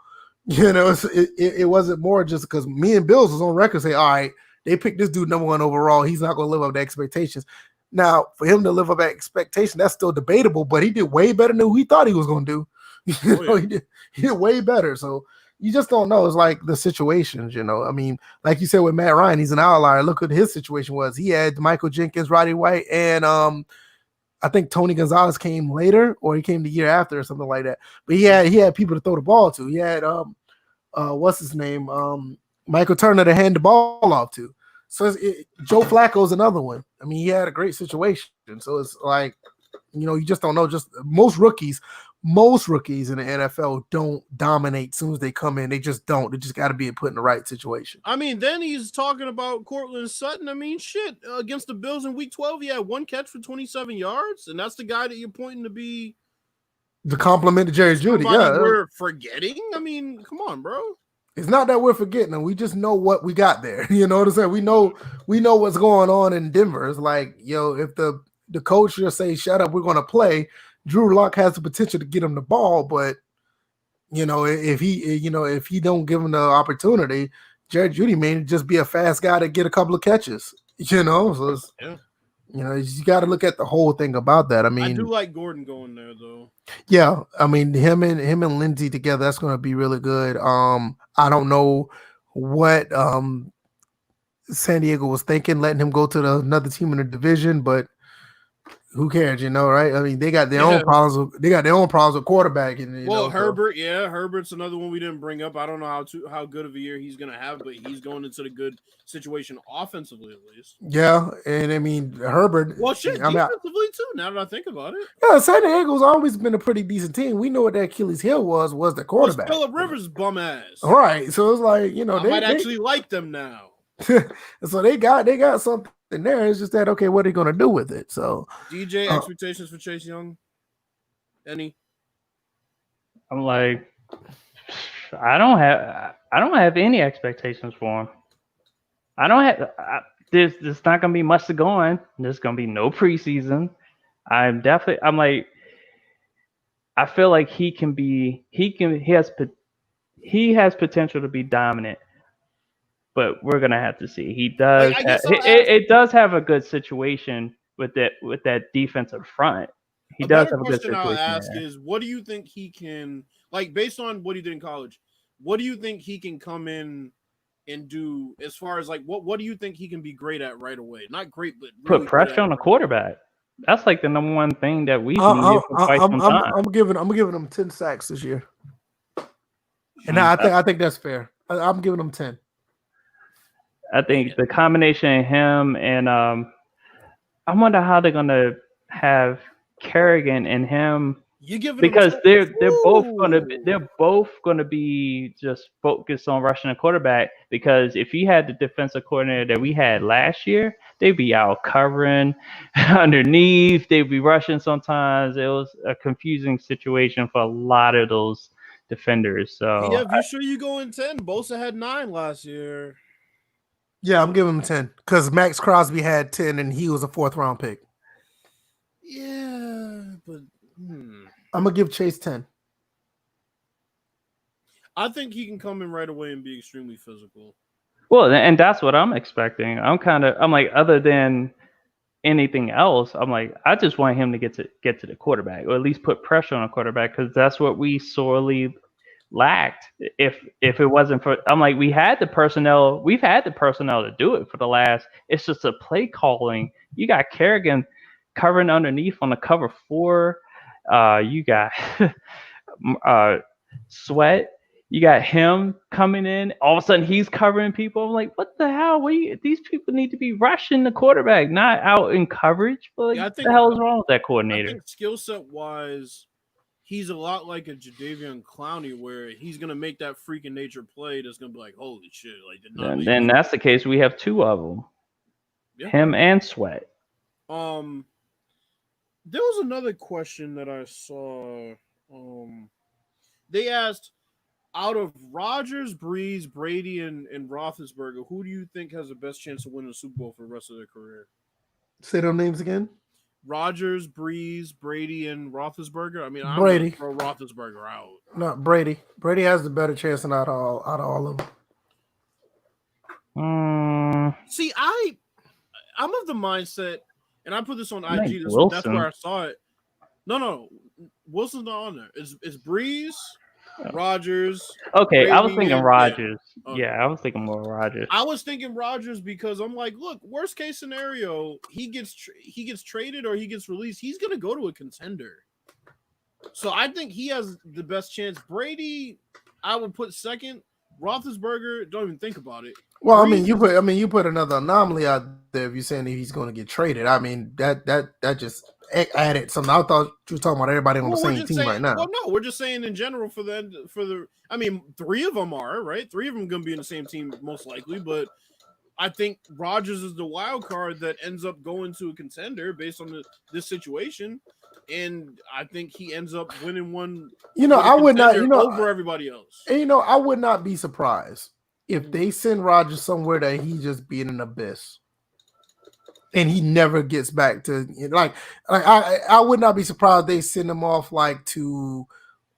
It wasn't more just because me and Bills was on record say, all right, they picked this dude number 1 overall. He's not going to live up to expectations. Now, for him to live up to expectation, that's still debatable, but he did way better than who he thought he was going to do. He did way better. So, you just don't know. It's like the situations, you know. I mean, like you said with Matt Ryan, he's an outlier. Look what his situation was. He had Michael Jenkins, Roddy White, and I think Tony Gonzalez came later, or he came the year after, or something like that. But he had people to throw the ball to. He had what's his name, Michael Turner to hand the ball off to. So Joe Flacco's another one. I mean, he had a great situation. So it's like, you know, you just don't know. Just most rookies in the NFL don't dominate as soon as they come in. They just don't. They just got to be put in the right situation. I mean, then he's talking about Cortland Sutton. I mean, shit, against the Bills in Week 12, he had one catch for 27 yards, and that's the guy that you're pointing to be the compliment to Jerry Jeudy. Yeah, we're forgetting. I mean, come on, bro. It's not that we're forgetting them. We just know what we got there. You know what I'm saying? We know what's going on in Denver. It's like, yo, if the coach just say, shut up, we're going to play, Drew Lock has the potential to get him the ball, but you know, if he don't give him the opportunity, Jerry Jeudy may just be a fast guy to get a couple of catches. You know, so it's, you know, you got to look at the whole thing about that. I mean, I do like Gordon going there though. Yeah, I mean him and Lindsey together, that's going to be really good. I don't know what San Diego was thinking, letting him go to another team in the division, but who cares, you know, right? I mean, they got their own problems. They got their own problems with quarterbacking. Well, Herbert, Herbert's another one we didn't bring up. I don't know how good of a year he's gonna have, but he's going into the good situation offensively at least. Yeah, and I mean Herbert. Well, shit, defensively too. Now that I think about it, yeah, San Diego's always been a pretty decent team. We know what that Achilles heel was the quarterback. Phillip Rivers' bum ass. Right, so it's like, you know, I might actually like them now. So they got something there. It's just that, okay, what are they going to do with it? So DJ, expectations for Chase Young? Any? I'm like, I don't have any expectations for him. There's not going to be much to go on. There's going to be no preseason. I feel like he has potential to be dominant. But we're gonna have to see. He does. It does have a good situation with that defensive front. He does have a good situation. I'll ask is, what do you think he can, like, based on what he did in college? What do you think he can come in and do as far as like what do you think he can be great at right away? Not great, but really put pressure on the quarterback. That's like the number one thing that we've needed for quite some time. I'm giving him 10 sacks this year, and I think that's fair. I'm giving him 10. I think the combination of him and I wonder how they're gonna have Kerrigan and him, because they're both gonna be just focused on rushing the quarterback. Because if you had the defensive coordinator that we had last year, they'd be out covering underneath. They'd be rushing sometimes. It was a confusing situation for a lot of those defenders. So yeah, if you sure you go in 10, Bosa had 9 last year. Yeah, I'm giving him 10 because Max Crosby had 10 and he was a 4th round pick. Yeah, but I'm gonna give Chase 10. I think he can come in right away and be extremely physical. Well, and that's what I'm expecting. I'm like, other than anything else, I'm like, I just want him to get to the quarterback, or at least put pressure on the quarterback, because that's what we sorely lacked. If it wasn't for, I'm like, we've had the personnel to do it for the last. It's just a play calling. You got Kerrigan covering underneath on the cover 4. You got Sweat. You got him coming in. All of a sudden, he's covering people. I'm like, what the hell? These people need to be rushing the quarterback, not out in coverage. But what the hell is wrong with that coordinator? I think skill set wise, he's a lot like a Jadeveon Clowney, where he's gonna make that freaking nature play that's gonna be like, holy shit! Like, then that's the case. We have 2 of them, him and Sweat. There was another question that I saw. They asked, out of Rodgers, Breeze, Brady, and Roethlisberger, who do you think has the best chance of winning the Super Bowl for the rest of their career? Say those names again. Rodgers, Breeze, Brady, and Roethlisberger. I mean, I'm Brady. Throw Roethlisberger out. No, Brady. Brady has the better chance than out of all of them. See, I'm of the mindset, and I put this on IG. Wilson. That's where I saw it. No, Wilson's not on there. It's Breeze, Rodgers. Okay, I was Brady, thinking and- Rodgers. Okay. Yeah, I was thinking more Rodgers. I was thinking Rodgers because I'm like, look, worst case scenario, he gets traded or he gets released. He's gonna go to a contender. So I think he has the best chance. Brady, I would put second. Roethlisberger, don't even think about it. Well, Breeze you put another anomaly out there if you're saying that he's going to get traded. I mean, that just added something. I thought you were talking about everybody on the we're same just team saying, right now. Well, no, we're just saying in general for the. I mean, 3 of them are right. 3 of them going to be in the same team most likely, but I think Rodgers is the wild card that ends up going to a contender based on this situation, and I think he ends up winning one. I would not. Over everybody else. And, I would not be surprised if they send Rodgers somewhere that he just be in an abyss, and he never gets back to like I would not be surprised they send him off like to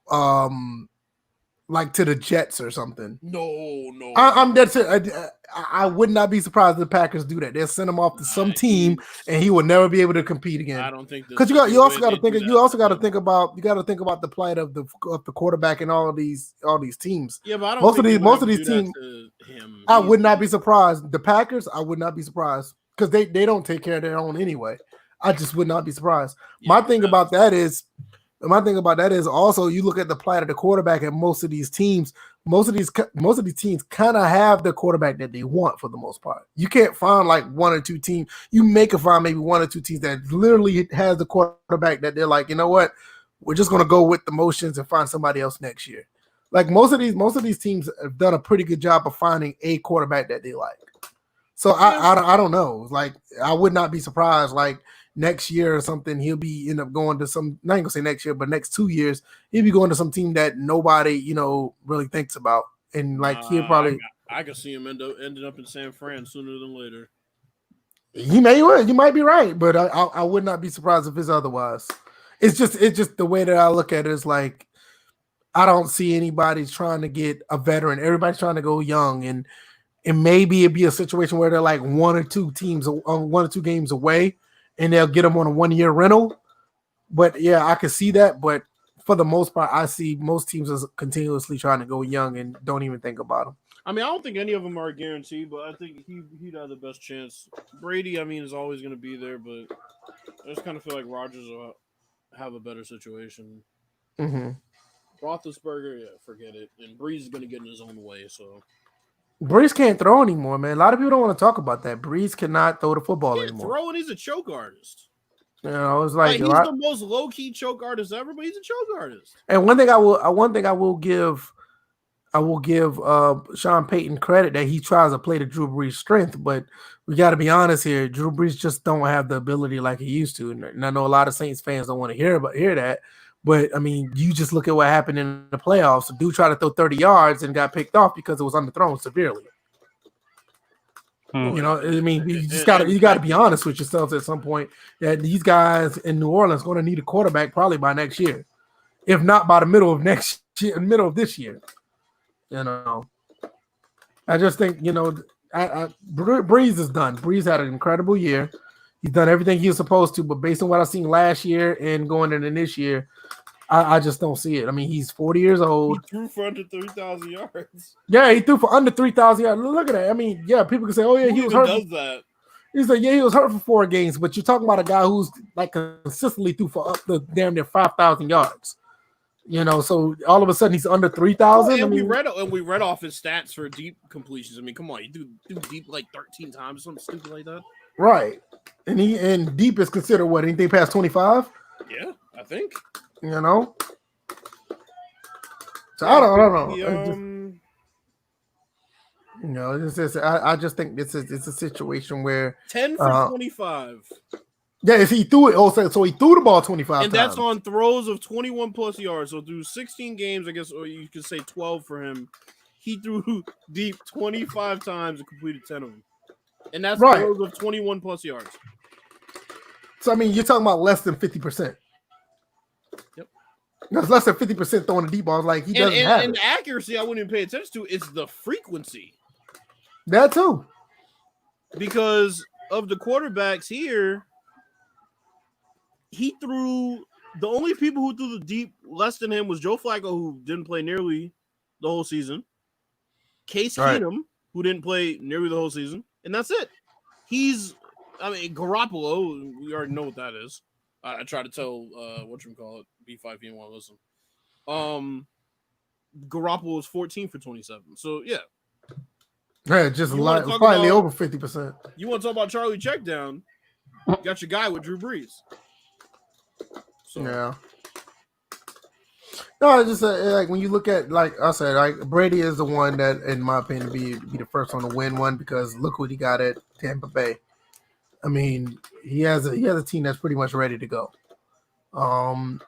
the Jets or something. No. I'm dead serious. I would not be surprised if the Packers do that. They'll send him off to some team, and he will never be able to compete again. I don't think because you also got to think. You also got to think about. You got to think about the plight of the quarterback in all these teams. Yeah, but I don't. Most of these teams. I would not be surprised. The Packers, I would not be surprised because they don't take care of their own anyway. I just would not be surprised. My thing about that is also you look at the plight of the quarterback at most of these teams. Most of these teams kind of have the quarterback that they want for the most part. You can't find like 1 or 2 teams. You can find maybe 1 or 2 teams that literally has the quarterback that they're like, you know what, we're just gonna go with the motions and find somebody else next year. Like most of these teams have done a pretty good job of finding a quarterback that they like. So I don't know. Like I would not be surprised. Like next year or something, he'll be end up going to some. Not gonna say next year, but next 2 years, he'll be going to some team that nobody really thinks about, and like he'll probably. I could see him ending up in San Fran sooner than later. He may well. You might be right, but I would not be surprised if it's otherwise. It's just the way that I look at it is like I don't see anybody trying to get a veteran. Everybody's trying to go young, and maybe it'd be a situation where they're like 1 or 2 games away, and they'll get them on a 1-year rental. But yeah, I can see that. But for the most part, I see most teams is continuously trying to go young and don't even think about them. I mean, I don't think any of them are guaranteed, but I think he'd have the best chance. Brady, I mean, is always going to be there, but I just kind of feel like Rodgers will have a better situation. Mm-hmm. Roethlisberger, yeah, forget it. And Breeze is going to get in his own way, so. Breeze can't throw anymore, man. A lot of people don't want to talk about that. Breeze cannot throw the football anymore. Throwing, he's a choke artist. It's like he's the most low-key choke artist ever, but he's a choke artist. And one thing I will give Sean Payton credit that he tries to play to Drew Brees' strength, but we got to be honest here. Drew Brees just don't have the ability like he used to, and I know a lot of Saints fans don't want to hear that. But I mean, you just look at what happened in the playoffs. The dude tried to throw 30 yards and got picked off because it was underthrown severely. I mean, you got to be honest with yourselves at some point that these guys in New Orleans going to need a quarterback probably by next year, if not by the middle of this year. I just think Breeze is done. Breeze had an incredible year. He's done everything he was supposed to, but based on what I've seen last year and going into this year, I just don't see it. I mean, he's 40 years old. He threw for under 3,000 yards. Yeah, he threw for under 3,000 yards. Look at that. I mean, yeah, people can say, "Oh yeah, he was hurt." Does that? He's like, "Yeah, he was hurt for 4 games," but you're talking about a guy who's like consistently threw for up to damn near 5,000 yards. So all of a sudden he's under 3,000. And we read off his stats for deep completions. I mean, come on, you do deep like 13 times, something stupid like that. Right, and deep is considered what, anything past 25? Yeah, I think. So I don't know. I just think it's a situation where 10 for 25. Yeah, if he threw it, so he threw the ball 25 times. And that's on throws of 21 plus yards. So through 16 games, I guess, or you could say 12 for him, he threw deep 25 times and completed 10 of them. And that's right. Throws of 21 plus yards. So I mean, you're talking about less than 50%. Yep. That's less than 50% throwing the deep balls. Like he doesn't have and it. the accuracy, I wouldn't even pay attention to. It's the frequency. That too. Because of the quarterbacks here, he threw. The only people who threw the deep less than him was Joe Flacco, who didn't play nearly the whole season. Case Right. Keenum, who didn't play nearly the whole season, and that's it. Garoppolo, we already know what that is. I try to tell whatchamacallit, B5 you want to listen. Garoppolo was 14 for 27. So yeah. Yeah, just You wanna talk slightly about- over 50%. You want to talk about Charlie Checkdown? Got your guy with Drew Brees. So Yeah. No, it's just like when you look at, like I said, like Brady is the one that, in my opinion, be the first one to win one, because look what he got at Tampa Bay. I mean, he has a team that's pretty much ready to go. I'm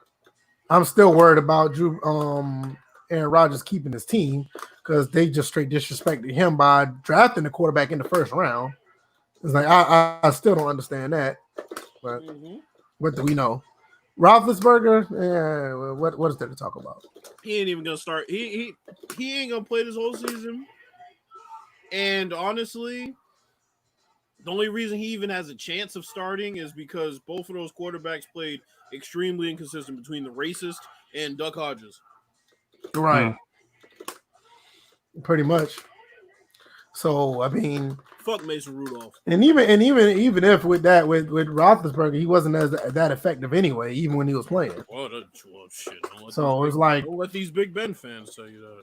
still worried about Aaron Rodgers keeping his team, because they just straight disrespected him by drafting the quarterback in the first round. It's like I still don't understand that, but what do we know? Roethlisberger, what is there to talk about? he ain't even gonna start. He ain't gonna play this whole season. And honestly, the only reason he even has a chance of starting is because both of those quarterbacks played extremely inconsistent between the racist and Duck Hodges. Right. Pretty much. So I mean, fuck Mason Rudolph. And even if with Roethlisberger, he wasn't that effective anyway, even when he was playing. Well, shit. So it's like, don't let these Big Ben fans tell you that.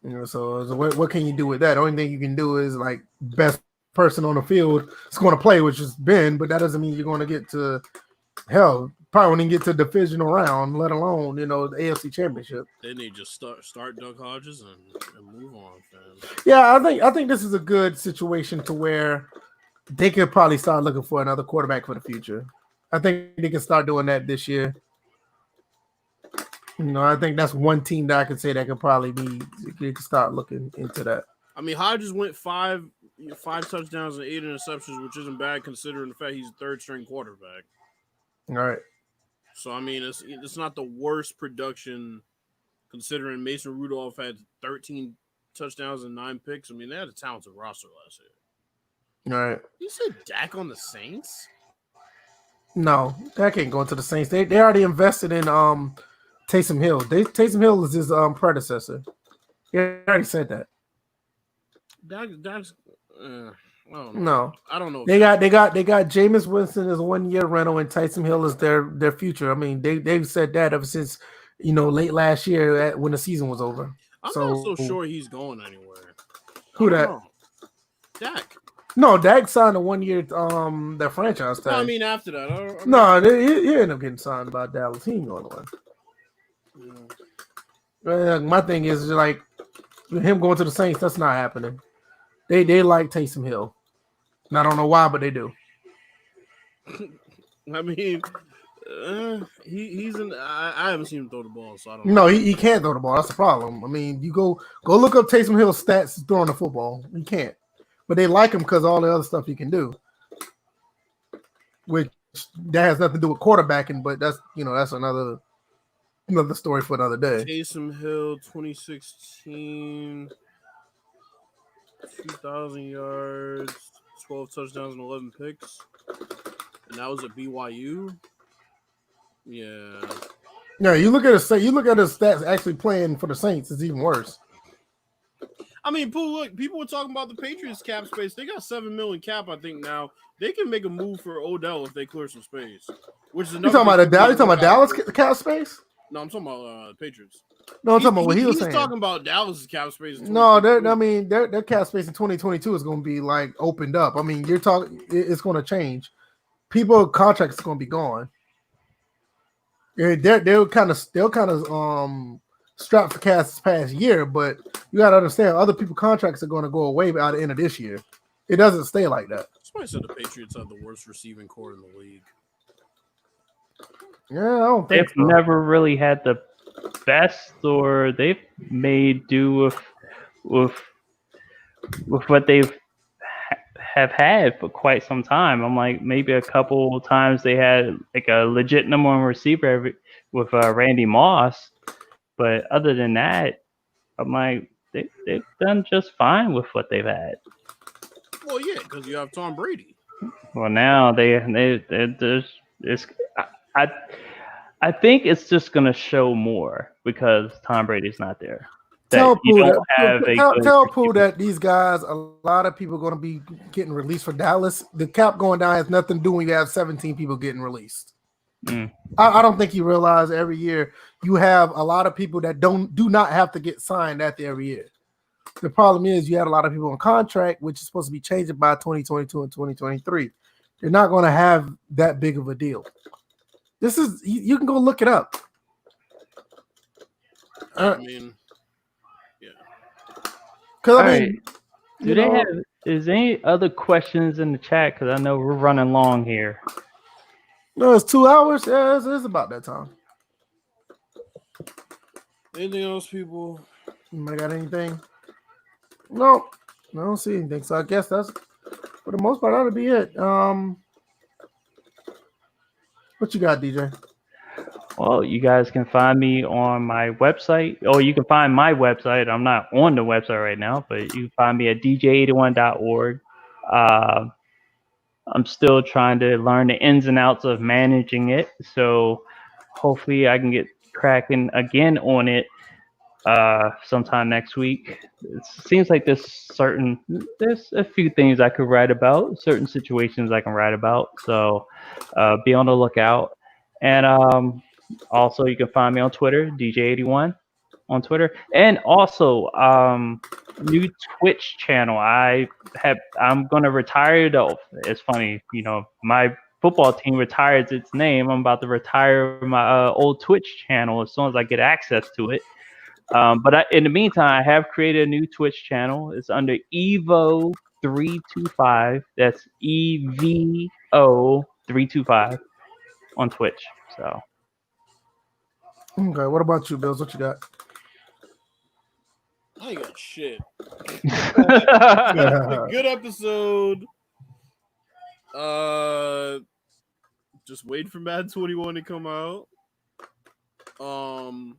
You know, so what can you do with that? The only thing you can do is like best person on the field is going to play, which is Ben, but that doesn't mean you're going to get to probably won't even get to the divisional round, let alone the AFC Championship. They need to just start Doug Hodges and move on, fam. Yeah, I think this is a good situation to where they could probably start looking for another quarterback for the future. I think they can start doing that this year. I think that's one team that I could say that could probably they could start looking into that. I mean, Hodges went five touchdowns and 8 interceptions, which isn't bad considering the fact he's a third string quarterback. All right. So I mean, it's not the worst production considering Mason Rudolph had 13 touchdowns and 9 picks. I mean, they had a talented roster last year. All right. You said Dak on the Saints? No, Dak ain't going to the Saints. They already invested in Taysom Hill. Taysom Hill is his predecessor. He already said that. Dak's. No, I don't know. They got Jameis Winston as a 1-year rental, and Taysom Hill is their future. I mean, they've said that ever since late last year when the season was over. I'm not so sure he's going anywhere. Who that? Dak. No, Dak signed a 1-year their franchise tag. No, I mean after that. He ended up getting signed by Dallas. He ain't going away. My thing is like him going to the Saints. That's not happening. They like Taysom Hill. And I don't know why, but they do. I mean, he's in. I haven't seen him throw the ball, so I don't know. No, he can't throw the ball. That's the problem. I mean, you go look up Taysom Hill's stats throwing the football. He can't. But they like him because of all the other stuff he can do. Which that has nothing to do with quarterbacking, but that's another story for another day. Taysom Hill, 2016, 2,000 yards, 12 touchdowns and 11 picks, and that was at BYU. Yeah. Yeah, you look at his stats actually playing for the Saints. It's even worse. I mean, look, people were talking about the Patriots cap space. They got $7 million cap, I think now. They can make a move for Odell if they clear some space. Which is You talking about Dallas cap space? No, I'm talking about Patriots. No, I'm talking about what he was saying. He's talking about Dallas' cap space. No, their cap space in 2022 is going to be like opened up. I mean, it's going to change. People contracts are going to be gone. They'll kind of strapped for cash this past year, but you got to understand other people's contracts are going to go away by the end of this year. It doesn't stay like that. Somebody said the Patriots have the worst receiving core in the league. Yeah, I don't think they've never really had the best, or they've made do with what they've have had for quite some time. I'm like, maybe a couple times they had like a legit number one receiver with Randy Moss, but other than that, I'm like, they've done just fine with what they've had. Well, yeah, because you have Tom Brady. Well, now I think it's just gonna show more because Tom Brady's not there. That Tell you Pooh don't that have a good tell Pooh receiver. that these guys, a lot of people are going to be getting released for Dallas. The cap going down has nothing to do when you have 17 people getting released. Mm. I don't think you realize every year you have a lot of people that do not have to get signed at the every year. The problem is you had a lot of people on contract, which is supposed to be changing by 2022 and 2023. They're not going to have that big of a deal. This is you can go look it up. I mean, yeah. Because All I right. mean, Do they have? Is there any other questions in the chat? Because I know we're running long here. no, it's 2 hours. Yeah, it's about that time. Anything else, people? Anybody got anything? No, I don't see anything. So I guess that's for the most part that'll be it. What you got, DJ? Well, you guys can find me on my website, or you can find my website. I'm not on the website right now, but you can find me at dj81.org. I'm still trying to learn the ins and outs of managing it, so hopefully I can get cracking again on it sometime next week. It seems like there's a few things I could write about, certain situations I can write about, so be on the lookout. And also, you can find me on Twitter, DJ81 on Twitter, and also new Twitch channel. I'm gonna retire though. It's funny, my football team retires its name. I'm about to retire my old Twitch channel as soon as I get access to it. But in the meantime, I have created a new Twitch channel. It's under Evo325. That's EVO325 on Twitch. So. Okay, what about you, Bills? What you got? I ain't got shit. Good episode. Just waiting for Madden 21 to come out. Oh,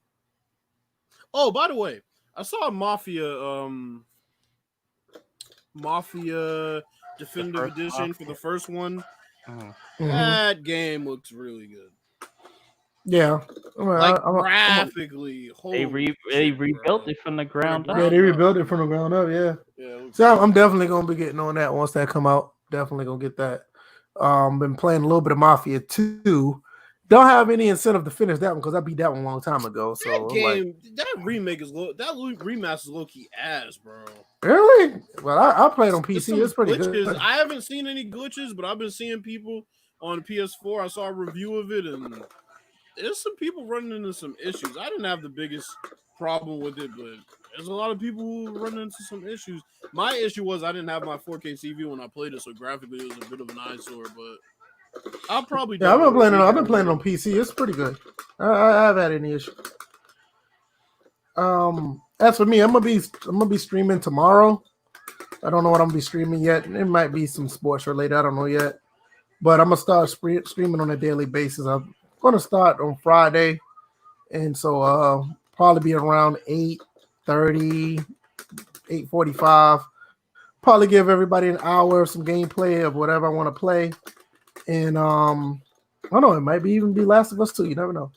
by the way, I saw Mafia Definitive Edition for the first one. Mm-hmm. That game looks really good. Yeah, Graphically, they rebuilt it from the ground up. Yeah, they rebuilt it from the ground up. Yeah. So I'm definitely gonna be getting on that once that come out. Definitely gonna get that. Been playing a little bit of Mafia 2. Don't have any incentive to finish that one because I beat that one a long time ago. So that game, that remaster is low key ass, bro. Really? Well, I played on PC. It's pretty glitches. good. I haven't seen any glitches, but I've been seeing people on PS4. I saw a review of it, and there's some people running into some issues. I didn't have the biggest problem with it, but there's a lot of people who run into some issues. My issue was I didn't have my 4K TV when I played it, so graphically it was a bit of an eyesore, but I'll probably I've been playing on PC. It's pretty good. I haven't had any issue. As for me, I'm gonna be streaming tomorrow. I don't know what I'm gonna be streaming yet. It might be some sports related. I don't know yet. But I'm gonna start streaming on a daily basis. I'm gonna start on Friday, and so probably be around 8:30, 8:45. Probably give everybody an hour of some gameplay of whatever I want to play. And I don't know, it might even be Last of Us 2. You never know.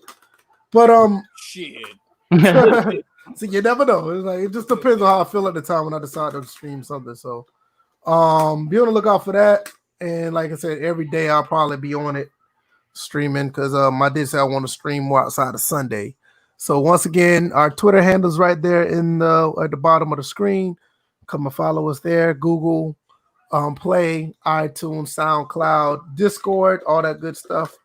But shit. So you never know. It's like it just depends on how I feel at the time when I decide to stream something. So be on the lookout for that. And like I said, every day I'll probably be on it streaming because I did say I want to stream more outside of Sunday. So once again, our Twitter handle's right there at the bottom of the screen. Come and follow us there. Google, Play, iTunes, SoundCloud, Discord, all that good stuff.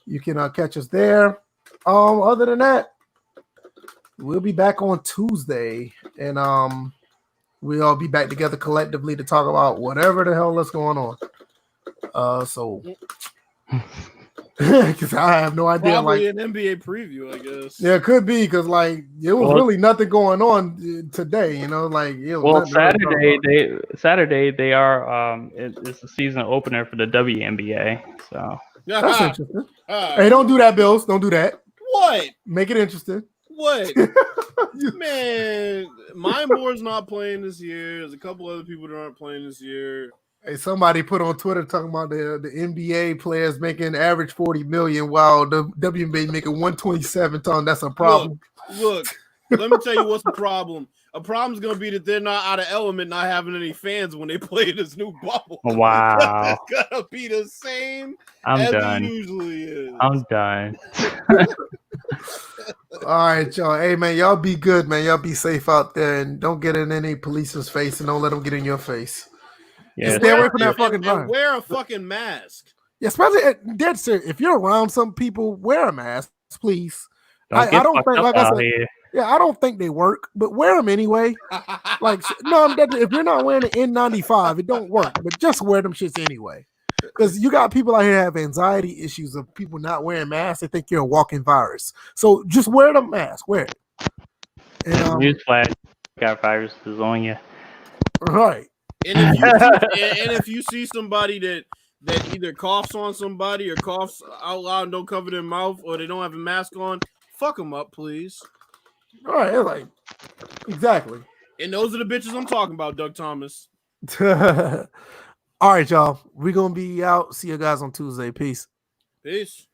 You can catch us there. Other than that, we'll be back on Tuesday, and we'll all be back together collectively to talk about whatever the hell is going on. So because I have no idea. Probably an NBA preview, I guess. Yeah, it could be because it was really nothing going on today. Saturday they are it's the season opener for the WNBA. So that's interesting. Hey, don't do that, Bills. Don't do that. What? Make it interesting. What? Man, Mine Moore's not playing this year. There's a couple other people that aren't playing this year. Hey, somebody put on Twitter talking about the NBA players making average 40 million while the WNBA making 127. Ton. That's a problem. Look, let me tell you what's the problem. A problem's gonna be that they're not out of element, not having any fans when they play this new bubble. Wow. It's gonna be the same I'm as done. it usually is. I'm done. All right, y'all. Hey, man, y'all be good, man. Y'all be safe out there and don't get in any police's face and don't let them get in your face. Yeah. Stay away from that fucking and virus. wear a fucking mask. Yeah, especially dead serious. If you're around some people, wear a mask, please. Don't get I don't fucked think, up like I out said, here. yeah, I don't think they work, but wear them anyway. Like, no, if you're not wearing an N95, it don't work, but just wear them shits anyway. Because you got people out here have anxiety issues of people not wearing masks. They think you're a walking virus. So just wear the mask. Wear it. And Newsflash, got viruses on you. right. And if you see somebody that either coughs on somebody or coughs out loud and don't cover their mouth, or they don't have a mask on, fuck them up, please. All right, like exactly. And those are the bitches I'm talking about, Doug Thomas. All right, y'all. We're gonna be out. See you guys on Tuesday. Peace. Peace.